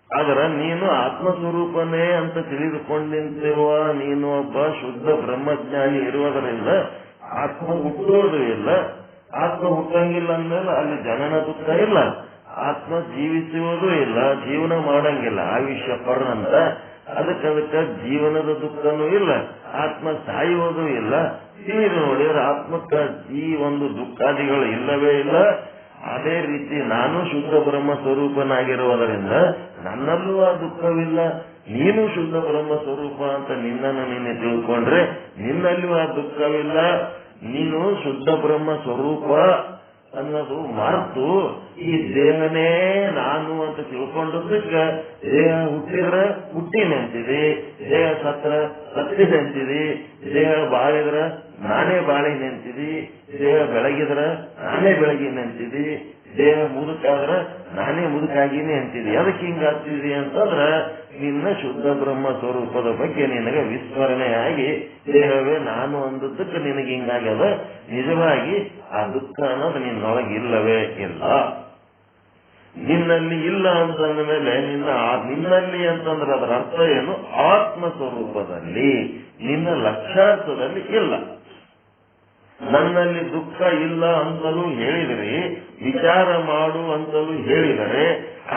ಆದ್ರೆ ನೀನು ಆತ್ಮಸ್ವರೂಪನೇ ಅಂತ ತಿಳಿದುಕೊಂಡಿರುವ ನೀನು ಒಬ್ಬ ಶುದ್ಧ ಬ್ರಹ್ಮಜ್ಞಾನಿ ಇರುವುದರಿಂದ ಆತ್ಮ ಹುಟ್ಟೋದು ಇಲ್ಲ. ಆತ್ಮ ಹುಟ್ಟಂಗಿಲ್ಲ ಅಂದ್ಮೇಲೆ ಅಲ್ಲಿ ಜನನ ದುಃಖ ಇಲ್ಲ, ಆತ್ಮ ಜೀವಿಸುವುದೂ ಇಲ್ಲ, ಜೀವನ ಮಾಡಂಗಿಲ್ಲ, ಆಯುಷ್ಯ ಪರ್ನಂತ. ಅದಕ್ಕೆ ಜೀವನದ ದುಃಖನೂ ಇಲ್ಲ, ಆತ್ಮ ಸಾಯುವುದೂ ಇಲ್ಲ. ತಿಳಿದು ನೋಡಿದ್ರೆ ಆತ್ಮಕ್ಕ ಈ ಒಂದು ದುಃಖಾದಿಗಳು ಇಲ್ಲವೇ ಇಲ್ಲ. ಅದೇ ರೀತಿ ನಾನು ಶುದ್ಧ ಬ್ರಹ್ಮ ಸ್ವರೂಪನಾಗಿರುವುದರಿಂದ ನನ್ನಲ್ಲೂ ಆ ದುಃಖವಿಲ್ಲ. ನೀನು ಶುದ್ಧ ಬ್ರಹ್ಮ ಸ್ವರೂಪ ಅಂತ ನಿನ್ನನ್ನು ನೀನೆ ತಿಳ್ಕೊಂಡ್ರೆ ನಿನ್ನಲ್ಲೂ ಆ ದುಃಖವಿಲ್ಲ. ನೀನು ಶುದ್ಧ ಬ್ರಹ್ಮ ಸ್ವರೂಪ ಅನ್ನೋದು ಮರೆತು ಈ ದೇಹನೇ ನಾನು ಅಂತ ತಿಳ್ಕೊಂಡದಕ್ಕೆ ದೇಹ ಹುಟ್ಟಿದ್ರ ಹುಟ್ಟಿನಂತಿದೆ, ದೇಹ ಸತ್ರ ಸತ್ತಿನಂತಿದೆ, ದೇಹ ಬಾಳಿದ್ರ ನಾನೇ ಬಾಳಿ ನಿಂತಿದಿ, ದೇಹ ಬೆಳಗಿದ್ರ ನಾನೇ ಬೆಳಗಿ ನಿಂತಿದಿ, ದೇಹ ಮುದುಕಾದ್ರ ನಾನೇ ಮುದುಕಾಗಿನೇ ಅಂತಿದಿ. ಅದಕ್ಕೆ ಹಿಂಗಾಗ್ತಿದಿ ಅಂತಂದ್ರ ನಿನ್ನ ಶುದ್ಧ ಬ್ರಹ್ಮ ಸ್ವರೂಪದ ಬಗ್ಗೆ ನಿನಗೆ ವಿಸ್ಮರಣೆಯಾಗಿ ದೇಹವೇ ನಾನು ಅಂದದ್ದಕ್ಕೆ ನಿನಗೆ ಹಿಂಗಾಗ್ಯದ. ನಿಜವಾಗಿ ಆ ದುಃಖ ಅನ್ನೋದು ನಿನ್ನೊಳಗೆ ಇಲ್ಲವೇ ಇಲ್ಲ. ನಿನ್ನಲ್ಲಿ ಇಲ್ಲ ಅಂತಂದ ಮೇಲೆ ನಿನ್ನಲ್ಲಿ ಅಂತಂದ್ರೆ ಅದರ ಅರ್ಥ ಏನು? ಆತ್ಮ ಸ್ವರೂಪದಲ್ಲಿ, ನಿನ್ನ ಲಕ್ಷಾರ್ಥದಲ್ಲಿ ಇಲ್ಲ. ನನ್ನಲ್ಲಿ ದುಃಖ ಇಲ್ಲ ಅಂತಲೂ ಹೇಳಿದರೆ, ವಿಚಾರ ಮಾಡು ಅಂತಲೂ ಹೇಳಿದರೆ,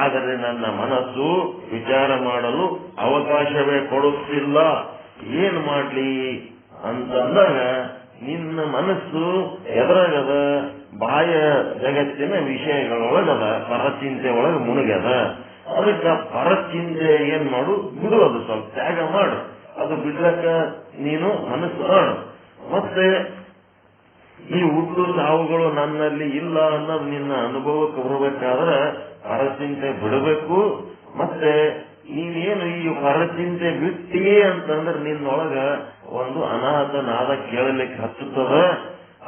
ಆದರೆ ನನ್ನ ಮನಸ್ಸು ವಿಚಾರ ಮಾಡಲು ಅವಕಾಶವೇ ಕೊಡುತ್ತಿಲ್ಲ. ಏನ್ ಮಾಡ್ಲಿ ಅಂತಂದಾಗ ನಿನ್ನ ಮನಸ್ಸು ಎದುರಾಗದ, ಬಾಹ್ಯ ಜಗತ್ತಿನ ವಿಷಯಗಳೊಳಗದ, ಪರಚಿಂತೆ ಒಳಗೆ ಮುಳುಗದ. ಅದಕ್ಕೆ ಪರಚಿಂತೆ ಏನ್ ಮಾಡು, ಬಿಡು, ಅದು ಸ್ವಲ್ಪ ತ್ಯಾಗ ಮಾಡು. ಅದು ಬಿಡ್ಲಕ್ಕ ನೀನು ಮನಸ್ಸು ಮಾಡು. ಮತ್ತೆ ಈ ಹುಟ್ಟು ಸಾವುಗಳು ನನ್ನಲ್ಲಿ ಇಲ್ಲ ಅನ್ನೋದು ನಿನ್ನ ಅನುಭವಕ್ಕೆ ಬರಬೇಕಾದ್ರೆ ಪರಚಿಂತೆ ಬಿಡಬೇಕು. ಮತ್ತೆ ನೀವೇನು ಈ ಪರಚಿಂತೆ ಬಿಟ್ಟಿಯೇ ಅಂತಂದ್ರೆ ನಿನ್ನೊಳಗ ಒಂದು ಅನಾಥನಾದ ಕೇಳಲಿಕ್ಕೆ ಹಚ್ಚುತ್ತದ.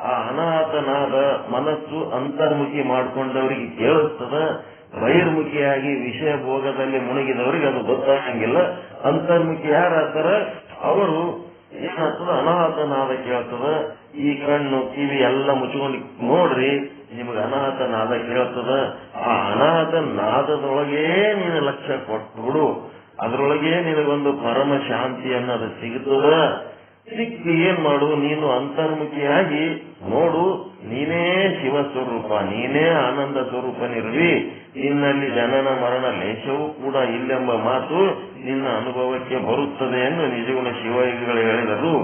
ಆ ಅನಾಥನಾದ ಮನಸ್ಸು ಅಂತರ್ಮುಖಿ ಮಾಡ್ಕೊಂಡವರಿಗೆ ಕೇಳಿಸ್ತದ. ಬಹಿರ್ಮುಖಿಯಾಗಿ ವಿಷಯ ಭೋಗದಲ್ಲಿ ಮುಳುಗಿದವರಿಗೆ ಅದು ಗೊತ್ತಾಗಂಗಿಲ್ಲ. ಅಂತರ್ಮುಖಿ ಯಾರಾಗ್ತಾರ ಅವರು ಏನಾಗ್ತದ, ಅನಾಥನಾದ ಕೇಳ್ತದ. ಈ ಕಣ್ಣು ಕಿವಿ ಎಲ್ಲ ಮುಚ್ಕೊಂಡು ನೋಡ್ರಿ, ನಿಮ್ಗೆ ಅನಾಥನಾದ ಕೇಳ್ತದ. ಆ ಅನಾಥನಾದದೊಳಗೇ ನೀನು ಲಕ್ಷ್ಯ ಕೊಟ್ಬಿಡು. ಅದರೊಳಗೆ ನಿನಗೊಂದು ಪರಮ ಶಾಂತಿ ಅನ್ನೋದು ಸಿಗುತ್ತದ. ಸಿಕ್ಕಿ ಏನ್ ಮಾಡು, ನೀನು ಅಂತರ್ಮುಖಿಯಾಗಿ ನೋಡು, ನೀನೇ ಶಿವಸ್ವರೂಪ, ನೀನೇ ಆನಂದ ಸ್ವರೂಪನಿರುವಿ. ನಿನ್ನಲ್ಲಿ ಜನನ ಮರಣ ಲೇಷವೂ ಕೂಡ ಇಲ್ಲೆಂಬ ಮಾತು ನಿನ್ನ ಅನುಭವಕ್ಕೆ ಬರುತ್ತದೆ ಎಂದು ನಿಜಗುಣ ಶಿವಯೋಗಿಗಳು ಹೇಳಿದರು.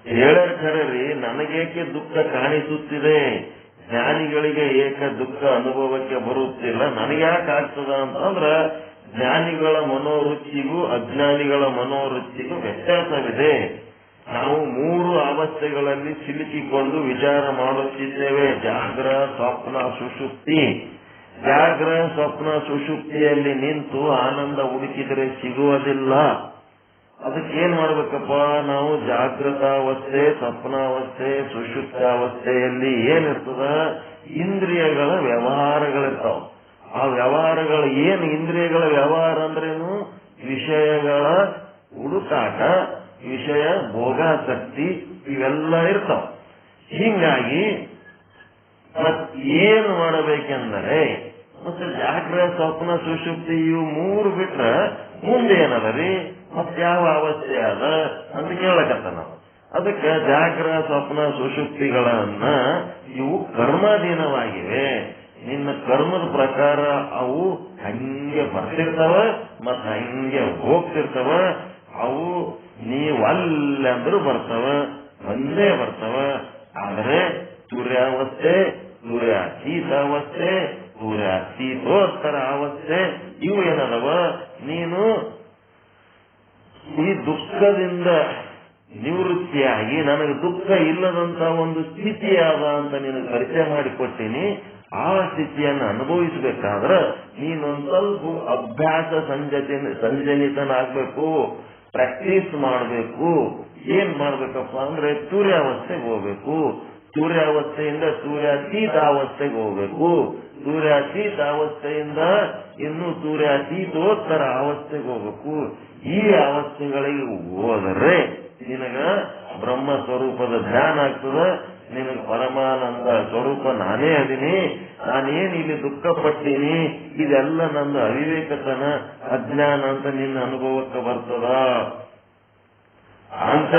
ಹೇಳರಿ, ನನಗೇಕೆ ದುಃಖ ಕಾಣಿಸುತ್ತಿದೆ, ಜ್ಞಾನಿಗಳಿಗೆ ಏಕೆ ದುಃಖ ಅನುಭವಕ್ಕೆ ಬರುತ್ತಿಲ್ಲ, ನನಗ್ಯಾಕೆ ಆಗ್ತದ ಅಂತಂದ್ರ ಜ್ಞಾನಿಗಳ ಮನೋವೃತ್ತಿಗೂ ಅಜ್ಞಾನಿಗಳ ಮನೋವೃತ್ತಿಗೂ ವ್ಯತ್ಯಾಸವಿದೆ. ನಾವು 3 ಅವಸ್ಥೆಗಳಲ್ಲಿ ಸಿಲುಕಿಕೊಂಡು ವಿಚಾರ ಮಾಡುತ್ತಿದ್ದೇವೆ: ಜಾಗ್ರ, ಸ್ವಪ್ನ, ಸುಷುಪ್ತಿ. ಜಾಗ್ರ, ಸ್ವಪ್ನ, ಸುಷುಪ್ತಿಯಲ್ಲಿ ನಿಂತು ಆನಂದ ಹುಡುಕಿದರೆ ಸಿಗುವುದಿಲ್ಲ. ಅದಕ್ಕೇನ್ ಮಾಡ್ಬೇಕಪ್ಪ, ನಾವು ಜಾಗೃತಾವಸ್ಥೆ, ಸ್ವಪ್ನಾವಸ್ಥೆ, ಸುಷುಪ್ತಾವಸ್ಥೆಯಲ್ಲಿ ಏನಿರ್ತದ, ಇಂದ್ರಿಯಗಳ ವ್ಯವಹಾರಗಳಿರ್ತಾವ. ಆ ವ್ಯವಹಾರಗಳ ಏನು, ಇಂದ್ರಿಯಗಳ ವ್ಯವಹಾರ ಅಂದ್ರೇನು? ವಿಷಯಗಳ ಹುಡುಕಾಟ, ವಿಷಯ ಭೋಗಾಸಕ್ತಿ, ಇವೆಲ್ಲ ಇರ್ತಾವ. ಹೀಗಾಗಿ ಏನು ಮಾಡಬೇಕೆಂದರೆ, ಮತ್ತೆ ಜಾಗ್ರ, ಸ್ವಪ್ನ, ಸುಷುಪ್ತಿ ಇವು 3 ಬಿಟ್ರ ಮುಂದೆ ಏನದ ರೀ, ಮತ್ಯಾವ ಅವಸ್ಥೆ ಅದ ಅಂತ ಕೇಳಕತ್ತ ನಾವು. ಅದಕ್ಕೆ ಜಾಗ್ರ, ಸ್ವಪ್ನ, ಸುಷುಪ್ತಿಗಳನ್ನ ಇವು ಕರ್ಮಾಧೀನವಾಗಿವೆ. ನಿನ್ನ ಕರ್ಮದ ಪ್ರಕಾರ ಅವು ಹಂಗೆ ಬರ್ತಿರ್ತಾವ ಮತ್ತ ಹಂಗೆ ಹೋಗ್ತಿರ್ತಾವ. ಅವು ನೀವಲ್ಲಂದ್ರೂ ಬರ್ತಾವ, ಒಂದೇ ಬರ್ತಾವ. ಆದ್ರೆ ಸೂರ್ಯಾವಸ್ಥೆ, ಸೂರ್ಯಾತೀತಾವಸ್ಥೆ, ಸೂರ್ಯಾತೀತೋತ್ತರ ಅವಸ್ಥೆ ಇವು ಏನದವ, ನೀನು ಈ ದುಃಖದಿಂದ ನಿವೃತ್ತಿಯಾಗಿ ನನಗೆ ದುಃಖ ಇಲ್ಲದಂತ ಒಂದು ಸ್ಥಿತಿ ಯಾದ ಅಂತ ನಿನಗೆ ಪರಿಚಯ ಮಾಡಿಕೊಟ್ಟಿನಿ. ಆ ಸ್ಥಿತಿಯನ್ನು ಅನುಭವಿಸಬೇಕಾದ್ರೆ ನೀನೊಂದು ಸ್ವಲ್ಪ ಅಭ್ಯಾಸ ಸಂಜನಿತನಾಗಬೇಕು, ಪ್ರಾಕ್ಟೀಸ್ ಮಾಡಬೇಕು. ಏನ್ ಮಾಡ್ಬೇಕಪ್ಪ ಅಂದ್ರೆ ಸೂರ್ಯಾವಸ್ಥೆಗೆ ಹೋಗ್ಬೇಕು, ಸೂರ್ಯಾವಸ್ಥೆಯಿಂದ ಸೂರ್ಯಾತೀತಾವಸ್ಥೆಗೆ ಹೋಗ್ಬೇಕು, ಸೂರ್ಯಾತೀತಾವಸ್ಥೆಯಿಂದ ಇನ್ನು ಸೂರ್ಯಾತೀತೋತ್ತರ ಅವಸ್ಥೆಗೆ ಹೋಗ್ಬೇಕು. ಈ ಅವಸ್ಥೆಗಳಿಗೆ ಹೋದರೆ ನಿನಗ ಬ್ರಹ್ಮ ಸ್ವರೂಪದ ಧ್ಯಾನ ಆಗ್ತದ. ನಿನಗೆ ಪರಮಾನಂದ ಸ್ವರೂಪ ನಾನೇ ಅದೀನಿ, ನಾನೇನು ಇಲ್ಲಿ ದುಃಖ ಪಟ್ಟೀನಿ, ಇದೆಲ್ಲ ನಂದು ಅವಿವೇಕತನ, ಅಜ್ಞಾನ ಅಂತ ನಿನ್ನ ಅನುಭವಕ್ಕೆ ಬರ್ತದ ಅಂತ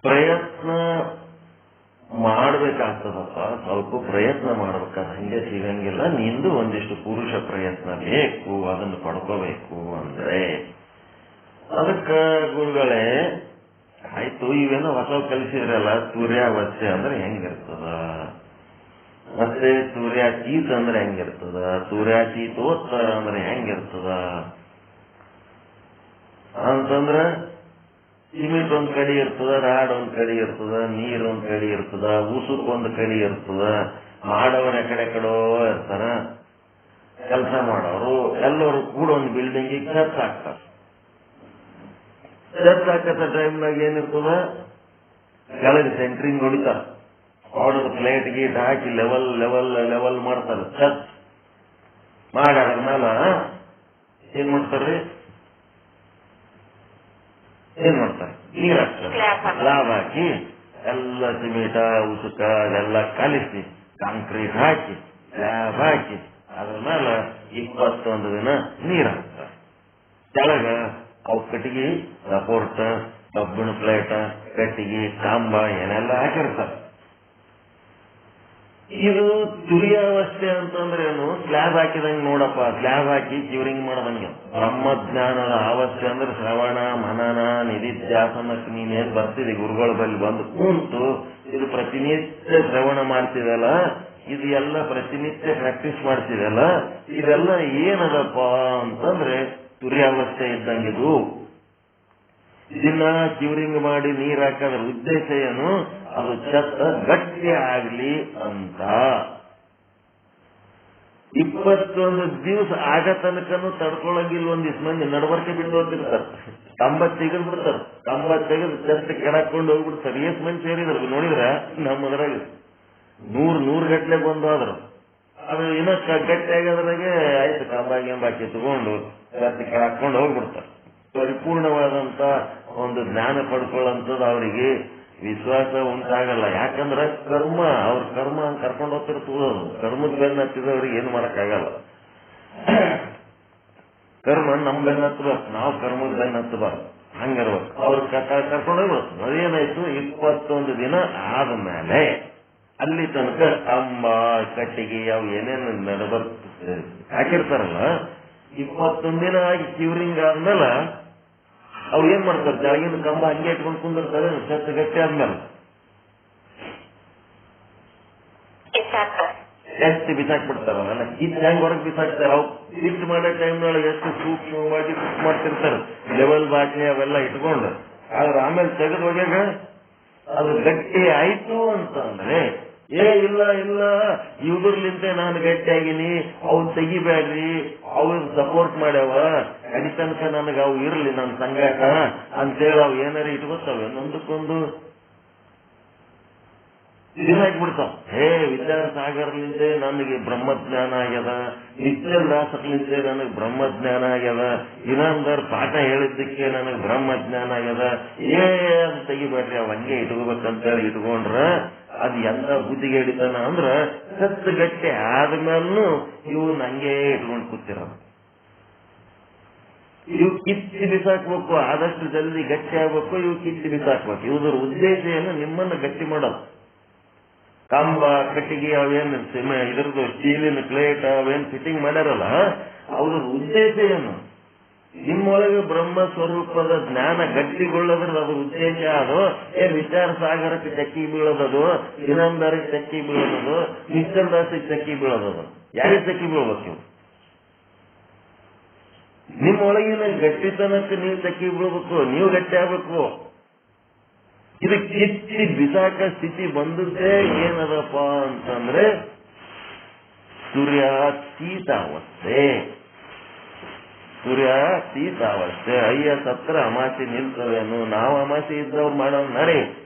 ಪ್ರಯತ್ನ ಮಾಡ್ಬೇಕಾಗ್ತದಪ್ಪ, ಸ್ವಲ್ಪ ಪ್ರಯತ್ನ ಮಾಡ್ಬೇಕಾದ ಹಂಗೆ ಸಿಗಂಗಿಲ್ಲ. ನಿಂದು ಒಂದಿಷ್ಟು ಪುರುಷ ಪ್ರಯತ್ನ ಬೇಕು, ಅದನ್ನು ಪಡ್ಕೋಬೇಕು ಅಂದ್ರೆ ಅದಕ್ಕ ಗುರುಗಳೇ ಆಯ್ತು, ಇವೇನೋ ಹೊಸ ಕಲಿಸಿದ್ರಲ್ಲ, ಸೂರ್ಯಾವಸ್ಥೆ ಅಂದ್ರೆ ಹೆಂಗಿರ್ತದ, ಮತ್ತೆ ಸೂರ್ಯಾತೀತ ಅಂದ್ರೆ ಹೆಂಗಿರ್ತದ, ಸೂರ್ಯಾತೀತೋತ್ತರ ಅಂದ್ರೆ ಹೆಂಗಿರ್ತದ ಅಂತಂದ್ರ ಸಿಮೆಂಟ್ ಒಂದ್ ಕಡೆ ಇರ್ತದ, ರಾಡ್ ಒಂದ್ ಕಡೆ ಇರ್ತದ, ನೀರ್ ಒಂದ್ ಕಡೆ ಇರ್ತದ, ಉಸುಕ್ ಒಂದ್ ಕಡೆ ಇರ್ತದ. ಮಾಡೋರು ಎಕಡೆ ಕಡೋ ಇರ್ತಾರ, ಕೆಲಸ ಮಾಡೋರು ಎಲ್ಲರೂ ಕೂಡ ಒಂದು ಬಿಲ್ಡಿಂಗ್ ಚರ್ಚ್ ಹಾಕ್ತಾರ. ಚರ್ಚ್ ಹಾಕತ್ತ ಟೈಮ್ನಾಗ ಏನಿರ್ತದ, ಕೆಳಗೆ ಸೆಂಟ್ರಿಂಗ್ ಹೊಡಿತಾರ, ಹೊಡೆದ ಪ್ಲೇಟ್ ಗೀಟ್ ಹಾಕಿ ಲೆವೆಲ್ ಲೆವೆಲ್ ಲೆವೆಲ್ ಮಾಡ್ತಾರೆ. ಚರ್ಚ್ ಮಾಡ್ಯಾರ ಮೇಲೆ ಏನ್ ಮಾಡ್ತಾರ್ರಿ, ಏನ್ ಮಾಡ್ತಾರೆ, ನೀರ್ ಹಾಕ್ತಾರೆ, ಲಾಭ ಹಾಕಿ ಎಲ್ಲ ಸಿಮೆಂಟ ಉಸುಕ ಎಲ್ಲ ಕಲಿಸಿ ಕಾಂಕ್ರೀಟ್ ಹಾಕಿ ಲ್ಯಾಬ್ ಹಾಕಿ ಅದ್ರ ಮೇಲೆ 21 ದಿನ ನೀರ್ ಹಾಕ್ತಾರೆ. ಕೆಳಗ ಅವು ಕಟ್ಟಿಗೆ ಸಪೋರ್ಟ್, ಕಬ್ಬಿಣ ಪ್ಲೇಟ, ಕಟ್ಟಿಗೆ ಕಂಬ ಏನೆಲ್ಲ ಹಾಕಿರ್ತಾರೆ. ಇದು ತುರಿಯಾವಸ್ಥೆ ಅಂತಂದ್ರೆ ಏನು, ಸ್ಲ್ಯಾಬ್ ಹಾಕಿದಂಗೆ ನೋಡಪ್ಪ, ಸ್ಲ್ಯಾಬ್ ಹಾಕಿ ಕ್ಯೂರಿಂಗ್ ಮಾಡದಂಗೆ. ಬ್ರಹ್ಮಜ್ಞಾನದ ಅವಸ್ಥೆ ಅಂದ್ರೆ ಶ್ರವಣ ಮನನ ನಿಧಿಧ್ಯಾಸನಕ್ಕೆ ನೀನೇನ್ ಬರ್ತಿದೆ ಗುರುಗಳ ಬಳಿ ಬಂದು ಕೂತು ಇದು ಪ್ರತಿನಿತ್ಯ ಶ್ರವಣ ಮಾಡ್ತಿದಲ್ಲ, ಇದು ಎಲ್ಲ ಪ್ರತಿನಿತ್ಯ ಪ್ರಾಕ್ಟೀಸ್ ಮಾಡ್ತಿದಲ್ಲ, ಇದೆಲ್ಲ ಏನದಪ್ಪ ಅಂತಂದ್ರೆ ತುರಿಯಾವಸ್ಥೆ ಇದ್ದಂಗಿದು. ದಿನ ಕ್ಯೂರಿಂಗ್ ಮಾಡಿ ನೀರ್ ಹಾಕೋದ್ರ ಉದ್ದೇಶ ಏನು, ಅದು ಛತ್ತ ಗಟ್ಟಿ ಆಗ್ಲಿ ಅಂತ. 21 ದಿವಸ ಆಗ ತನಕನು ತಡ್ಕೊಳಂಗಿಲ್ಲ. ಒಂದಿಷ್ಟು ಮಂದಿ ನಡವರ್ಕೆ ಬಿಟ್ಟು ಹೋಗ್ತಿರ್ತಾರೆ, ಕಂಬ ತೆಗೆದು ಬಿಡ್ತಾರೆ, ಕಂಬ ತೆಗೆದು ಛತ್ತ ಕೆಡಕೊಂಡು ಹೋಗ್ಬಿಡ್ತಾರೆ. ಎಷ್ಟು ಮಂದಿ ಸೇರಿದ್ರು ನೋಡಿದ್ರ ನಮ್ಮದ್ರಾಗ 100 ಗಟ್ಲೆ ಬಂದು ಆದ್ರು ಅದು ಇನ್ನೂ ಗಟ್ಟಿ ಆಗೋದ್ರಾಗೆ ಆಯ್ತು, ಕಂಬ ಗಿಂಬಾಕಿ ತಗೊಂಡು ಛತ್ತ ಕೆಡಕೊಂಡು ಹೋಗ್ಬಿಡ್ತಾರೆ. ಪರಿಪೂರ್ಣವಾದಂತ ಒಂದು ಜ್ಞಾನ ಪಡ್ಕೊಳ್ಳಂಥದ್ದು ಅವರಿಗೆ ವಿಶ್ವಾಸ ಉಂಟಾಗಲ್ಲ. ಯಾಕಂದ್ರೆ ಕರ್ಮ, ಅವ್ರ ಕರ್ಮ ಹಂಗೆ ಕರ್ಕೊಂಡು ಹೋಗ್ತಿರ್ತದ. ಕರ್ಮದ ಬೆನ್ನ ಹತ್ತಿದವ್ರಿಗೆ ಏನು ಮಾಡಕ್ಕಾಗಲ್ಲ. ಕರ್ಮ ನಮ್ ಬೆನ್ನ ಹತ್ತಬಾರ್ದು, ನಾವು ಕರ್ಮದ ಬೆನ್ನ ಹತ್ತಬಾರ್ದು, ಹಂಗಿರ್ಬೇಕು. ಅವ್ರ ಕರ್ಕೊಂಡು ಹೋಗ್ಬೇಕು. ಅದೇನಾಯ್ತು, 21 ದಿನ ಆದ್ಮೇಲೆ ಅಲ್ಲಿ ತನಕ ಕಂಬ ಕಟ್ಟಿಗೆ ಅವು ಏನೇನು ನಡಬರ್ ಹಾಕಿರ್ತಾರಲ್ಲ, 21 ದಿನ ಆಗಿ ಕ್ಯೂರಿಂಗ್ ಆದ್ಮೇಲೆ ಅವ್ರು ಏನ್ ಮಾಡ್ತಾರೆ, ಕೆಳಗಿನ ಕಂಬ ಹಂಗೆ ಇಟ್ಕೊಂಡು ಕುಂದಿರ್ತಾರೆ. ಛತ್ತ ಗಟ್ಟಿ ಆದ್ಮೇಲೆ ಎಷ್ಟು ಬಿಸಾಕ್ಬಿಡ್ತಾರಲ್ಲ, ಕಿತ್ ಹೆಂಗ್ ಹೊರಗೆ ಬಿಸಾಕ್ತಾರೆ. ಅವು ಕಿಟ್ ಮಾಡೋ ಟೈಮ್ನೊಳಗೆ ಎಷ್ಟು ಸೂಕ್ಷ್ಮ ಮಾಡಿ ಮಾಡ್ತಿರ್ತಾರೆ, ಲೆವೆಲ್ ಬಾಟ್ಲಿ ಅವೆಲ್ಲ ಇಟ್ಕೊಂಡು. ಆದ್ರೆ ಆಮೇಲೆ ತೆಗೆದು ಹೋಗ್ಯಾಗ ಅದು ಗಟ್ಟಿ ಆಯ್ತು ಅಂತಂದ್ರೆ, ಇಲ್ಲ ಇಲ್ಲ ಇವ್ರಲಿಂತೆ ನಾನು ಗಟ್ಟಿಯಾಗಿನಿ, ಅವ್ ತೆಗಿಬೇಡ್ರಿ, ಅವ್ರು ಸಪೋರ್ಟ್ ಮಾಡ್ಯಾವ, ಅಡಿ ತನಕ ನನಗೆ ಅವು ಇರ್ಲಿ ನನ್ನ ಸಂಗಾಟ ಅಂತೇಳಿ ಅವು ಏನಾರ ಇಟ್ಕೊತಾವೆ ಒಂದಕ್ಕೊಂದು ಇದಾಗ್ಬಿಡ್ತಾವ. ವಿದ್ಯಾಸಾಗರ್ಲಿಂತೆ ನನಗೆ ಬ್ರಹ್ಮಜ್ಞಾನ ಆಗ್ಯದ, ನಿತ್ಯಲ್ ದಾಸರ್ಲಿಂತೆ ನನಗೆ ಬ್ರಹ್ಮಜ್ಞಾನ ಆಗ್ಯದ, ಇನಾಮದಾರ್ ಪಾಠ ಹೇಳಿದ್ದಕ್ಕೆ ನನಗೆ ಬ್ರಹ್ಮಜ್ಞಾನ ಆಗ್ಯದ, ಅದು ತೆಗಿಬೇಡ್ರಿ, ಅವ್ ಹಂಗೆ ಇಟ್ಕೋಬೇಕಂತೇಳಿ ಇಟ್ಕೊಂಡ್ರ ಅದು ಎಂತ ಬುದ್ಧಿಗೆ ಹಿಡಿತಾನ ಅಂದ್ರ ಸತ್ತು ಗಟ್ಟಿ ಆದ್ಮೇಲೂ ಇವು ನಂಗೆ ಇಟ್ಕೊಂಡು ಕೂತಿರೋದು. ಇವು ಕಿತ್ತಿ ಬಿಸಾಕ್ಬೇಕು, ಆದಷ್ಟು ಜಲ್ದಿ ಗಟ್ಟಿ ಆಗ್ಬೇಕು, ಇವು ಕಿತ್ತಿ ಬಿಸಾಕ್ಬೇಕು. ಇವ್ರ ಉದ್ದೇಶ ಏನು, ನಿಮ್ಮನ್ನ ಗಟ್ಟಿ ಮಾಡೋದು. ಕಂಬ ಕಟ್ಟಿಗೆ ಅವೇನು ಇದ್ರದ್ದು ಸ್ಟೀಲಿನ ಪ್ಲೇಟ್ ಅವೇನು ಫಿಟ್ಟಿಂಗ್ ಮಾಡ್ಯಾರಲ್ಲ, ಅವ್ರ ಉದ್ದೇಶ ಏನು, ನಿಮ್ಮೊಳಗೆ ಬ್ರಹ್ಮ ಸ್ವರೂಪದ ಜ್ಞಾನ ಗಟ್ಟಿಗೊಳ್ಳೋದ್ರದ್ದು ಅದ್ರ ಉದ್ದೇಶ. ಅದು ವಿಚಾರ ಸಾಗರಕ್ಕೆ ಚಕ್ಕಿ ಬೀಳೋದದು, ಇನಾಮದಾರಿಗೆ ಚಕ್ಕಿ ಬೀಳೋದದು, ನಿಶ್ಚಲ್ದಾಸಿಗೆ ಚಕ್ಕಿ ಬೀಳೋದದು. ಯಾರಿಗೆ ಚಕ್ಕಿ ಬೀಳ್ಬೇಕು, ನಿಮ್ಮೊಳಗಿನ ಗಟ್ಟಿತನಕ್ಕೆ ನೀವು ಚಕ್ಕಿ ಬೀಳ್ಬೇಕು, ನೀವು ಗಟ್ಟಿ ಆಗ್ಬೇಕು. ಇದು ಕಿತ್ತಿ ಬಿಸಾಕ ಸ್ಥಿತಿ ಬಂದದ್ದೇ ಏನದಪ್ಪ ಅಂತಂದ್ರೆ ಸೂರ್ಯಾತೀತಾವಸ್ಥೆ. ಸೂರ್ಯಾತೀತಾವಸ್ಥೆ. ಅಯ್ಯ ಸತ್ರ ಅಮಾಸೆ ನಿಲ್ತವೇನು, ನಾವು ಅಮಾಸೆ ಇದ್ದವ್ರು ಮಾಡೋನ್ ನಡಿ,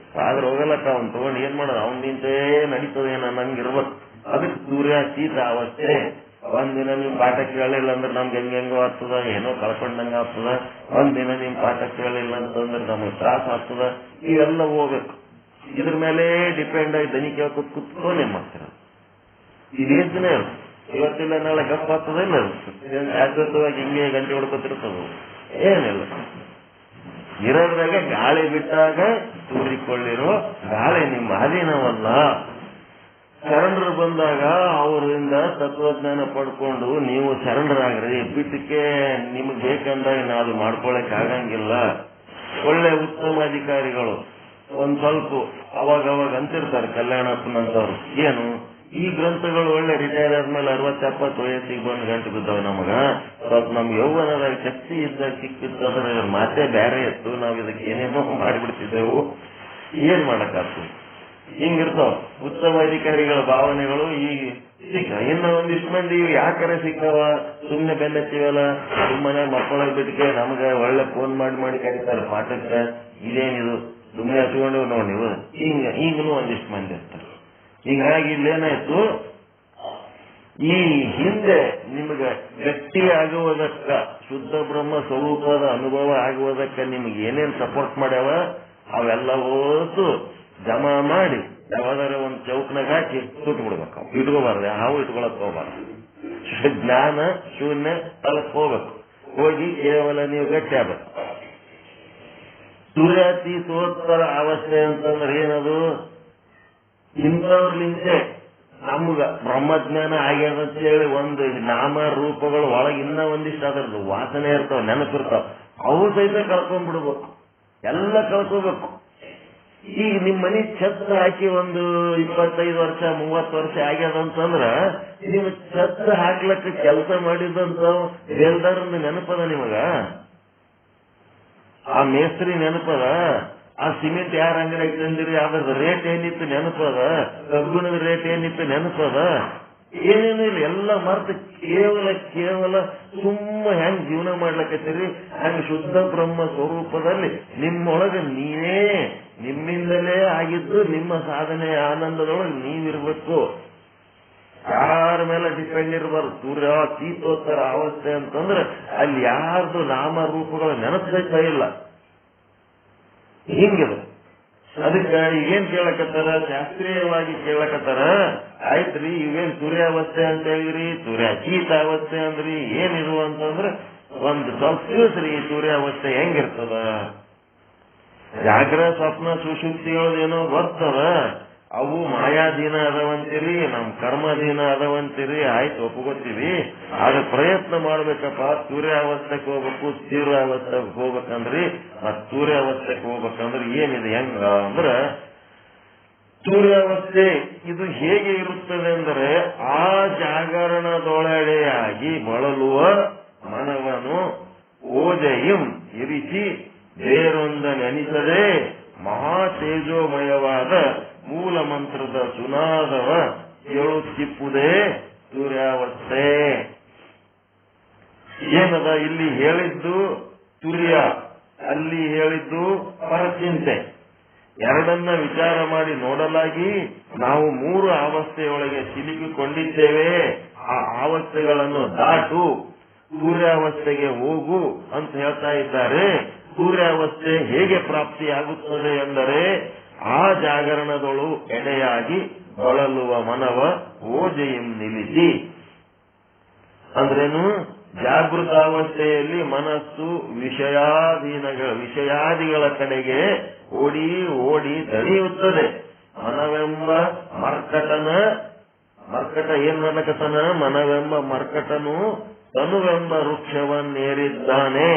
ಆದ್ರೆ ಹೋಗಲಕ್ಕ ಅವ್ನು ತಗೊಂಡು ಏನ್ ಮಾಡೋದು, ಅವ್ನ್ ನಿಂತೇ ನಡೀತದೇನ ನಂಗಿರ್ಬೇಕು. ಅದಕ್ಕೆ ಸೂರ್ಯಾತೀತಾವಸ್ಥೆ. ಒಂದಿನ ನಿಮ್ ಪಾಠ ಕೇಳಿಲ್ಲ ಅಂದ್ರೆ ನಮ್ಗೆ ಹೆಂಗೋ ಆಗ್ತದ, ಏನೋ ಕಳ್ಕೊಂಡಂಗ ಆಗ್ತದ. ಒಂದಿನ ನಿಮ್ ಪಾಠ ಕೇಳಿಲ್ಲ ಅಂತಂದ್ರೆ ನಮ್ಗೆ ತ್ರಾಸ ಆಗ್ತದ. ಇವೆಲ್ಲ ಹೋಗ್ಬೇಕು. ಇದ್ರ ಮೇಲೆ ಡಿಪೆಂಡ್ ಆಗಿ ದನಿ ಕೇಳ್ಕೊತ್ ಕುತ್ಕೊಂಡೇನ್ ಮಾಡ್ತೀರ. ಇದೇನ್ ದಿನ ಇರುತ್ತೆ, ಇವತ್ತಿಲ್ಲ ನಾಳೆ ಗಪ್ಪ ಆಗ್ತದ ಇಲ್ಲ, ಶಾಶ್ವತವಾಗಿ ಹಿಂಗೆ ಗಂಟೆ ಹೊಡ್ಕೊತಿರ್ತದ, ಏನಿಲ್ಲ. ಇರೋದ್ರಾಗ ಗಾಳಿ ಬಿಟ್ಟಾಗ ತೂರಿಕೊಳ್ಳಿರೋ ಗಾಳಿ ನಿಮ್ಮ ಅಧೀನವಲ್ಲ. ಶರಣರು ಬಂದಾಗ ಅವರಿಂದ ತತ್ವಜ್ಞಾನ ಪಡ್ಕೊಂಡು ನೀವು ಶರಣರಾಗ್ರಿ. ಬಿಟ್ಟಕ್ಕೆ ನಿಮ್ಗೆ ಬೇಕಂದಾಗ ನಾವು ಮಾಡ್ಕೊಳಕ್ ಆಗಂಗಿಲ್ಲ. ಒಳ್ಳೆ ಉತ್ತಮ ಅಧಿಕಾರಿಗಳು ಒಂದ್ ಸ್ವಲ್ಪ ಅವಾಗ ಅಂತಿರ್ತಾರೆ ಕಲ್ಯಾಣಪ್ಪನಂತವ್ರು, ಏನು ಈ ಗ್ರಂಥಗಳು ಒಳ್ಳೆ ರಿಟೈರ್ ಆದ್ಮೇಲೆ 60-70 ವಯಸ್ಸಿಗೆ ಬಂದು ಗಂಟು ಬಿದ್ದಾವ. ನಮಗ ಸ್ವಲ್ಪ ನಮ್ ಯೌವನದಾಗ ಶಕ್ತಿ ಇದ್ದಾಗ ಸಿಕ್ಕಿತ್ತಂದ್ರೆ ಇದ್ರ ಮಾತೇ ಬೇರೆ ಇತ್ತು. ನಾವ್ ಇದಕ್ಕೆ ಏನೇನೋ ಮಾಡಿಬಿಡ್ತಿದ್ದೆವು. ಏನ್ ಮಾಡಕ್ಕಾಗ್ತದೆ? ಹಿಂಗಿರ್ತಾವ ಉತ್ತಮ ಅಧಿಕಾರಿಗಳ ಭಾವನೆಗಳು. ಈಗ ಇನ್ನ ಒಂದಿಷ್ಟು ಮಂದಿ ಯಾಕರೆ ಸಿಕ್ಕವ, ಸುಮ್ನೆ ಬೆನ್ನತ್ತಿವಲ್ಲ, ಸುಮ್ಮನೆ ಮಕ್ಕಳ ಬಿಟ್ಟಿಗೆ ನಮ್ಗ ಒಳ್ಳೆ ಫೋನ್ ಮಾಡಿ ಕರೀತಾರೆ ಪಾಠಕ್ಕೆ. ಇದೇನಿದು ಸುಮ್ಮನೆ ಹಚ್ಕೊಂಡು ನೋಡಿ ನೀವು ಈಗಲೂ ಒಂದಿಷ್ಟು ಮಂದಿ ಇರ್ತಾರೆ. ಹೀಗಾಗಿ ಇಲ್ಲೇನಾಯ್ತು, ಈ ಹಿಂದೆ ನಿಮ್ಗೆ ಗಟ್ಟಿ ಆಗುವುದಕ್ಕ, ಶುದ್ಧ ಬ್ರಹ್ಮ ಸ್ವರೂಪದ ಅನುಭವ ಆಗುವುದಕ್ಕ ನಿಮ್ಗೆ ಏನೇನ್ ಸಪೋರ್ಟ್ ಮಾಡ್ಯಾವ ಅವೆಲ್ಲವೂ ಜಮಾ ಮಾಡಿ ಯಾವ್ದಾರ ಒಂದು ಚೌಕ್ನಾಗ ಹಾಕಿ ಸುಟ್ಬಿಡ್ಬೇಕು. ಇಟ್ಕೋಬಾರ್ದು, ಹಾವು ಇಟ್ಕೊಳಕ್ ಹೋಗ್ಬಾರ್ದು. ಜ್ಞಾನ ಶೂನ್ಯ ತಲಕ್ ಹೋಗ್ಬೇಕು. ಹೋಗಿ ಕೇವಲ ನೀವು ಗಟ್ಟಿ ಆಗ್ಬೇಕು. ತುರ್ಯಾತೀತೋತ್ತರ ಅವಸ್ಥೆ ಅಂತಂದ್ರೆ ಏನದು? ಇಂಥವ್ರಲಿಂತೆ ನಮ್ಗ ಬ್ರಹ್ಮಜ್ಞಾನ ಆಗ್ಯದ ಅಂತ ಹೇಳಿ ಒಂದು ನಾಮ ರೂಪಗಳು ಒಳಗೆ ಇನ್ನ ಒಂದಿಷ್ಟು ಅದರದ್ದು ವಾಸನೆ ಇರ್ತಾವ, ನೆನಪಿರ್ತಾವ, ಅವು ಸಹಿತ ಕಳ್ಕೊಂಡ್ಬಿಡ್ಬೇಕು, ಎಲ್ಲ ಕಳ್ಕೋಬೇಕು. ಈಗ ನಿಮ್ ಮನಿ ಛತ್ರ ಹಾಕಿ ಒಂದು 25 ವರ್ಷ 30 ವರ್ಷ ಆಗ್ಯದ ಅಂತಂದ್ರ ನೀವು ಛತ್ರ ಹಾಕ್ಲಕ್ಕ ಕೆಲಸ ಮಾಡಿದಂತ ಬೇಲ್ದಾರಂದು ನೆನಪದ ನಿಮಗ? ಆ ಮೇಸ್ತ್ರಿ ನೆನಪದ? ಆ ಸಿಮೆಂಟ್ ಯಾರ ಅಂಗಡಿಯಾಗ ತಂದಿರಿ ಅದ್ರದ್ದು ರೇಟ್ ಏನಿತ್ತು ನೆನಪದ? ಕಬ್ಬಿಣದ ರೇಟ್ ಏನಿತ್ತು ನೆನಪದ? ಏನೇನು ಇಲ್ಲ, ಎಲ್ಲ ಮರ್ತು ಕೇವಲ ಸುಮ್ಮ ಹೆಂಗ್ ಜೀವನ ಮಾಡ್ಲಕತ್ತೀರಿ ಹಂಗ ಶುದ್ಧ ಬ್ರಹ್ಮ ಸ್ವರೂಪದಲ್ಲಿ ನಿಮ್ಮೊಳಗೆ ನೀವೇ, ನಿಮ್ಮಿಂದಲೇ ಆಗಿದ್ದು ನಿಮ್ಮ ಸಾಧನೆಯ ಆನಂದದೊಳಗೆ ನೀವಿರ್ಬೇಕು. ಯಾರ ಮೇಲೆ ಡಿಪೆಂಡ್ ಇರಬಾರ್ದು. ಸೂರ್ಯಾತೀತೋತ್ತರ ಅವಸ್ಥೆ ಅಂತಂದ್ರೆ ಅಲ್ಲಿ ಯಾರ್ದು ನಾಮ ರೂಪಗಳ ನೆನಪೇ ಇಲ್ಲ. ಹಿಂಗಿದೆ. ಅದಕ್ಕೆ ಏನ್ ಕೇಳಕತ್ತಾರ, ಶಾಸ್ತ್ರೀಯವಾಗಿ ಕೇಳಕತ್ತಾರ, ಆಯ್ತ್ರಿ ಇವೇನ್ ಸೂರ್ಯಾವಸ್ಥೆ ಅಂತ ಹೇಳಿದ್ರಿ, ಸೂರ್ಯಾತೀತ ಅವಸ್ಥೆ ಅಂದ್ರಿ, ಏನಿದು ಅಂತಂದ್ರೆ ಒಂದು ಸ್ವಲ್ಪ ತಿಳಿಸ್ರಿ ಈ ಸೂರ್ಯಾವಸ್ಥೆ ಹೆಂಗಿರ್ತದ? ಜಾಗ್ರ ಸ್ವಪ್ನ ಸುಶುಕ್ತಿಗಳೇನೋ ಬರ್ತದ, ಅವು ಮಾಯಾಧೀನ ಅದವಂತೀರಿ, ನಮ್ ಕರ್ಮಧೀನ ಅದವಂತೀರಿ, ಆಯ್ತು ಒಪ್ಕೋತೀವಿ. ಆದ್ರೆ ಪ್ರಯತ್ನ ಮಾಡ್ಬೇಕಪ್ಪ. ಸೂರ್ಯಾವಸ್ಥೆಗೆ ಹೋಗ್ಬೇಕು, ತೀವ್ರಾವಸ್ಥೆಗೆ ಹೋಗ್ಬೇಕಂದ್ರಿ. ಮತ್ ಸೂರ್ಯಾವಸ್ಥೆಗೆ ಹೋಗ್ಬೇಕಂದ್ರೆ ಏನಿದೆ ಹೆಂಗ ಅಂದ್ರ, ಸೂರ್ಯಾವಸ್ಥೆ ಇದು ಹೇಗೆ ಇರುತ್ತದೆ ಅಂದರೆ, ಆ ಜಾಗರಣದೊಳಗೆಯಾಗಿ ಬಳಲುವ ಮನವನು ಓಜೆಯಂ ಇರಿಸಿ ಬೇರೊಂದನೆನಿಸದೆ ಮಹಾ ತೇಜೋಮಯವಾದ ಮೂಲ ಮಂತ್ರದ ಸುನಾದವ ಕೇಳುತ್ತಿಪ್ಪುದೇ ಸೂರ್ಯಾವಸ್ಥೆ. ಏನದ ಇಲ್ಲಿ ಹೇಳಿದ್ದು ತುರ್ಯ, ಅಲ್ಲಿ ಹೇಳಿದ್ದು ಪರಚಿಂತೆ. ಎರಡನ್ನ ವಿಚಾರ ಮಾಡಿ ನೋಡಲಾಗಿ ನಾವು 3 ಅವಸ್ಥೆಯೊಳಗೆ ಸಿಲುಕಿಕೊಂಡಿದ್ದೇವೆ. ಆ ಅವಸ್ಥೆಗಳನ್ನು ದಾಟು ಸೂರ್ಯಾವಸ್ಥೆಗೆ ಹೋಗು ಅಂತ ಹೇಳ್ತಾ ಇದ್ದಾರೆ. ಸೂರ್ಯಾವಸ್ಥೆ ಹೇಗೆ ಪ್ರಾಪ್ತಿಯಾಗುತ್ತದೆ ಎಂದರೆ, ಆ ಜಾಗರಣದೊಳು ಎಡೆಯಾಗಿ ಬಳಲುವ ಮನವ ಓಜೆಯಂ ನಿಲ್ಲಿಸಿ. ಅಂದ್ರೇನು? ಜಾಗೃತಾವಸ್ಥೆಯಲ್ಲಿ ಮನಸ್ಸು ವಿಷಯಾದಿಗಳ ಕಡೆಗೆ ಓಡಿ ದಣಿಯುತ್ತದೆ. ಮನವೆಂಬ ಮರ್ಕಟ ಏನ್ ಮಾಡ್ಲಕತ್ತಾನ? ಮನವೆಂಬ ಮರ್ಕಟನು ತನುವೆಂಬ ವೃಕ್ಷವನ್ನೇರಿದ್ದಾನೆ.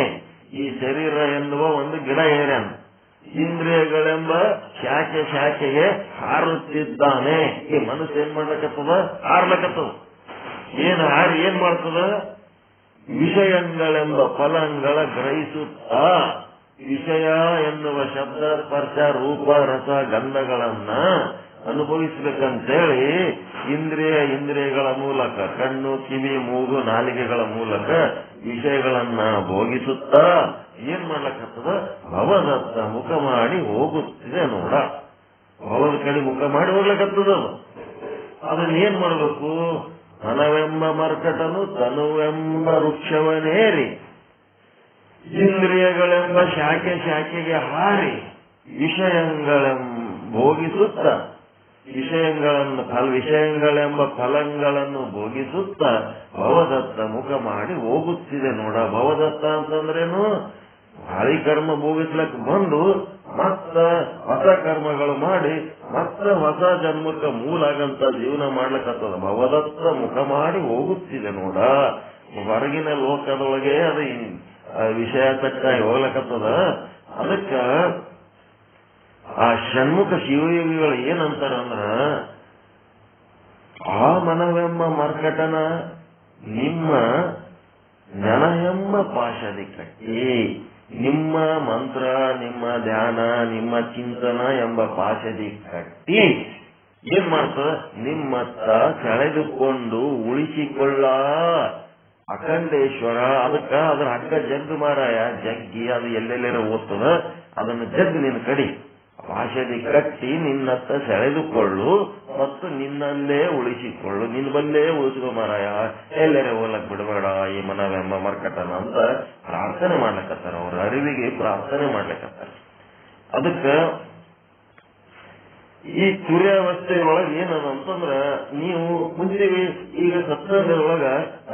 ಈ ಶರೀರ ಎನ್ನುವ ಒಂದು ಗಿಡ ಏರ್ಯಾನ, ಇಂದ್ರಿಯಗಳೆಂಬ ಶಾಖೆಗೆ ಹಾರುತ್ತಿದ್ದಾನೆ. ಈ ಮನಸ್ಸು ಏನ್ ಮಾಡ್ಲಕತ್ತದ? ಹಾರ್ಲಕತ್ತದ. ಏನ್ ಮಾಡ್ತದ? ವಿಷಯಗಳೆಂಬ ಫಲಗಳ ಗ್ರಹಿಸುತ್ತಾ, ವಿಷಯ ಎನ್ನುವ ಶಬ್ದ ಸ್ಪರ್ಶ ರೂಪ ರಸ ಗಂಧಗಳನ್ನ ಅನುಭವಿಸ್ಬೇಕಂತೇಳಿ ಇಂದ್ರಿಯಗಳ ಮೂಲಕ, ಕಣ್ಣು ಕಿವಿ ಮೂಗು ನಾಲಿಗೆಗಳ ಮೂಲಕ ವಿಷಯಗಳನ್ನ ಭೋಗಿಸುತ್ತಾ ಏನ್ ಮಾಡ್ಲಕತ್ತದ? ಭವದತ್ತ ಮುಖ ಮಾಡಿ ಹೋಗುತ್ತಿದೆ ನೋಡ. ಭವದ ಕಡೆ ಮುಖ ಮಾಡಿ ಹೋಗ್ಲಕತ್ತದ. ಅದನ್ನ ಏನ್ ಮಾಡ್ಬೇಕು? ಮನವೆಂಬ ಮರ್ಕಟನು ತನುವೆಂಬ ವೃಕ್ಷವನೇರಿ ಇಂದ್ರಿಯಗಳೆಂಬ ಶಾಖೆಗೆ ಹಾರಿ ಭೋಗಿಸುತ್ತ ವಿಷಯಗಳೆಂಬ ಫಲಗಳನ್ನು ಭೋಗಿಸುತ್ತ ಭವದತ್ತ ಮುಖ ಮಾಡಿ ಹೋಗುತ್ತಿದೆ ನೋಡ. ಭವದತ್ತ ಅಂತಂದ್ರೇನು? ಹಳಿ ಕರ್ಮ ಭೋಗಿಸ್ಲಕ್ ಬಂದು ಮತ್ತ ಹೊಸ ಕರ್ಮಗಳು ಮಾಡಿ ಮತ್ತ ಹೊಸ ಜನ್ಮಕ್ಕ ಮೂಲ ಆಗಂತ ಜೀವನ ಮಾಡ್ಲಕ್ಕತ್ತದ. ಭವದತ್ತ ಮುಖ ಮಾಡಿ ಹೋಗುತ್ತಿದೆ ನೋಡ. ಹೊರಗಿನ ಲೋಕದೊಳಗೆ ಅದು ವಿಷಯ ತಕ್ಕಾಗಿ ಹೋಗ್ಲಕ್ಕತ್ತದ. ಅದಕ್ಕ ಆ ಷಣ್ಮುಖ ಶಿವಯೋಗಿಗಳು ಏನಂತಾರಂದ್ರ, ಆ ಮನವೆಂಬ ಮರ್ಕಟನ ನಿಮ್ಮ ಜನಎಂಬ ಪಾಶದಿ ಕಟ್ಟಿ, ನಿಮ್ಮ ಮಂತ್ರ, ನಿಮ್ಮ ಧ್ಯಾನ, ನಿಮ್ಮ ಚಿಂತನ ಎಂಬ ಪಾಶದಿ ಕಟ್ಟಿ ಏನ್ ಮಾಡ್ತದ, ನಿಮ್ಮತ್ತ ಸೆಳೆದುಕೊಂಡು ಉಳಿಸಿಕೊಳ್ಳ ಅಖಂಡೇಶ್ವರ. ಅದಕ್ಕ ಅದ್ರ ಹಗ್ಗ ಜಗ್ಗು ಮಾರಾಯ, ಜಗ್ಗಿ ಅದು ಎಲ್ಲೆಲ್ಲೇರ ಓದ್ತದ, ಅದನ್ನು ಜಗ್ಗು ನಿನ್ನ ಕಡಿ ಪಾಶದಿ ಕಟ್ಟಿ ನಿನ್ನತ್ತ ಸೆಳೆದುಕೊಳ್ಳು ಮತ್ತು ನಿನ್ನಲ್ಲೇ ಉಳಿಸಿಕೊಳ್ಳು, ನಿನ್ನ ಬಲ್ಲೇ ಉಳಿಸಿಕೊ ಮಾರಾಯ, ಎಲ್ಲರೇ ಹೋಗ್ಲಕ್ ಬಿಡಬೇಡ ಈ ಮನವೆಂಬ ಮರ್ಕಟನ ಅಂತ ಪ್ರಾರ್ಥನೆ ಮಾಡ್ಲಕತ್ತಾರ. ಅವ್ರ ಅರಿವಿಗೆ ಪ್ರಾರ್ಥನೆ ಮಾಡ್ಲಕತ್ತಾರ. ಅದಕ್ಕ ಈ ತುರ್ಯಾವಸ್ಥೆಯೊಳಗೆ ಏನದ ಅಂತಂದ್ರ, ನೀವು ಕುಂತೀವಿ ಈಗ ಸತ್ಸಂಗದೊಳಗ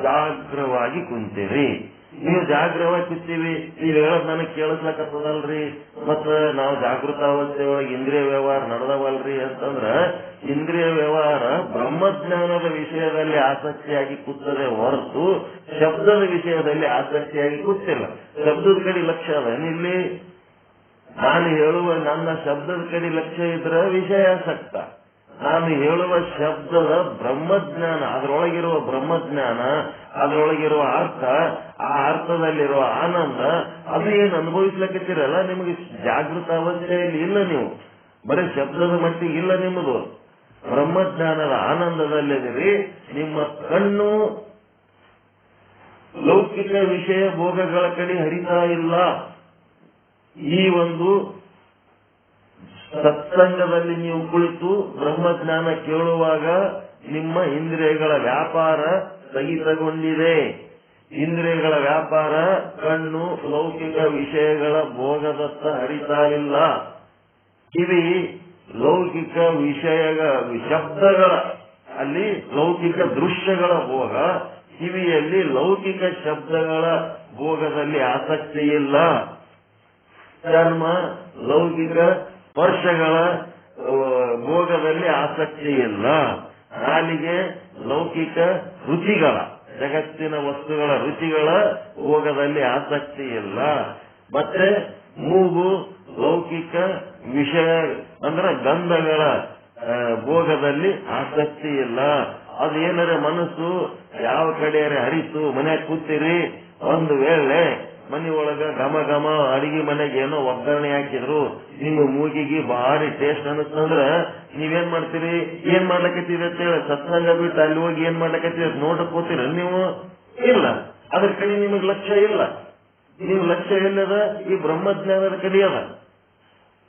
ಜಾಗ್ರವಾಗಿ ಕುಂತೀರಿ. ನೀವು ಜಾಗ್ರವಾಗಿ ಕೂತೀವಿ, ನೀವ್ ಹೇಳೋದ್ ನನಗ್ ಕೇಳಿಸ್ಲಕತ್ತದಲ್ರಿ, ಮತ್ತ ನಾವು ಜಾಗೃತಾವಸ್ಥೆಯೊಳಗೆ ಇಂದ್ರಿಯ ವ್ಯವಹಾರ ನಡೆದವಲ್ರಿ ಅಂತಂದ್ರ, ಇಂದ್ರಿಯ ವ್ಯವಹಾರ ಬ್ರಹ್ಮಜ್ಞಾನದ ವಿಷಯದಲ್ಲಿ ಆಸಕ್ತಿಯಾಗಿ ಕೂತದೆ ಹೊರತು ಶಬ್ದದ ವಿಷಯದಲ್ಲಿ ಆಸಕ್ತಿಯಾಗಿ ಕೂತಿಲ್ಲ. ಶಬ್ದದ ಕಡೆ ಲಕ್ಷ್ಯ ಅದ ಇಲ್ಲಿ. ನಾನು ಹೇಳುವ ನನ್ನ ಶಬ್ದದ ಕಡೆ ಲಕ್ಷ್ಯ ಇದ್ರ ವಿಷಯಾಸಕ್ತ. ನಾನು ಹೇಳುವ ಶಬ್ದದ ಬ್ರಹ್ಮಜ್ಞಾನ, ಅದರೊಳಗಿರುವ ಬ್ರಹ್ಮಜ್ಞಾನ, ಅದರೊಳಗಿರುವ ಅರ್ಥ, ಆ ಅರ್ಥದಲ್ಲಿರುವ ಆನಂದ, ಅದು ಏನು ಅನುಭವಿಸ್ಲಕತ್ತೀರಲ್ಲ, ನಿಮಗೆ ಜಾಗೃತ ಅವಸ್ಥೆಯಲ್ಲಿ ಇಲ್ಲ. ನೀವು ಬರೀ ಶಬ್ದದ ಮಟ್ಟಿಗೆ ಇಲ್ಲ, ನಿಮ್ಮದು ಬ್ರಹ್ಮಜ್ಞಾನದ ಆನಂದದಲ್ಲಿದ್ದೀರಿ. ನಿಮ್ಮ ಕಣ್ಣು ಲೌಕಿಕ ವಿಷಯ ಭೋಗಗಳ ಕಡೆ ಹರಿತಾ ಇಲ್ಲ. ಈ ಒಂದು ಸತ್ಸಂಗದಲ್ಲಿ ನೀವು ಕುಳಿತು ಬ್ರಹ್ಮಜ್ಞಾನ ಕೇಳುವಾಗ ನಿಮ್ಮ ಇಂದ್ರಿಯಗಳ ವ್ಯಾಪಾರ ಸ್ಥಗಿತಗೊಂಡಿದೆ. ಇಂದ್ರಿಯಗಳ ವ್ಯಾಪಾರ, ಕಣ್ಣು ಲೌಕಿಕ ವಿಷಯಗಳ ಭೋಗದತ್ತ ಹರಿತಾ ಇಲ್ಲ. ಕಿವಿ ಲೌಕಿಕ ಶಬ್ದಗಳ, ಅಲ್ಲಿ ಲೌಕಿಕ ದೃಶ್ಯಗಳ ಭೋಗ, ಕಿವಿಯಲ್ಲಿ ಲೌಕಿಕ ಶಬ್ದಗಳ ಭೋಗದಲ್ಲಿ ಆಸಕ್ತಿ ಇಲ್ಲ. ಚರ್ಮ ಲೌಕಿಕ ಸ್ಪರ್ಶಗಳ ಭೋಗದಲ್ಲಿ ಆಸಕ್ತಿ ಇಲ್ಲ. ನಾಲಿಗೆ ಲೌಕಿಕ ರುಚಿಗಳ, ಜಗತ್ತಿನ ವಸ್ತುಗಳ ರುಚಿಗಳ ಭೋಗದಲ್ಲಿ ಆಸಕ್ತಿ ಇಲ್ಲ. ಮತ್ತೆ ಮೂಗು ಲೌಕಿಕ ವಿಷಯ ಅಂದ್ರೆ ಗಂಧಗಳ ಭೋಗದಲ್ಲಿ ಆಸಕ್ತಿ ಇಲ್ಲ. ಅದೇನರ ಮನಸ್ಸು ಯಾವ ಕಡೆಯರೆ ಹರಿತು, ಮನ್ಯಾಗ ಕೂತೀರಿ, ಒಂದು ವೇಳೆ ಮನೆಯೊಳಗ ಘಮ ಘಮ ಅಡಿಗೆ ಮನೆಗೆ ಏನೋ ಒಗ್ಗರಣೆ ಹಾಕಿದ್ರು, ನಿಮ್ಮ ಮೂಗಿಗೆ ಭಾರಿ ಟೇಸ್ಟ್ ಅನಿಸ್ತಂದ್ರ ನೀವೇನ್ ಮಾಡ್ತೀರಿ, ಏನ್ ಮಾಡ್ಲಕತ್ತೀರಿ ಅಂತ ಹೇಳಿ ಸತ್ಸಂಗ ಬಿಟ್ಟು ಅಲ್ಲಿ ಹೋಗಿ ಏನ್ ಮಾಡ್ಲಕತ್ತೀರಿ ನೋಡಕ್ ಹೋಗ್ತೀರ ನೀವು? ಇಲ್ಲ. ಅದ್ರ ಕಡೆ ನಿಮಗ್ ಲಕ್ಷ್ಯ ಇಲ್ಲ. ನೀವು ಲಕ್ಷ್ಯ ಎಲ್ಲದ ಈ ಬ್ರಹ್ಮಜ್ಞಾನದ ಕಡೆ ಅದ.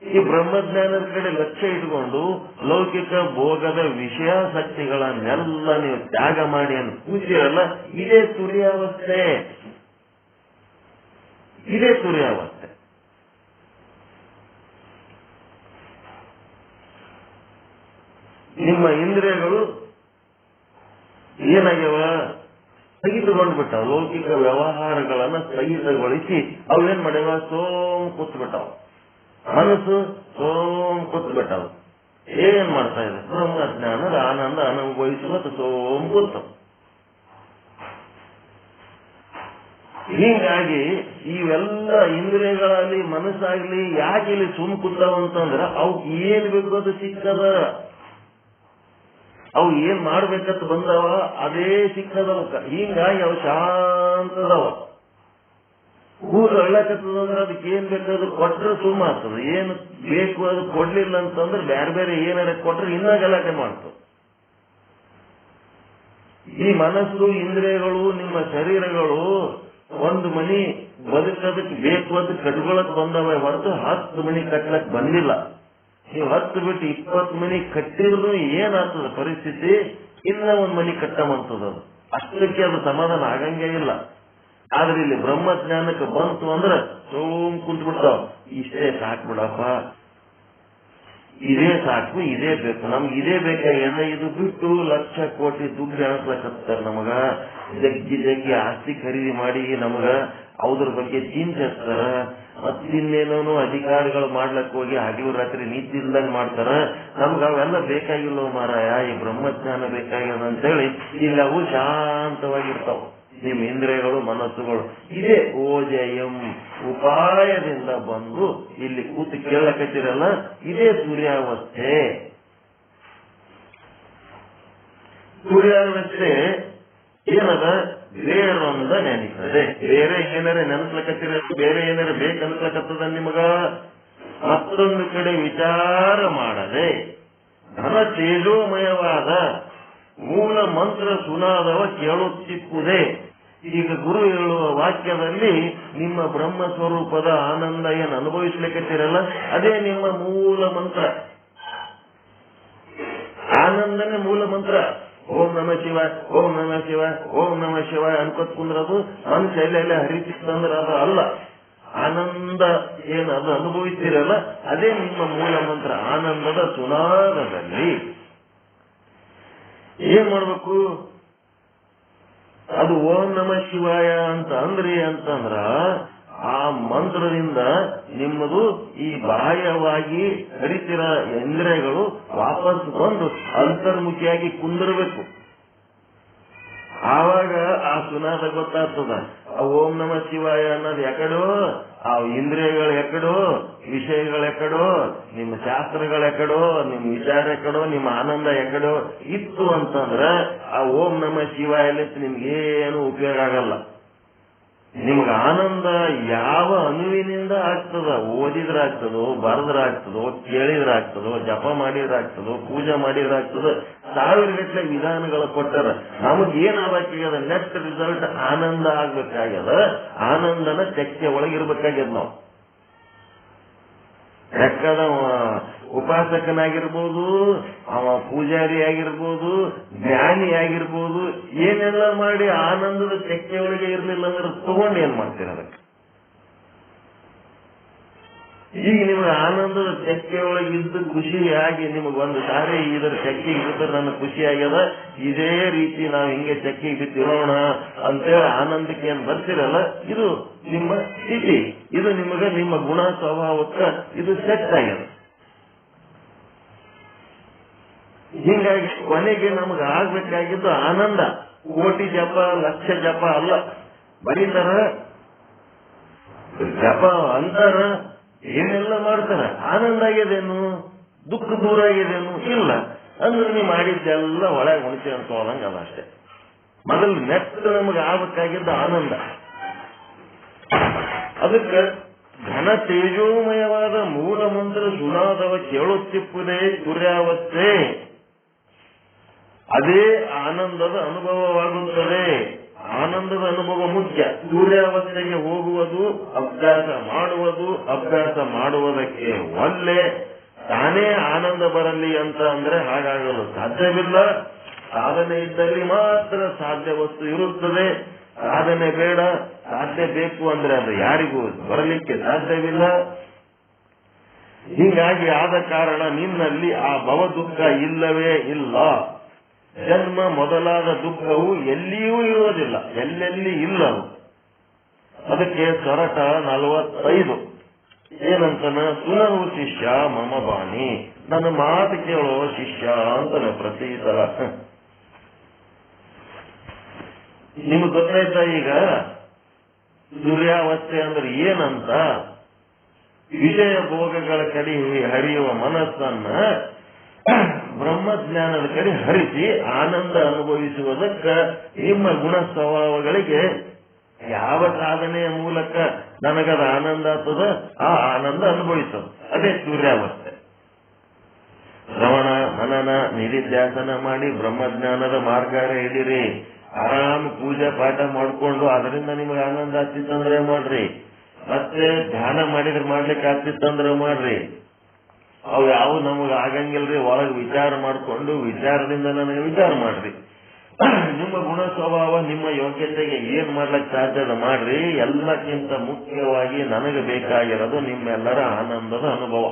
ಈ ಬ್ರಹ್ಮಜ್ಞಾನದ ಕಡೆ ಲಕ್ಷ್ಯ ಇಟ್ಕೊಂಡು ಲೌಕಿಕ ಭೋಗದ ವಿಷಯಾಸಕ್ತಿಗಳನ್ನೆಲ್ಲ ನೀವು ತ್ಯಾಗ ಮಾಡಿ ಅಂತ ಕೂತಿರಲ್ಲ, ಇದೇ ತುರ್ಯಾವಸ್ಥೆ. ಇದೇ ತುರ್ಯಾವಸ್ಥೆ. ನಿಮ್ಮ ಇಂದ್ರಿಯಗಳು ಏನಾಗ್ಯವ, ಸ್ಥಗಿತಗೊಂಡ್ಬಿಟ್ಟಾವ. ಲೌಕಿಕ ವ್ಯವಹಾರಗಳನ್ನ ಸ್ಥಗಿತಗೊಳಿಸಿ ಅವೇನ್ ಮಾಡ್ಯಾವ, ಸೋಮ್ ಕೂತ್ಬಿಟ್ಟಾವ. ಮನಸ್ಸು ಸೋಮ್ ಕೂತ್ಬಿಟ್ಟಾವ. ಏನ್ ಮಾಡ್ತಾ ಇದೆ, ಬ್ರಹ್ಮಜ್ಞಾನದ ಆನಂದ ಅನುಭವಿಸುವ ಸೋಮ್ ಕೂತ. ಹೀಗಾಗಿ ಇವೆಲ್ಲ ಇಂದ್ರಿಯಗಳಲ್ಲಿ ಮನಸ್ಸಾಗ್ಲಿ ಯಾಕೆ ಇಲ್ಲಿ ಸುಮ್ ಕೂತಾವಂತಂದ್ರ ಅವು ಏನ್ ಬೇಕು ಅದು ಸಿಕ್ಕದ. ಅವು ಏನ್ ಮಾಡ್ಬೇಕಂತ ಬಂದವ ಅದೇ ಸಿಕ್ಕದವಕ್ಕ. ಹೀಗಾಗಿ ಅವು ಶಾಂತದವ. ಕೂದಲು ಅಳ್ಳಕತ್ತದಂದ್ರೆ ಅದಕ್ಕೆ ಏನ್ ಬೇಕಾದ್ರು ಕೊಟ್ರೆ ಸುಮ್ಮ ಆಗ್ತದ. ಏನು ಬೇಕು ಅದು ಕೊಡ್ಲಿಲ್ಲ ಅಂತಂದ್ರೆ ಬೇರೆ ಬೇರೆ ಏನಾರ ಕೊಟ್ರೆ ಇನ್ನ ಗಲಾಟೆ ಮಾಡ್ತದೆ. ಈ ಮನಸ್ಸು, ಇಂದ್ರಿಯಗಳು, ನಿಮ್ಮ ಶರೀರಗಳು ಒಂದು ಮನಿ ಬದುಕೋದಕ್ಕೆ ಬೇಕು ಅಂತ ಕಟ್ಕೊಳಕ್ ಬಂದವ ಹೊರತು 10 ಮನಿ ಕಟ್ಲಕ್ ಬಂದಿಲ್ಲ. ನೀವು 10 ಬಿಟ್ಟು 20 ಮನಿ ಕಟ್ಟಿದ್ರು ಏನಾಗ್ತದ ಪರಿಸ್ಥಿತಿ, ಇನ್ನ ಒಂದ್ ಮನಿ ಕಟ್ಟಮಂತದ. ಅಷ್ಟಕ್ಕೆ ಅದು ಸಮಾಧಾನ ಆಗಂಗೇ ಇಲ್ಲ. ಆದ್ರೆ ಇಲ್ಲಿ ಬ್ರಹ್ಮಜ್ಞಾನಕ್ಕೆ ಬಂತು ಅಂದ್ರೆ ಸೋಮ್ ಕುಂತ್ಬಿಡ್ತಾವ. ಇಷ್ಟೇ ಸಾಕ್ಬಿಡಪ್ಪ, ಇದೇ ಸಾಕು, ಇದೇ ಬೇಕು, ನಮ್ಗೆ ಇದೇ ಬೇಕಾಗ್ಯದ. ಇದು ಬಿಟ್ಟು ಲಕ್ಷ ಕೋಟಿ ದುಡ್ಡು ಎಣಸ್ಲಕತ್ತಾರ. ನಮಗ ಜಗ್ಗಿ ಆಸ್ತಿ ಖರೀದಿ ಮಾಡಿ ನಮಗ ಅವ್ರ ಬಗ್ಗೆ ಚಿಂತಿಸ್ತಾರ. ಮತ್ತಿನ್ನೇನೋ ಅಧಿಕಾರಿಗಳು ಮಾಡ್ಲಕ್ ಹೋಗಿ ಹಗಲು ರಾತ್ರಿ ನೀತಿ ಇಲ್ದಂಗ್ ಮಾಡ್ತಾರ. ನಮ್ಗ ಅವೆಲ್ಲ ಬೇಕಾಗಿಲ್ಲ ಮಾರಾಯ, ಈ ಬ್ರಹ್ಮಜ್ಞಾನ ಬೇಕಾಗ್ಯದ ಅಂತೇಳಿ ಇಲ್ಲಿ ಅವು ಶಾಂತವಾಗಿರ್ತಾವ. ನಿಮ್ ಇಂದ್ರಿಯಗಳು, ಮನಸ್ಸುಗಳು ಇದೇ ಓಜಯಂ ಉಪಾಯದಿಂದ ಬಂದು ಇಲ್ಲಿ ಕೂತು ಕೇಳಕತ್ತಿರಲ್ಲ, ಇದೇ ಸೂರ್ಯಾವಸ್ಥೆ. ಸೂರ್ಯಾವಸ್ಥೆ ಏನದ? ಬೇರೊಂದ ನೆನೀತದೆ. ಬೇರೆ ಏನಾರ ನೆನಸ್ಲಕತ್ತಿರ, ಬೇರೆ ಏನಾರ ಬೇಕನ್ಸ್ಲಕತ್ತದ ನಿಮಗ. ಮತ್ತೊಂದು ಕಡೆ ವಿಚಾರ ಮಾಡದೆ ಘನ ತೇಜೋಮಯವಾದ ಮೂಲ ಮಂತ್ರ ಸುನಾದವ ಕೇಳುತ್ತಿಪ್ಪುದೇ. ಈಗ ಗುರು ಹೇಳುವ ವಾಕ್ಯದಲ್ಲಿ ನಿಮ್ಮ ಬ್ರಹ್ಮ ಸ್ವರೂಪದ ಆನಂದ ಏನು ಅನುಭವಿಸ್ಲಿಕ್ಕತ್ತಿರಲ್ಲ, ಅದೇ ನಿಮ್ಮ ಮೂಲ ಮಂತ್ರ. ಆನಂದನೇ ಮೂಲ ಮಂತ್ರ. ಓಂ ನಮ ಶಿವ, ಓಂ ನಮ ಶಿವ, ಓಂ ನಮ ಶಿವ ಅನ್ಕೋತ್ ಕುಂದ್ರದು ನನ್ನ ಶೈಲಿಯಲ್ಲಿ ಹರಿತಿತ್ತಂದ್ರೆ ಅದು ಅಲ್ಲ. ಆನಂದ ಏನು ಅದು ಅನುಭವಿಸ್ತಿರಲ್ಲ, ಅದೇ ನಿಮ್ಮ ಮೂಲ ಮಂತ್ರ. ಆನಂದದ ಸುನಾದದಲ್ಲಿ ಏನ್ ಮಾಡ್ಬೇಕು? ಅದು ಓಂ ನಮ ಶಿವಾಯ ಅಂತ ಅಂತಂದ್ರ ಆ ಮಂತ್ರದಿಂದ ನಿಮ್ಮದು ಈ ಬಾಹ್ಯವಾಗಿ ಹರಿತಿರ ಇಂದ್ರಿಯಗಳು ವಾಪಸ್ ಬಂದು ಅಂತರ್ಮುಖಿಯಾಗಿ ಕುಂದಿರಬೇಕು. ಆವಾಗ ಆ ಸುನಾದ ಗೊತ್ತಾಗ್ತದ. ಆ ಓಂ ನಮ ಶಿವಾಯ ಅನ್ನೋದು ಎಕಡೋ, ಆ ಇಂದ್ರಿಯಗಳು ಎಕಡೋ, ವಿಷಯಗಳು ಎಕಡೋ, ನಿಮ್ಮ ಶಾಸ್ತ್ರಗಳು ಎಕಡೋ, ನಿಮ್ಮ ವಿಚಾರ ಎಕಡೋ, ನಿಮ್ಮ ಆನಂದ ಎಕಡೋ ಇತ್ತು ಅಂತಂದ್ರ ಆ ಓಂ ನಮ ಶಿವಾಯಲ್ಲಿ ನಿಮ್ಗೇನು ಉಪಯೋಗ ಆಗಲ್ಲ. ನಿಮ್ಗೆ ಆನಂದ ಯಾವ ಅನುವಿನಿಂದ ಆಗ್ತದ? ಓದಿದ್ರಾಗ್ತದೋ, ಬರೆದ್ರಾಗ್ತದೋ, ಕೇಳಿದ್ರಾಗ್ತದೋ, ಜಪ ಮಾಡಿದ್ರಾಗ್ತದೋ, ಪೂಜೆ ಮಾಡಿದ್ರಾಗ್ತದೋ, ಸಾವಿರ ಗಟ್ಟಲೆ ವಿಧಾನಗಳು ಕೊಟ್ಟಾರ. ನಮಗೇನಾಗಬೇಕಾಗ್ಯದ? ನೆಕ್ಸ್ಟ್ ರಿಸಲ್ಟ್ ಆನಂದ ಆಗ್ಬೇಕಾಗ್ಯದ. ಆನಂದನ ತೆಕ್ಕೆ ಒಳಗಿರ್ಬೇಕಾಗ್ಯದ. ನಾವು ಲೆಕ್ಕದ ಉಪಾಸಕನಾಗಿರ್ಬೋದು, ಅವ ಪೂಜಾರಿ ಆಗಿರ್ಬೋದು, ಜ್ಞಾನಿ ಆಗಿರ್ಬೋದು, ಏನೆಲ್ಲ ಮಾಡಿ ಆನಂದದ ತೆಕ್ಕೆ ಒಳಗೆ ಇರ್ಲಿಲ್ಲ ಅಂದ್ರೆ ತಗೊಂಡು ಏನ್ ಮಾಡ್ತೀರ ಅದಕ್ಕೆ? ಈಗ ನಿಮ್ಗೆ ಆನಂದದ ತೆಕ್ಕೆ ಒಳಗೆ ಇದ್ದು ಖುಷಿಯಾಗಿ ನಿಮಗ್ ಒಂದು ಸಾರಿ ಇದರ ತೆಕ್ಕೆಗೆ ಬಿದ್ದರೆ ನನಗೆ ಖುಷಿ ಆಗ್ಯದ, ಇದೇ ರೀತಿ ನಾವು ಹಿಂಗೆ ತೆಕ್ಕೆಗೆ ಬಿತ್ತಿರೋಣ ಅಂತೇಳಿ ಆನಂದಕ್ಕೆ ಏನ್ ಬರ್ತಿರಲ್ಲ, ಇದು ನಿಮ್ಮ ಸ್ಥಿತಿ. ಇದು ನಿಮಗೆ ನಿಮ್ಮ ಗುಣ ಸ್ವಭಾವಕ್ಕ ಇದು ಸೆಟ್ ಆಗ್ಯದ. ಹಿಂಗಾಗಿ ಕೊನೆಗೆ ನಮ್ಗೆ ಆಗ್ಬೇಕಾಗಿದ್ದು ಆನಂದ. ಕೋಟಿ ಜಪ, ಲಕ್ಷ ಜಪ ಅಲ್ಲ. ಬರೀತಾರ, ಜಪ ಅಂತಾರ, ಏನೆಲ್ಲ ಮಾಡ್ತಾರ. ಆನಂದ ಆಗ್ಯದೇನು? ದುಃಖ ದೂರ ಆಗ್ಯದೇನು? ಇಲ್ಲ. ಅಂದ್ರೆ ನೀವು ಮಾಡಿದ್ದೆಲ್ಲ ಒಳಗೆ ಉಣಿಸಿ ಅನ್ಕೋದಂಗ ಅದ ಅಷ್ಟೇ. ಮೊದಲು ನೆಕ್ಸ್ಟ್ ನಮಗೆ ಆಗ್ಬೇಕಾಗಿದ್ದ ಆನಂದ. ಅದಕ್ಕೆ ಘನ ತೇಜೋಮಯವಾದ ಮೂಲ ಮಂತ್ರ ಸುನಾದವ ಕೇಳುತ್ತಿಪ್ಪುದೇ ಸೂರ್ಯಾವಸ್ಥೆ. ಅದೇ ಆನಂದದ ಅನುಭವವಾಗುತ್ತದೆ. ಆನಂದದ ಅನುಭವ ಮುಖ್ಯ. ಸೂರ್ಯಾವಸ್ಥೆಗೆ ಹೋಗುವುದು, ಅಭ್ಯಾಸ ಮಾಡುವುದು, ಅಭ್ಯಾಸ ಮಾಡುವುದಕ್ಕೆ ಒಲ್ಲೆ ತಾನೇ ಆನಂದ ಬರಲಿ ಅಂತ ಅಂದ್ರೆ ಹಾಗಾಗಲು ಸಾಧ್ಯವಿಲ್ಲ. ಸಾಧನೆ ಇದ್ದಲ್ಲಿ ಮಾತ್ರ ಸಾಧ್ಯ ವಸ್ತು ಇರುತ್ತದೆ. ಸಾಧನೆ ಬೇಡ, ಸಾಧ್ಯ ಬೇಕು ಅಂದ್ರೆ ಅದು ಯಾರಿಗೂ ಬರಲಿಕ್ಕೆ ಸಾಧ್ಯವಿಲ್ಲ. ಹೀಗಾಗಿ ಆದ ಕಾರಣ ನಿನ್ನಲ್ಲಿ ಆ ಭವ ದುಃಖ ಇಲ್ಲವೇ ಇಲ್ಲ. ಜನ್ಮ ಮೊದಲಾದ ದುಃಖವು ಎಲ್ಲಿಯೂ ಇರುವುದಿಲ್ಲ, ಎಲ್ಲೆಲ್ಲಿ ಇಲ್ಲವು. ಅದಕ್ಕೆ ಸೊರಟ 45 ಏನಂತಾನ? ಸುನಹು ಶಿಷ್ಯ ಮಮ ಬಾಣಿ, ನನ್ನ ಮಾತು ಕೇಳೋ ಶಿಷ್ಯ ಅಂತಾನೆ ಪ್ರತಿ ಸಲ. ನಿಮ್ಗೆ ಗೊತ್ತಾಯ್ತಾ ಈಗ ಸೂರ್ಯಾವಸ್ಥೆ ಅಂದ್ರೆ ಏನಂತ? ವಿಷಯ ಭೋಗಗಳ ಕಡೆ ಹರಿಯುವ ಮನಸ್ಸನ್ನ ಬ್ರಹ್ಮಜ್ಞಾನದ ಕಡೆ ಹರಿಸಿ ಆನಂದ ಅನುಭವಿಸುವುದಕ್ಕ ನಿಮ್ಮ ಗುಣ ಸ್ವಭಾವಗಳಿಗೆ ಯಾವ ಸಾಧನೆಯ ಮೂಲಕ ನನಗದ ಆನಂದ ಆಗ್ತದ, ಆ ಆನಂದ ಅನುಭವಿಸೋದು ಅದೇ ಸೂರ್ಯಾವಸ್ಥೆ. ಶ್ರವಣ, ಮನನ, ನಿಧಿಧ್ಯಾಸನ ಮಾಡಿ ಬ್ರಹ್ಮಜ್ಞಾನದ ಮಾರ್ಗಾರ ಹಿಡಿರಿ. ಆರಾಮ್ ಪೂಜೆ ಪಾಠ ಮಾಡ್ಕೊಂಡು ಅದರಿಂದ ನಿಮಗೆ ಆನಂದ ಆಗ್ತಿತ್ತಂದ್ರೆ ಮಾಡ್ರಿ. ಮತ್ತೆ ಧ್ಯಾನ ಮಾಡಿದ್ರೆ ಮಾಡ್ಲಿಕ್ಕೆ ಆಗ್ತಿತ್ತಂದ್ರೆ ಮಾಡ್ರಿ. ಅವು ಯಾವ ನಮಗ ಆಗಂಗಿಲ್ರಿ. ಒಳಗೆ ವಿಚಾರ ಮಾಡ್ಕೊಂಡು ವಿಚಾರದಿಂದ ನನಗೆ ವಿಚಾರ ಮಾಡ್ರಿ. ನಿಮ್ಮ ಗುಣ ಸ್ವಭಾವ, ನಿಮ್ಮ ಯೋಗ್ಯತೆಗೆ ಏನ್ ಮಾಡ್ಲಿಕ್ಕೆ ಸಾಧ್ಯದ ಮಾಡ್ರಿ. ಎಲ್ಲಕ್ಕಿಂತ ಮುಖ್ಯವಾಗಿ ನನಗೆ ಬೇಕಾಗಿರೋದು ನಿಮ್ಮೆಲ್ಲರ ಆನಂದದ ಅನುಭವ.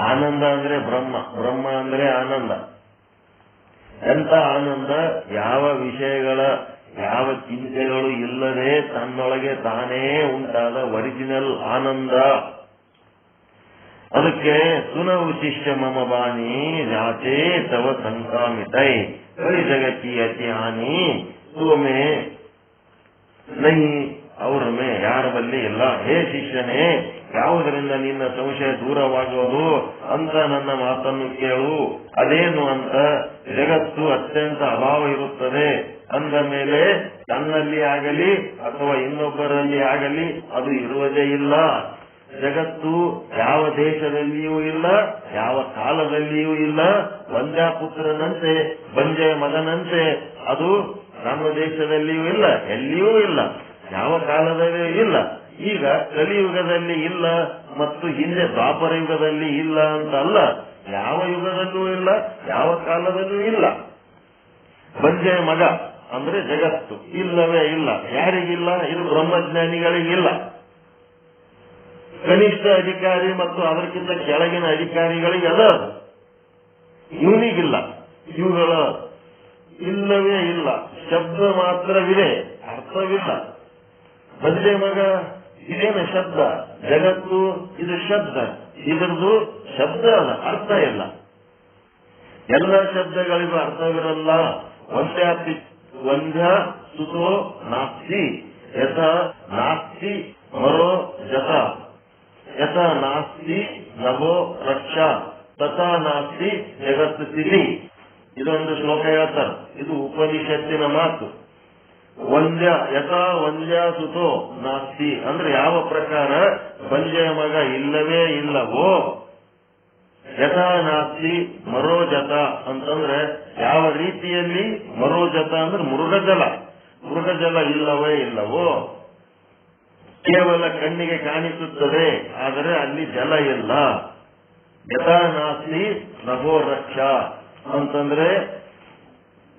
ಆನಂದ ಅಂದ್ರೆ ಬ್ರಹ್ಮ, ಬ್ರಹ್ಮ ಅಂದ್ರೆ ಆನಂದ. ಎಂತ ಆನಂದ? ಯಾವ ವಿಷಯಗಳ ಯಾವ ಚಿಂತೆಗಳು ಇಲ್ಲದೆ ತನ್ನೊಳಗೆ ತಾನೇ ಉಂಟಾದ ಒರಿಜಿನಲ್ ಆನಂದ. ಅದಕ್ಕೆ ಸುನವು ಶಿಷ್ಯ ಮಮ ಬಾಣಿ ಜಾತೆ ತವ ಸಂಕಾಮಿತೈ ಕೈ ಜಗತಿ ಅತಿ ಹಾನಿ ಸುಮೆ ನೈ ಅವರ ಮೇ ಯಾರ ಬಲ್ಲಿ ಇಲ್ಲ. ಹೇ ಶಿಷ್ಯನೇ, ಯಾವುದರಿಂದ ನಿನ್ನ ಸಂಶಯ ದೂರವಾಗುವುದು ಅಂತ ನನ್ನ ಮಾತನ್ನು ಕೇಳು. ಅದೇನು ಅಂತ, ಜಗತ್ತು ಅತ್ಯಂತ ಅಭಾವ ಇರುತ್ತದೆ ಅಂದ ಮೇಲೆ ತನ್ನಲ್ಲಿ ಆಗಲಿ ಅಥವಾ ಇನ್ನೊಬ್ಬರಲ್ಲಿ ಆಗಲಿ ಅದು ಇರುವುದೇ ಇಲ್ಲ. ಜಗತ್ತು ಯಾವ ದೇಶದಲ್ಲಿಯೂ ಇಲ್ಲ, ಯಾವ ಕಾಲದಲ್ಲಿಯೂ ಇಲ್ಲ. ವಂದ್ಯಾಪುತ್ರನಂತೆ ಬಂಜೆಯ ಮಗನಂತೆ ಅದು ನಮ್ಮ ದೇಶದಲ್ಲಿಯೂ ಇಲ್ಲ, ಎಲ್ಲಿಯೂ ಇಲ್ಲ, ಯಾವ ಕಾಲದಲ್ಲಿಯೂ ಇಲ್ಲ. ಈಗ ಕಲಿಯುಗದಲ್ಲಿ ಇಲ್ಲ ಮತ್ತು ಹಿಂದೆ ದ್ವಾಪರ ಯುಗದಲ್ಲಿ ಇಲ್ಲ ಅಂತ ಅಲ್ಲ, ಯಾವ ಯುಗದಲ್ಲೂ ಇಲ್ಲ, ಯಾವ ಕಾಲದಲ್ಲೂ ಇಲ್ಲ. ಬಂಜೆಯ ಮಗ ಅಂದ್ರೆ ಜಗತ್ತು ಇಲ್ಲವೇ ಇಲ್ಲ. ಯಾರಿಗಿಲ್ಲ? ಇದು ಬ್ರಹ್ಮಜ್ಞಾನಿಗಳಿಗಿಲ್ಲ. ಕನಿಷ್ಠ ಅಧಿಕಾರಿ ಮತ್ತು ಅದಕ್ಕಿಂತ ಕೆಳಗಿನ ಅಧಿಕಾರಿಗಳಿಗೆ ಅದ, ಇವನಿಗಿಲ್ಲ. ಇವುಗಳ ಇಲ್ಲವೇ ಇಲ್ಲ. ಶಬ್ದ ಮಾತ್ರವಿದೆ, ಅರ್ಥವಿಲ್ಲ. ಬಂದೆ ಮಗ ಇದೇನು ಶಬ್ದ? ಜಗತ್ತು ಇದು ಶಬ್ದ, ಇದರದು ಶಬ್ದ ಅಲ್ಲ, ಅರ್ಥ ಇಲ್ಲ. ಎಲ್ಲ ಶಬ್ದಗಳಿಗೂ ಅರ್ಥವಿರಲ್ಲ. ವಂದ್ಯ ಸುತೋ ನಾಸ್ತಿ ಯಥ ನಾಸ್ತಿ ಮರೋ ಜತ ಯಥ ನಾಸ್ತಿ ನಭೋ ರಕ್ಷಾ ತಥಾ ನಾಸ್ತಿ ಜಗತ್ ಸ್ಥಿತಿ. ಇದೊಂದು ಶ್ಲೋಕ ಹೇಳ್ತಾರೆ, ಇದು ಉಪನಿಷತ್ತಿನ ಮಾತು. ವಂದ್ಯ ಯಥಾ ವಂದ್ಯ ಸುತೋ ನಾಸ್ತಿ ಅಂದ್ರೆ ಯಾವ ಪ್ರಕಾರ ಬಂಜೆಯ ಮಗ ಇಲ್ಲವೇ ಇಲ್ಲವೋ, ಯಥಾ ನಾಸ್ತಿ ಮರೋಜತ ಅಂತಂದ್ರೆ ಯಾವ ರೀತಿಯಲ್ಲಿ, ಮರೋಜತ ಅಂದ್ರೆ ಮೃಗಜಲ, ಮೃಗಜಲ ಇಲ್ಲವೇ ಇಲ್ಲವೋ. ಕೇವಲ ಕಣ್ಣಿಗೆ ಕಾಣಿಸುತ್ತದೆ, ಆದರೆ ಅಲ್ಲಿ ಜಲ ಇಲ್ಲ. ಯಥಾ ನಾಸ್ತಿ ನಭೋ ರಕ್ಷ ಅಂತಂದ್ರೆ,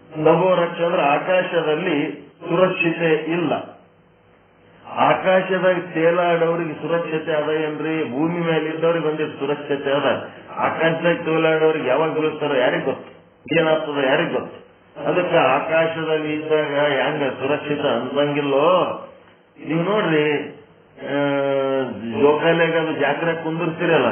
ನಭೋ ರಕ್ಷ ಅಂದ್ರೆ ಆಕಾಶದಲ್ಲಿ ಸುರಕ್ಷತೆ ಇಲ್ಲ. ಆಕಾಶದಾಗ ತೇಲಾಡೋರಿಗೆ ಸುರಕ್ಷತೆ ಅದ ಏನ್ರಿ? ಭೂಮಿ ಮೇಲೆ ಇದ್ದವ್ರಿಗೆ ಒಂದಿಷ್ಟು ಸುರಕ್ಷತೆ ಅದ. ಆಕಾಶದಾಗ ತೇಲಾಡೋರಿಗೆ ಯಾವಾಗ ಬೀಳ್ತಾರೋ ಯಾರಿಗ್ ಗೊತ್ತು, ಏನಾಗ್ತದ ಯಾರಿಗ್ ಗೊತ್ತು. ಅದಕ್ಕೆ ಆಕಾಶದಲ್ಲಿ ಇದ್ದಾಗ ಹೆಂಗ ಸುರಕ್ಷಿತ ಅನ್ಸಂಗಿಲ್ಲೋ. ನೀವು ನೋಡ್ರಿ, ಜೋಕಾಲಿಯಾಗ ಅದು ಜಾತ್ರೆ ಕುಂದಿರ್ತೀರಲ್ಲ,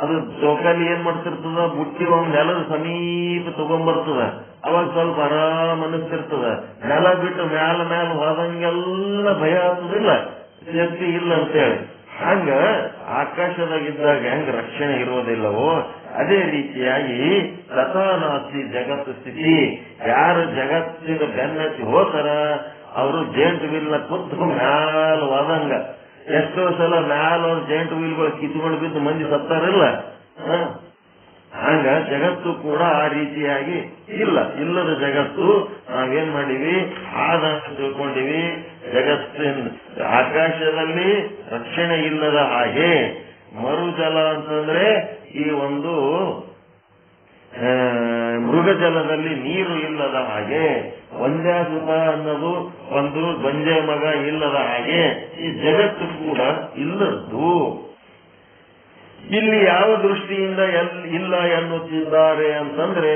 ಅದು ಜೋಕಾಲಿ ಏನ್ ಮಾಡ್ತಿರ್ತದ, ಬುಟ್ಟಿ ಒಂದ್ ನೆಲದ ಸಮೀಪ ತಗೊಂಡ್ಬರ್ತದ. ಅವಾಗ ಸ್ವಲ್ಪ ಆರಾಮ್ ಅನಿಸ್ತಿರ್ತದ. ನೆಲ ಬಿಟ್ಟು ಮ್ಯಾಲ ಹೋದಂಗೆಲ್ಲ ಭಯ ಆಗ್ತದಿಲ್ಲ, ಸೇಫ್ಟಿ ಇಲ್ಲ ಅಂತೇಳಿ. ಹಂಗ ಆಕಾಶದಾಗಿದ್ದಾಗ ಹೆಂಗ ರಕ್ಷಣೆ ಇರೋದಿಲ್ಲವೋ, ಅದೇ ರೀತಿಯಾಗಿ ತಥಾನಾಸ್ತಿ ಜಗತ್ತು ಸ್ಥಿತಿ. ಯಾರು ಜಗತ್ತಿನ ಬೆನ್ನತ್ತಿ ಹೋತಾರ ಅವರು ಜೇಂಟ್ ವೀಲ್ನ ಕೂತು ಮ್ಯಾಲ ಹೋದಂಗ. ಎಷ್ಟೋ ಸಲ ಮ್ಯಾಲ ಜೇಂಟ್ ವೀಲ್ಗಳು ಕಿತ್ಕೊಂಡು ಬಿದ್ದು ಮಂದಿ ಸತ್ತಾರಿಲ್ಲ. ಹಂಗ ಜಗತ್ತು ಕೂಡ ಆ ರೀತಿಯಾಗಿ ಇಲ್ಲ. ಇಲ್ಲದ ಜಗತ್ತು ನಾವೇನ್ ಮಾಡಿವಿ, ಆದಂತ ತಿಳ್ಕೊಂಡಿವಿ. ಜಗತ್ತಿನ ಆಕಾಶದಲ್ಲಿ ರಕ್ಷಣೆ ಇಲ್ಲದ ಹಾಗೆ, ಮರುಜಲ ಅಂತಂದ್ರೆ ಈ ಒಂದು ಮೃಗಜಲದಲ್ಲಿ ನೀರು ಇಲ್ಲದ ಹಾಗೆ, ವಂದ್ಯಾಸುತ ಅನ್ನೋದು ಒಂದು ಬಂಜೆ ಮಗ ಇಲ್ಲದ ಹಾಗೆ ಈ ಜಗತ್ತು ಕೂಡ ಇಲ್ಲದ್ದು. ಇಲ್ಲಿ ಯಾವ ದೃಷ್ಟಿಯಿಂದ ಇಲ್ಲ ಎನ್ನುತ್ತಿದ್ದಾರೆ ಅಂತಂದ್ರೆ,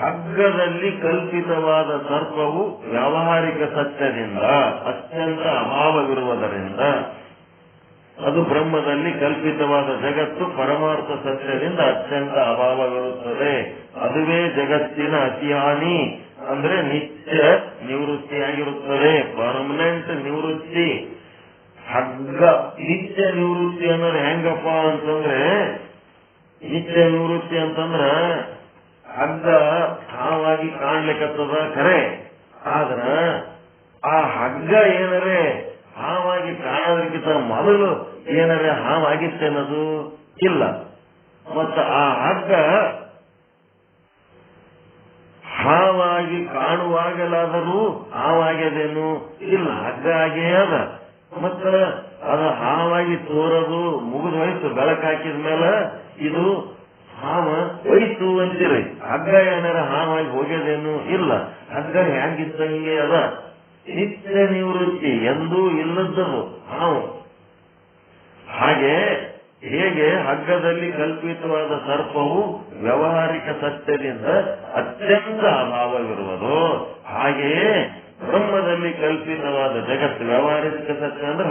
ಹಗ್ಗದಲ್ಲಿ ಕಲ್ಪಿತವಾದ ಸರ್ಪವು ವ್ಯಾವಹಾರಿಕ ಸತ್ಯದಿಂದ ಅತ್ಯಂತ ಅಭಾವವಿರುವುದರಿಂದ, ಅದು ಬ್ರಹ್ಮದಲ್ಲಿ ಕಲ್ಪಿತವಾದ ಜಗತ್ತು ಪರಮಾರ್ಥ ಸತ್ಯದಿಂದ ಅತ್ಯಂತ ಅಭಾವವಿರುತ್ತದೆ. ಅದುವೇ ಜಗತ್ತಿನ ಅತಿಹಾನಿ ಅಂದ್ರೆ ನಿತ್ಯ ನಿವೃತ್ತಿಯಾಗಿರುತ್ತದೆ, ಪರ್ಮನೆಂಟ್ ನಿವೃತ್ತಿ. ಹಗ್ಗ ನಿತ್ಯ ನಿವೃತ್ತಿ ಅನ್ನೋದು ಹೆಂಗಪ್ಪ ಅಂತಂದ್ರೆ, ನಿತ್ಯ ನಿವೃತ್ತಿ ಅಂತಂದ್ರ ಹಗ್ಗ ಹಾವಾಗಿ ಕಾಣ್ಲಿಕ್ಕತ್ತದ ಖರೆ, ಆದ್ರ ಆ ಹಗ್ಗ ಏನರೇ ಹಾವಾಗಿ ಕಾಣೋದಕ್ಕಿಂತ ಮೊದಲು ಏನರೇ ಹಾವಾಗಿತ್ತೇನದು ಇಲ್ಲ. ಮತ್ತ ಆ ಹಗ್ಗ ಹಾವಾಗಿ ಕಾಣುವಾಗಲಾದರೂ ಹಾವಾಗ್ಯದೇನು ಇಲ್ಲ, ಹಗ್ಗ ಆಗೇ ಅದ. ಮತ್ತ ಅದು ಹಾವಾಗಿ ತೋರದು ಮುಗಿದು ಹೋಯ್ತು, ಬೆಳಕು ಹಾಕಿದ ಮೇಲೆ ಇದು ಹಾವ ಹೋಯ್ತು ಅಂತೀರಿ. ಹಗ್ಗ ಏನಾರ ಹಾವಾಗಿ ಹೋಗ್ಯದೇನು ಇಲ್ಲ, ಹಗ್ಗ ಹೆಂಗಿದ್ದಂಗೆ ಅದ. ನಿತ್ಯ ನಿವೃತ್ತಿ ಎಂದೂ ಇಲ್ಲದ್ದು ಹಾವು. ಹಾಗೆ ಹೇಗೆ ಹಗ್ಗದಲ್ಲಿ ಕಲ್ಪಿತವಾದ ಸರ್ಪವು ವ್ಯಾವಹಾರಿಕ ಸತ್ಯದಿಂದ ಅತ್ಯಂತ ಅಭಾವವಿರುವುದು, ಹಾಗೆಯೇ ಬ್ರಹ್ಮದಲ್ಲಿ ಕಲ್ಪಿತವಾದ ಜಗತ್ತು ವ್ಯಾವಹಾರಿಕ ಸತ್ಯ ಅಂದ್ರೆ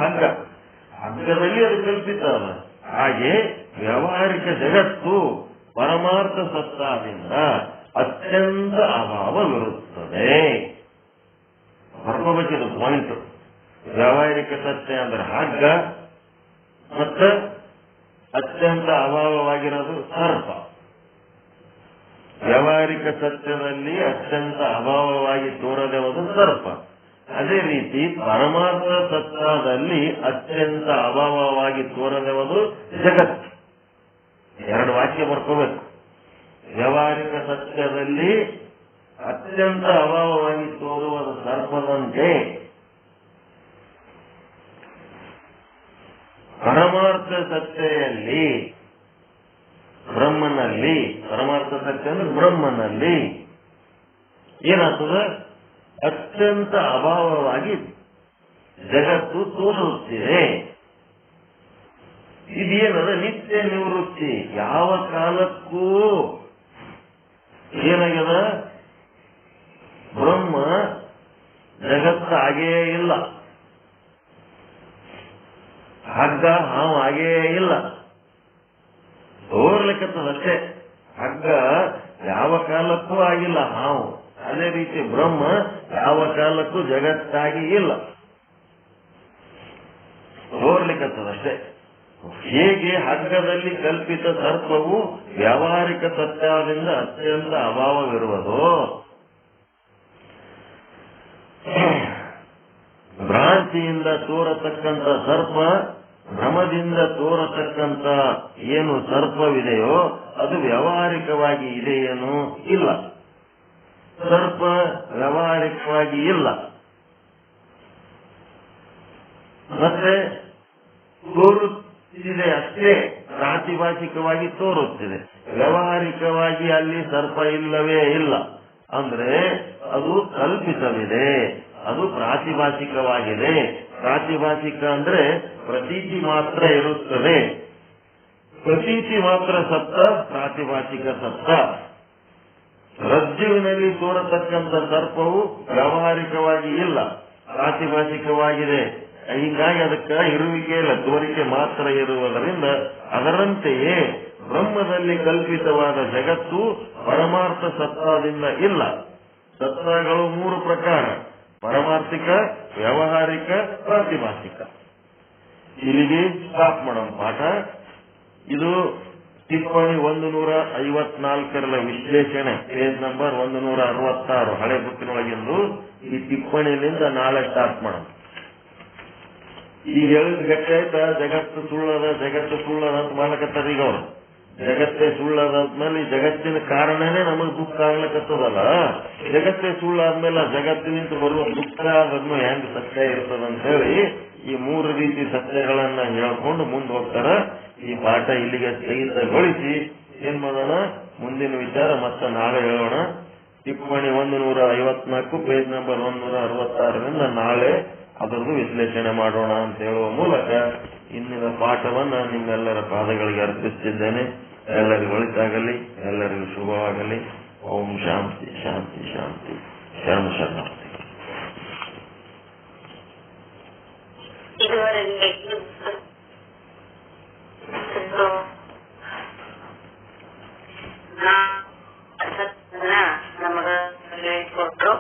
ಹಗ್ಗದಲ್ಲಿ ಅದು ಕಲ್ಪಿತ ಅದ. ಹಾಗೆ ವ್ಯಾವಹಾರಿಕ ಜಗತ್ತು ಪರಮಾರ್ಥ ಸತ್ಯದಿಂದ ಅತ್ಯಂತ ಅಭಾವವಿರುತ್ತದೆ. ಬರ್ಕೋಬೇಕಿದು ಪಾಯಿಂಟ್. ವ್ಯಾವಹಾರಿಕ ಸತ್ಯ ಅಂದ್ರೆ ಹಗ್ಗ ಮತ್ತು ಅತ್ಯಂತ ಅಭಾವವಾಗಿರೋದು ಸರ್ಪ. ವ್ಯಾವಹಾರಿಕ ಸತ್ಯದಲ್ಲಿ ಅತ್ಯಂತ ಅಭಾವವಾಗಿ ತೋರದೆವುದು ಸರ್ಪ. ಅದೇ ರೀತಿ ಪರಮಾರ್ಥ ಸತ್ಯದಲ್ಲಿ ಅತ್ಯಂತ ಅಭಾವವಾಗಿ ತೋರದೆವುದು ಜಗತ್ತು. ಎರಡು ವಾಕ್ಯ ಬರ್ಕೋಬೇಕು. ವ್ಯಾವಹಾರಿಕ ಸತ್ಯದಲ್ಲಿ ಅತ್ಯಂತ ಅಭಾವವಾಗಿ ತೋರುವುದು ಸರ್ಪದಂತೆ, ಪರಮಾರ್ಥ ಸತ್ಯದಲ್ಲಿ ಬ್ರಹ್ಮನಲ್ಲಿ, ಪರಮಾರ್ಥ ಸತ್ಯ ಅಂದ್ರೆ ಬ್ರಹ್ಮನಲ್ಲಿ ಏನಾಗ್ತದೆ, ಅತ್ಯಂತ ಅಭಾವವಾಗಿ ಜಗತ್ತು ತೋರುತ್ತಿದೆ. ಇದೇನದ ನಿತ್ಯ ನಿವೃತ್ತಿ. ಯಾವ ಕಾಲಕ್ಕೂ ಏನಾಗ್ಯದ, ಬ್ರಹ್ಮ ಜಗತ್ತು ಆಗೇ ಇಲ್ಲ, ಹಗ್ಗ ಹಾವು ಆಗೇ ಇಲ್ಲ, ತೋರ್ಲಿಕ್ಕತ್ತದಷ್ಟೇ. ಹಗ್ಗ ಯಾವ ಕಾಲಕ್ಕೂ ಆಗಿಲ್ಲ ಹಾವು. ಅದೇ ರೀತಿ ಬ್ರಹ್ಮ ಯಾವ ಕಾಲಕ್ಕೂ ಜಗತ್ತಾಗಿ ಇಲ್ಲ, ತೋರ್ಲಿಕ್ಕತ್ತದಷ್ಟೇ. ಹೇಗೆ ಹಗ್ಗದಲ್ಲಿ ಕಲ್ಪಿತ ಸರ್ಪವು ವ್ಯಾವಹಾರಿಕ ಸತ್ಯದಿಂದ ಅತ್ಯಂತ ಅಭಾವವಿರುವುದು, ಭ್ರಾಂತಿಯಿಂದ ತೋರತಕ್ಕಂಥ ಸರ್ಪ ಭ್ರಮದಿಂದ ತೋರತಕ್ಕಂಥ ಏನು ಸರ್ಪವಿದೆಯೋ ಅದು ವ್ಯಾವಹಾರಿಕವಾಗಿ ಇದೆಯೇನೋ ಇಲ್ಲ. ಸರ್ಪ ವ್ಯಾವಹಾರಿಕವಾಗಿ ಇಲ್ಲ, ಮತ್ತೆ ತೋರುತ್ತಿದೆ ಅಷ್ಟೇ, ಪ್ರಾತಿಭಾಷಿಕವಾಗಿ ತೋರುತ್ತಿದೆ. ವ್ಯಾವಹಾರಿಕವಾಗಿ ಅಲ್ಲಿ ಸರ್ಪ ಇಲ್ಲವೇ ಇಲ್ಲ. ಅಂದ್ರೆ ಅದು ಕಲ್ಪಿತವಿದೆ, ಅದು ಪ್ರಾತಿಭಾಷಿಕವಾಗಿದೆ. ಪ್ರಾತಿಭಾಷಿಕ ಅಂದ್ರೆ ಪ್ರತೀತಿ ಮಾತ್ರ ಇರುತ್ತದೆ. ಪ್ರತೀತಿ ಮಾತ್ರ ಸತ್ತ, ಪ್ರಾತಿಭಾಷಿಕ ಸತ್ತ. ರಜ್ಜುವಿನಲ್ಲಿ ತೋರತಕ್ಕಂಥ ಸರ್ಪವು ವ್ಯಾವಹಾರಿಕವಾಗಿ ಇಲ್ಲ, ಪ್ರಾತಿಭಾಷಿಕವಾಗಿದೆ. ಹೀಗಾಗಿ ಅದಕ್ಕೆ ಇರುವಿಕೆ ಇಲ್ಲ, ತೋರಿಕೆ ಮಾತ್ರ ಇರುವುದರಿಂದ ಅದರಂತೆಯೇ ಬ್ರಹ್ಮದಲ್ಲಿ ಕಲ್ಪಿತವಾದ ಜಗತ್ತು ಪರಮಾರ್ಥ ಸತ್ತದಿಂದ ಇಲ್ಲ. ಸತ್ತಗಳು ಮೂರು ಪ್ರಕಾರ: ಪರಮಾರ್ಥಿಕ, ವ್ಯಾವಹಾರಿಕ, ಪ್ರಾತಿಭಾಷಿಕ. ಇಲ್ಲಿಗೆ ಸ್ಟಾಪ್ ಮಾಡೋಣ ಪಾಠ. ಇದು ಟಿಪ್ಪಣಿ 154 ವಿಶ್ಲೇಷಣೆ, ಪೇಜ್ ನಂಬರ್ 166, ಹಳೆ ಬುಕ್ಕಿನೊಳಗಿಂದು. ಈ ಟಿಪ್ಪಣಿಯಿಂದ ನಾಳೆ ಸ್ಟಾರ್ಟ್ ಮಾಡೋಣ. ಈಗ ಹೇಳಿದ ಗಟ್ಟಿ ಆಯ್ತಾ, ಜಗತ್ತು ಸುಳ್ಳದ ಅಂತ ಮಾಡ್ಲಕತ್ತಾರ ಈಗ ಅವರು. ಜಗತ್ತೇ ಸುಳ್ಳಾದ್ಮೇಲೆ ಈ ಜಗತ್ತಿನ ಕಾರಣನೇ ನಮಗ್ ದುಃಖ ಆಗ್ಲಕತ್ತದಲ್ಲ. ಜಗತ್ತೇ ಸುಳ್ಳಾದ್ಮೇಲೆ ಜಗತ್ತಿನಿಂದ ಬರುವ ದುಃಖ ಅದನ್ನು ಹೆಂಗ್ ಸತ್ಯ ಇರ್ತದಂತ ಹೇಳಿ ಈ ಮೂರು ರೀತಿ ಸತ್ಯಗಳನ್ನ ಹೇಳ್ಕೊಂಡು ಮುಂದೆ ಹೋಗ್ತಾರ. ಈ ಪಾಠ ಇಲ್ಲಿಗೆ ಸ್ಥಗಿತಗೊಳಿಸಿ ಏನ್ ಮಾಡೋಣ, ಮುಂದಿನ ವಿಚಾರ ಮತ್ತೆ ನಾಳೆ ಹೇಳೋಣ. ಟಿಪ್ಪಣಿ 154 ಪೇಜ್ ನಂಬರ್ 166 ನಾಳೆ ಅದರದ್ದು ವಿಶ್ಲೇಷಣೆ ಮಾಡೋಣ ಅಂತ ಹೇಳುವ ಮೂಲಕ ಇಂದಿನ ಪಾಠವನ್ನ ನಿಮ್ಮೆಲ್ಲರ ಪಾದಗಳಿಗೆ ಅರ್ಪಿಸುತ್ತಿದ್ದೇನೆ. ಎಲ್ಲರಿಗೂ ಒಳಿತಾಗಲಿ, ಎಲ್ಲರಿಗೂ ಶುಭವಾಗಲಿ. ಓಂ ಶಾಂತಿ ಶಾಂತಿ ಶಾಂತಿ. ಶರಣ ಶರಣಾರ್ಥಿ. ಇದುವರೆಗೆ ನಮಗ ಹೇಳಿಕೊಟ್ರು.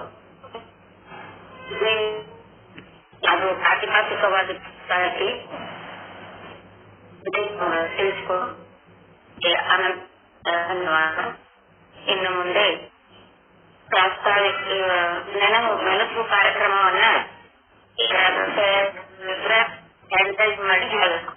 ಅದು ಪ್ರಾತಿಭಾಷಿಕವಾದ ತಿಳಿಸ್ಕೊ ಧನ್ಯವಾದ. ಇನ್ನು ಮುಂದೆ ಪ್ರಾಸ್ತಾವಿಕ ನೆನಪು ಕಾರ್ಯಕ್ರಮವನ್ನ ಮಾಡಿ ಹೇಳಬೇಕು.